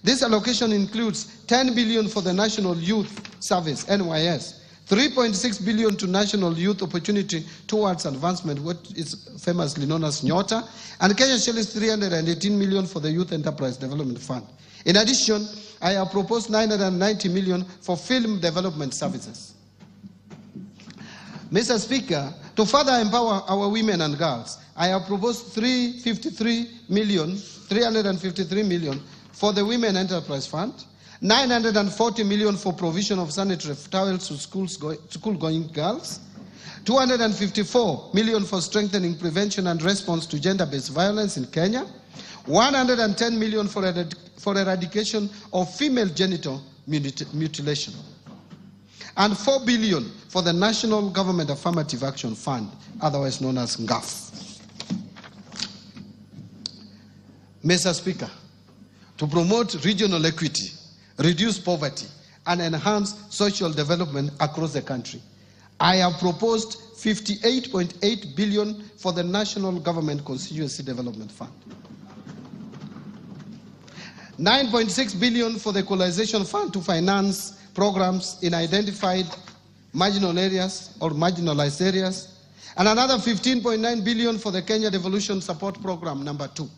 [SPEAKER 12] This allocation includes 10 billion for the National Youth Service, NYS, 3.6 billion to National Youth Opportunity Towards Advancement, what is famously known as NYOTA, and Kenya shillings 318 million for the Youth Enterprise Development Fund. In addition, I have proposed 990 million for film development services. Mr. Speaker, to further empower our women and girls, I have proposed 353 million for the Women Enterprise Fund, 940 million for provision of sanitary towels to school-going girls, 254 million for strengthening prevention and response to gender-based violence in Kenya, 110 million for eradication of female genital mutilation, and 4 billion for the National Government Affirmative Action Fund, otherwise known as NGAF. Mr. Speaker, to promote regional equity, reduce poverty, and enhance social development across the country, I have proposed 58.8 billion for the National Government Constituency Development Fund, 9.6 billion for the Equalization Fund to finance programs in identified marginal areas or marginalized areas, and another 15.9 billion for the Kenya Devolution Support Program number 2.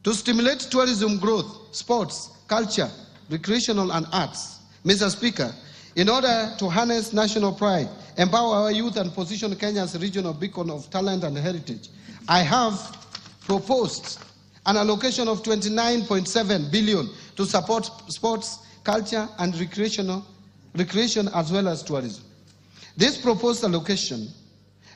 [SPEAKER 12] To stimulate tourism growth, sports, culture, recreational and arts, Mr. Speaker, in order to harness national pride, empower our youth and position Kenya as a regional beacon of talent and heritage, I have proposed an allocation of 29.7 billion to support sports, culture and recreation as well as tourism. This proposed allocation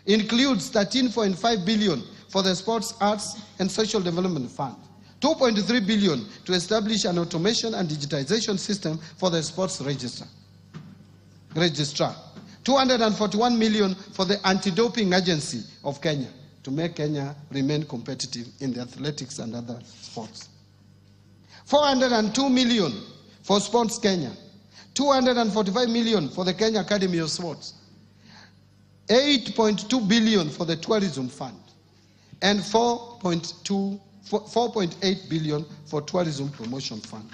[SPEAKER 12] includes 13.5 billion for the Sports, Arts and Social Development Fund. 2.3 billion to establish an automation and digitization system for the sports registrar. 241 million for the Anti-Doping Agency of Kenya to make Kenya remain competitive in the athletics and other sports. 402 million for Sports Kenya. 245 million for the Kenya Academy of Sports. 8.2 billion for the Tourism Fund. And 4.8 billion for Tourism Promotion Fund.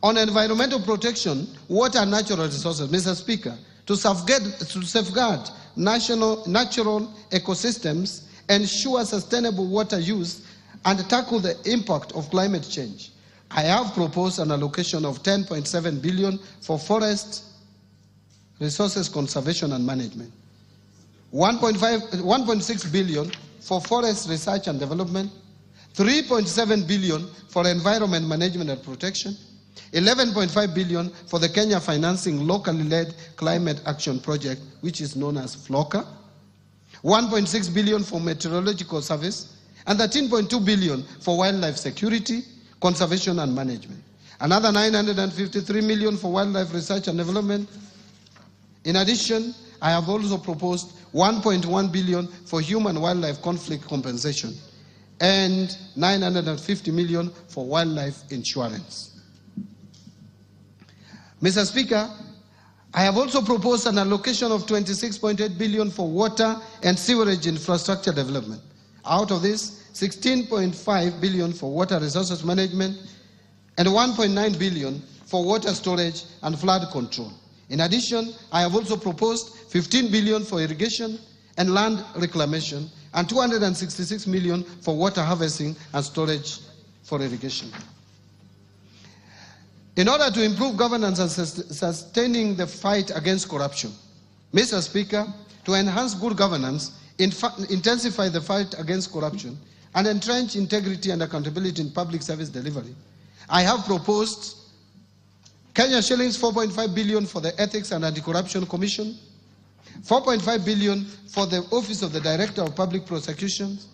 [SPEAKER 12] On environmental protection, water and natural resources, Mr. Speaker, to safeguard natural ecosystems, ensure sustainable water use, and tackle the impact of climate change, I have proposed an allocation of 10.7 billion for forest resources conservation and management, 1.6 billion for forest research and development, 3.7 billion for environment management and protection, 11.5 billion for the Kenya Financing Locally Led Climate Action Project, which is known as FLOCA, 1.6 billion for meteorological service, and 13.2 billion for wildlife security, conservation and management. Another 953 million for wildlife research and development. In addition, I have also proposed 1.1 billion for human wildlife conflict compensation and 950 million for wildlife insurance. Mr. Speaker, I have also proposed an allocation of 26.8 billion for water and sewerage infrastructure development. Out of this, 16.5 billion for water resources management and 1.9 billion for water storage and flood control. In addition, I have also proposed 15 billion for irrigation and land reclamation and 266 million for water harvesting and storage for irrigation. In order to improve governance and sustaining the fight against corruption, Mr. Speaker, to enhance good governance, intensify the fight against corruption, and entrench integrity and accountability in public service delivery, I have proposed Kenya shillings 4.5 billion for the Ethics and Anti-Corruption Commission, 4.5 billion for the Office of the Director of Public Prosecutions,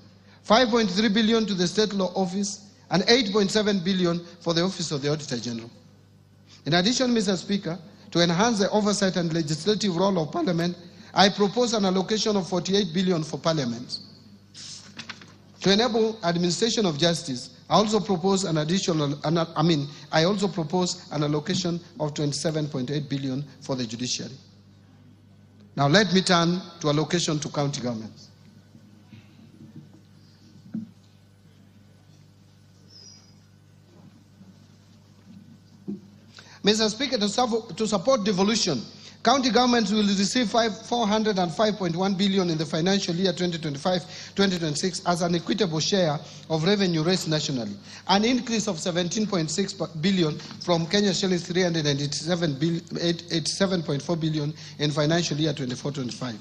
[SPEAKER 12] 5.3 billion to the State Law Office, and 8.7 billion for the Office of the Auditor General. In addition, Mr. Speaker, to enhance the oversight and legislative role of Parliament, I propose an allocation of 48 billion for Parliament. To enable administration of justice, I also propose an allocation of 27.8 billion for the judiciary. Now let me turn to allocation to county governments. Mr. Speaker, to support devolution, county governments will receive 405.1 billion in the financial year 2025-2026 as an equitable share of revenue raised nationally, an increase of 17.6 billion from Kenya shillings 387.4 billion in financial year 24-25.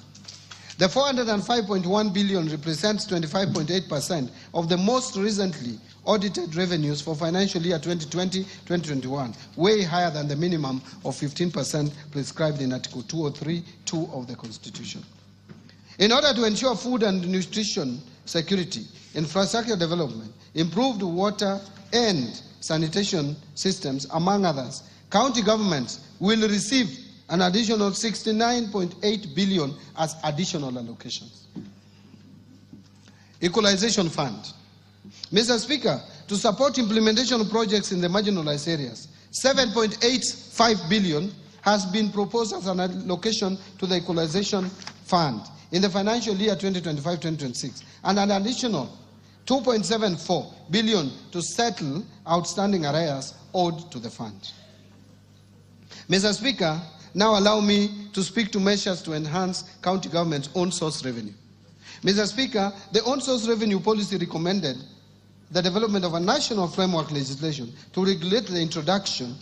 [SPEAKER 12] The 405.1 billion represents 25.8% of the most recently audited revenues for financial year 2020-2021, way higher than the minimum of 15% prescribed in Article 203(2) of the Constitution. In order to ensure food and nutrition security, infrastructure development, improved water and sanitation systems, among others, county governments will receive an additional 69.8 billion as additional allocations. Equalization Fund. Mr. Speaker, to support implementation of projects in the marginalized areas, 7.85 billion has been proposed as an allocation to the Equalization Fund in the financial year 2025-2026, and an additional 2.74 billion to settle outstanding arrears owed to the fund. Mr. Speaker, now allow me to speak to measures to enhance county government's own source revenue. Mr. Speaker, the own source revenue policy recommended the development of a national framework legislation to regulate the introduction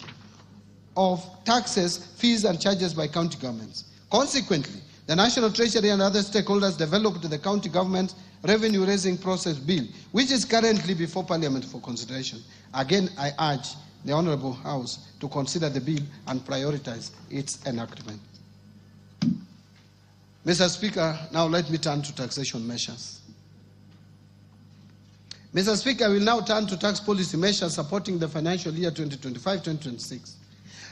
[SPEAKER 12] of taxes, fees, and charges by county governments. Consequently, the National Treasury and other stakeholders developed the County Government Revenue Raising Process Bill, which is currently before Parliament for consideration. Again, I urge the Honourable House to consider the bill and prioritize its enactment.
[SPEAKER 10] Mr. Speaker, now let me turn to taxation measures. Mr. Speaker, I will now turn to tax policy measures supporting the financial year 2025-2026.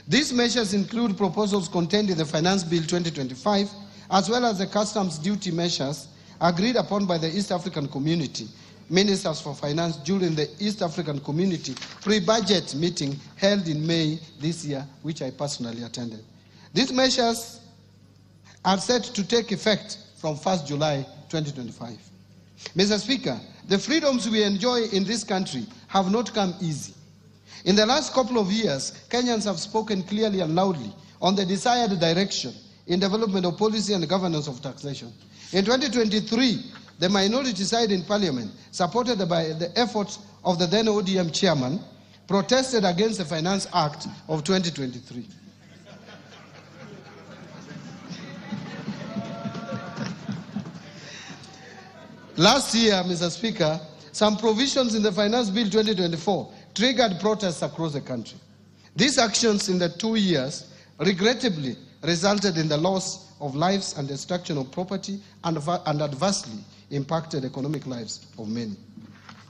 [SPEAKER 10] These measures include proposals contained in the Finance Bill 2025, as well as the customs duty measures agreed upon by the East African Community Ministers for Finance during the East African Community pre-budget meeting held in May this year, which I personally attended. These measures are set to take effect from 1st July 2025. Mr. Speaker, the freedoms we enjoy in this country have not come easy. In the last couple of years, Kenyans have spoken clearly and loudly on the desired direction in development of policy and governance of taxation. In 2023, the minority side in Parliament, supported by the efforts of the then ODM chairman, protested against the Finance Act of 2023. Last year, Mr. Speaker, some provisions in the Finance Bill 2024 triggered protests across the country. These actions in the 2 years regrettably resulted in the loss of lives and destruction of property and adversely impacted economic lives of many.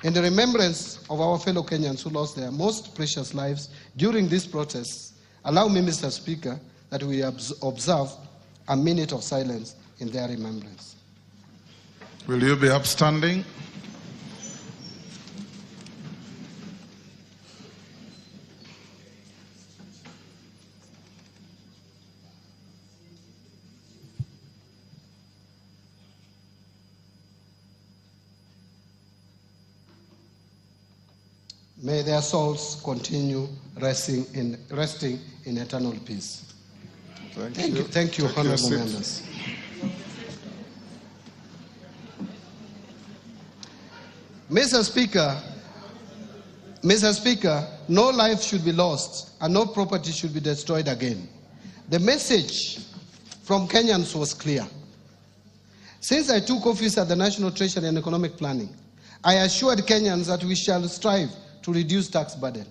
[SPEAKER 10] In the remembrance of our fellow Kenyans who lost their most precious lives during these protests, allow me, Mr. Speaker, that we observe a minute of silence in their remembrance.
[SPEAKER 1] Will you be upstanding?
[SPEAKER 10] May their souls continue resting in eternal peace. Thank you. Thank you, honorable members. Mr. Speaker, no life should be lost and no property should be destroyed again. The message from Kenyans was clear. Since I took office at the National Treasury and Economic Planning, I assured Kenyans that we shall strive to reduce tax burden.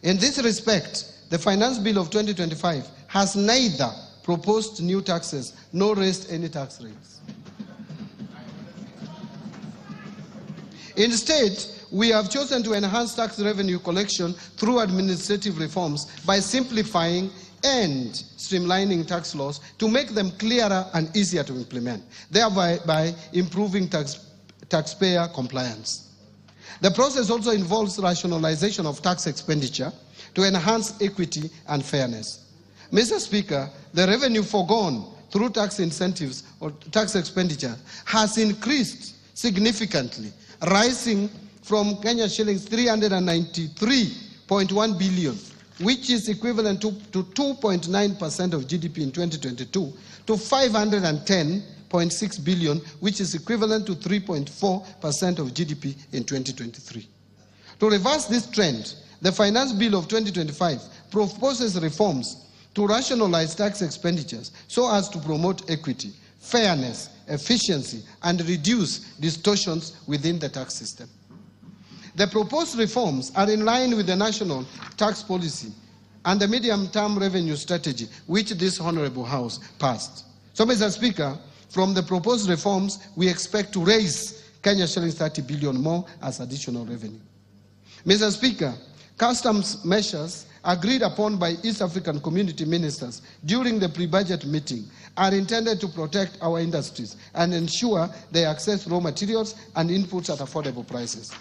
[SPEAKER 10] In this respect, the Finance Bill of 2025 has neither proposed new taxes nor raised any tax rates. Instead, we have chosen to enhance tax revenue collection through administrative reforms by simplifying and streamlining tax laws to make them clearer and easier to implement, thereby improving taxpayer compliance. The process also involves rationalization of tax expenditure to enhance equity and fairness. Mr. Speaker, the revenue foregone through tax incentives or tax expenditure has increased significantly, rising from Kenya shillings 393.1 billion, which is equivalent to 2.9% of GDP in 2022, to 510.6 billion, which is equivalent to 3.4% of GDP in 2023. To reverse this trend, the Finance Bill of 2025 proposes reforms to rationalize tax expenditures so as to promote equity, fairness, efficiency, and reduce distortions within the tax system. The proposed reforms are in line with the national tax policy and the medium-term revenue strategy, which this Honorable House passed. So, Mr. Speaker, from the proposed reforms, we expect to raise Kenya shillings 30 billion more as additional revenue. Mr. Speaker, customs measures agreed upon by East African Community Ministers during the pre-budget meeting are intended to protect our industries and ensure they access raw materials and inputs at affordable prices.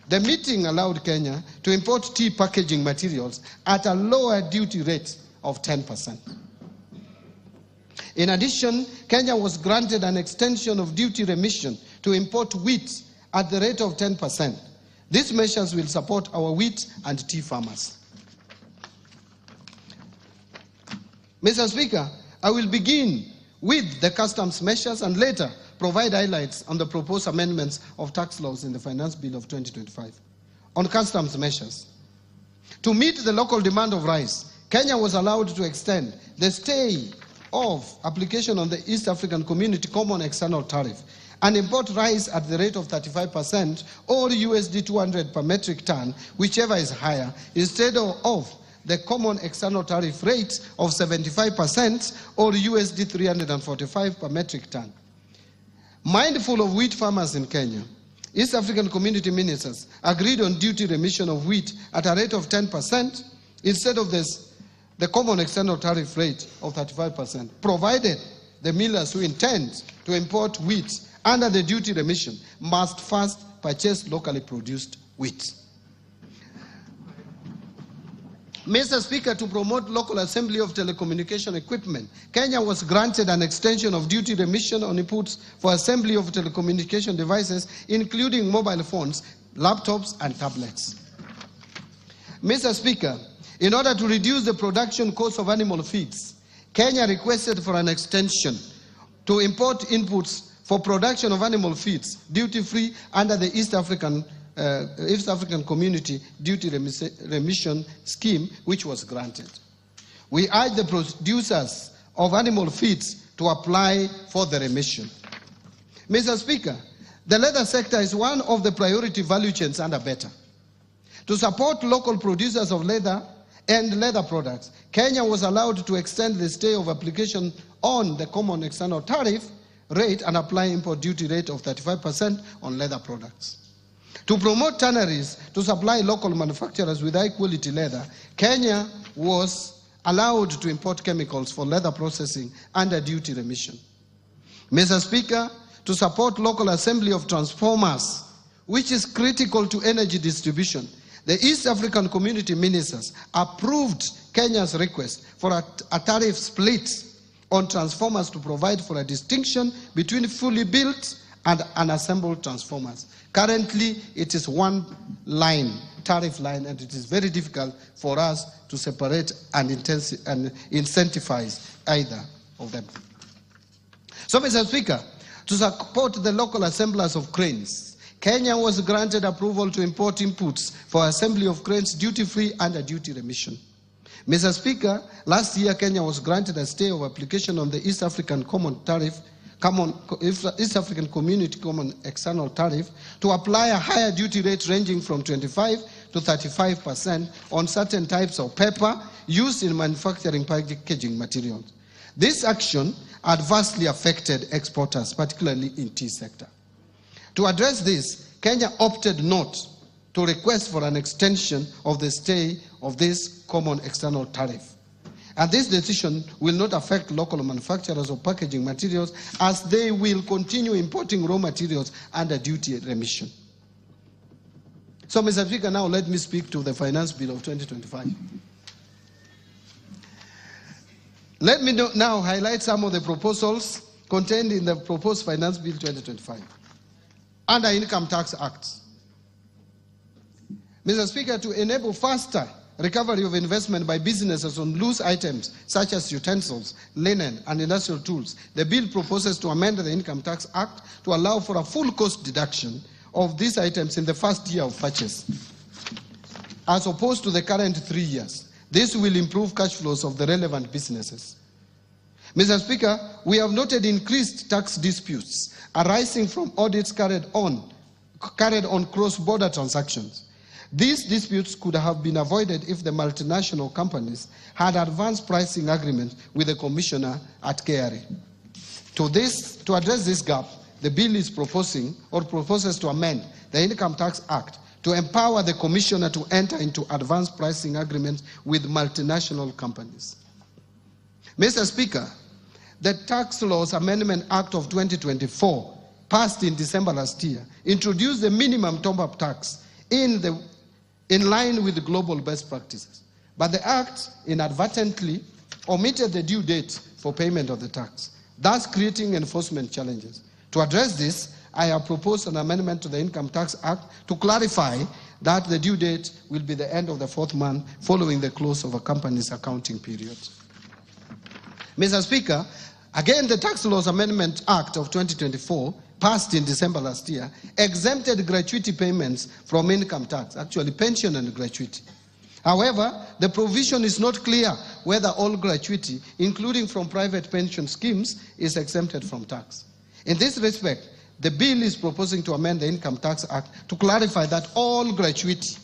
[SPEAKER 10] The meeting allowed Kenya to import tea packaging materials at a lower duty rate of 10%. In addition, Kenya was granted an extension of duty remission to import wheat at the rate of 10%. These measures will support our wheat and tea farmers. Mr. Speaker, I will begin with the customs measures and later provide highlights on the proposed amendments of tax laws in the Finance Bill of 2025. On customs measures, to meet the local demand of rice, Kenya was allowed to extend the stay of application on the East African Community Common External Tariff and import rice at the rate of 35% or USD 200 per metric ton, whichever is higher, instead of
[SPEAKER 12] the common external tariff rate of 75% or USD 345 per metric ton. Mindful of wheat farmers in Kenya, East African community ministers agreed on duty remission of wheat at a rate of 10% instead of the common external tariff rate of 35%, provided the millers who intend to import wheat under the duty remission must first purchase locally produced wheat. Mr. Speaker, to promote local assembly of telecommunication equipment, Kenya was granted an extension of duty remission on inputs for assembly of telecommunication devices, including mobile phones, laptops, and tablets. Mr. Speaker, in order to reduce the production cost of animal feeds, Kenya requested for an extension to import inputs for production of animal feeds duty-free under the East African Community Duty Remission Scheme, which was granted. We urge the producers of animal feeds to apply for the remission. Mr. Speaker, the leather sector is one of the priority value chains under BETA. To support local producers of leather and leather products, Kenya was allowed to extend the stay of application on the common external tariff rate and apply import duty rate of 35% on leather products. To promote tanneries to supply local manufacturers with high-quality leather, Kenya was allowed to import chemicals for leather processing under duty remission. Mr. Speaker, to support local assembly of transformers, which is critical to energy distribution, the East African Community Ministers approved Kenya's request for a tariff split on transformers to provide for a distinction between fully built and unassembled transformers. Currently, it is one line, tariff line, and it is very difficult for us to separate and incentivize either of them. So, Mr. Speaker, to support the local assemblers of cranes, Kenya was granted approval to import inputs for assembly of cranes duty-free under duty remission. Mr. Speaker, last year Kenya was granted a stay of application on the East African East African Community Common External Tariff to apply a higher duty rate ranging from 25 to 35% on certain types of paper used in manufacturing packaging materials. This action adversely affected exporters, particularly in tea sector. To address this, Kenya opted not to request for an extension of the stay of this common external tariff. And this decision will not affect local manufacturers of packaging materials, as they will continue importing raw materials under duty remission. So, Mr. Speaker, now let me speak to the Finance Bill of 2025. Let me now highlight some of the proposals contained in the proposed Finance Bill 2025. Under Income Tax Act. Mr. Speaker, to enable faster recovery of investment by businesses on loose items such as utensils, linen, and industrial tools, the bill proposes to amend the Income Tax Act to allow for a full cost deduction of these items in the first year of purchase, as opposed to the current 3 years. This will improve cash flows of the relevant businesses. Mr. Speaker, we have noted increased tax disputes arising from audits carried on cross-border transactions. These disputes could have been avoided if the multinational companies had advanced pricing agreements with the Commissioner at KRA. To address this gap, the bill is proposes to amend the Income Tax Act to empower the Commissioner to enter into advanced pricing agreements with multinational companies. Mr. Speaker, the Tax Laws Amendment Act of 2024, passed in December last year, introduced the minimum top-up tax in line with the global best practices. But the Act inadvertently omitted the due date for payment of the tax, thus creating enforcement challenges. To address this, I have proposed an amendment to the Income Tax Act to clarify that the due date will be the end of the 4th month following the close of a company's accounting period. Mr. Speaker, again, the Tax Laws Amendment Act of 2024, passed in December last year, exempted gratuity payments from income tax, actually pension and gratuity. However, the provision is not clear whether all gratuity, including from private pension schemes, is exempted from tax. In this respect, the bill is proposing to amend the Income Tax Act to clarify that all gratuity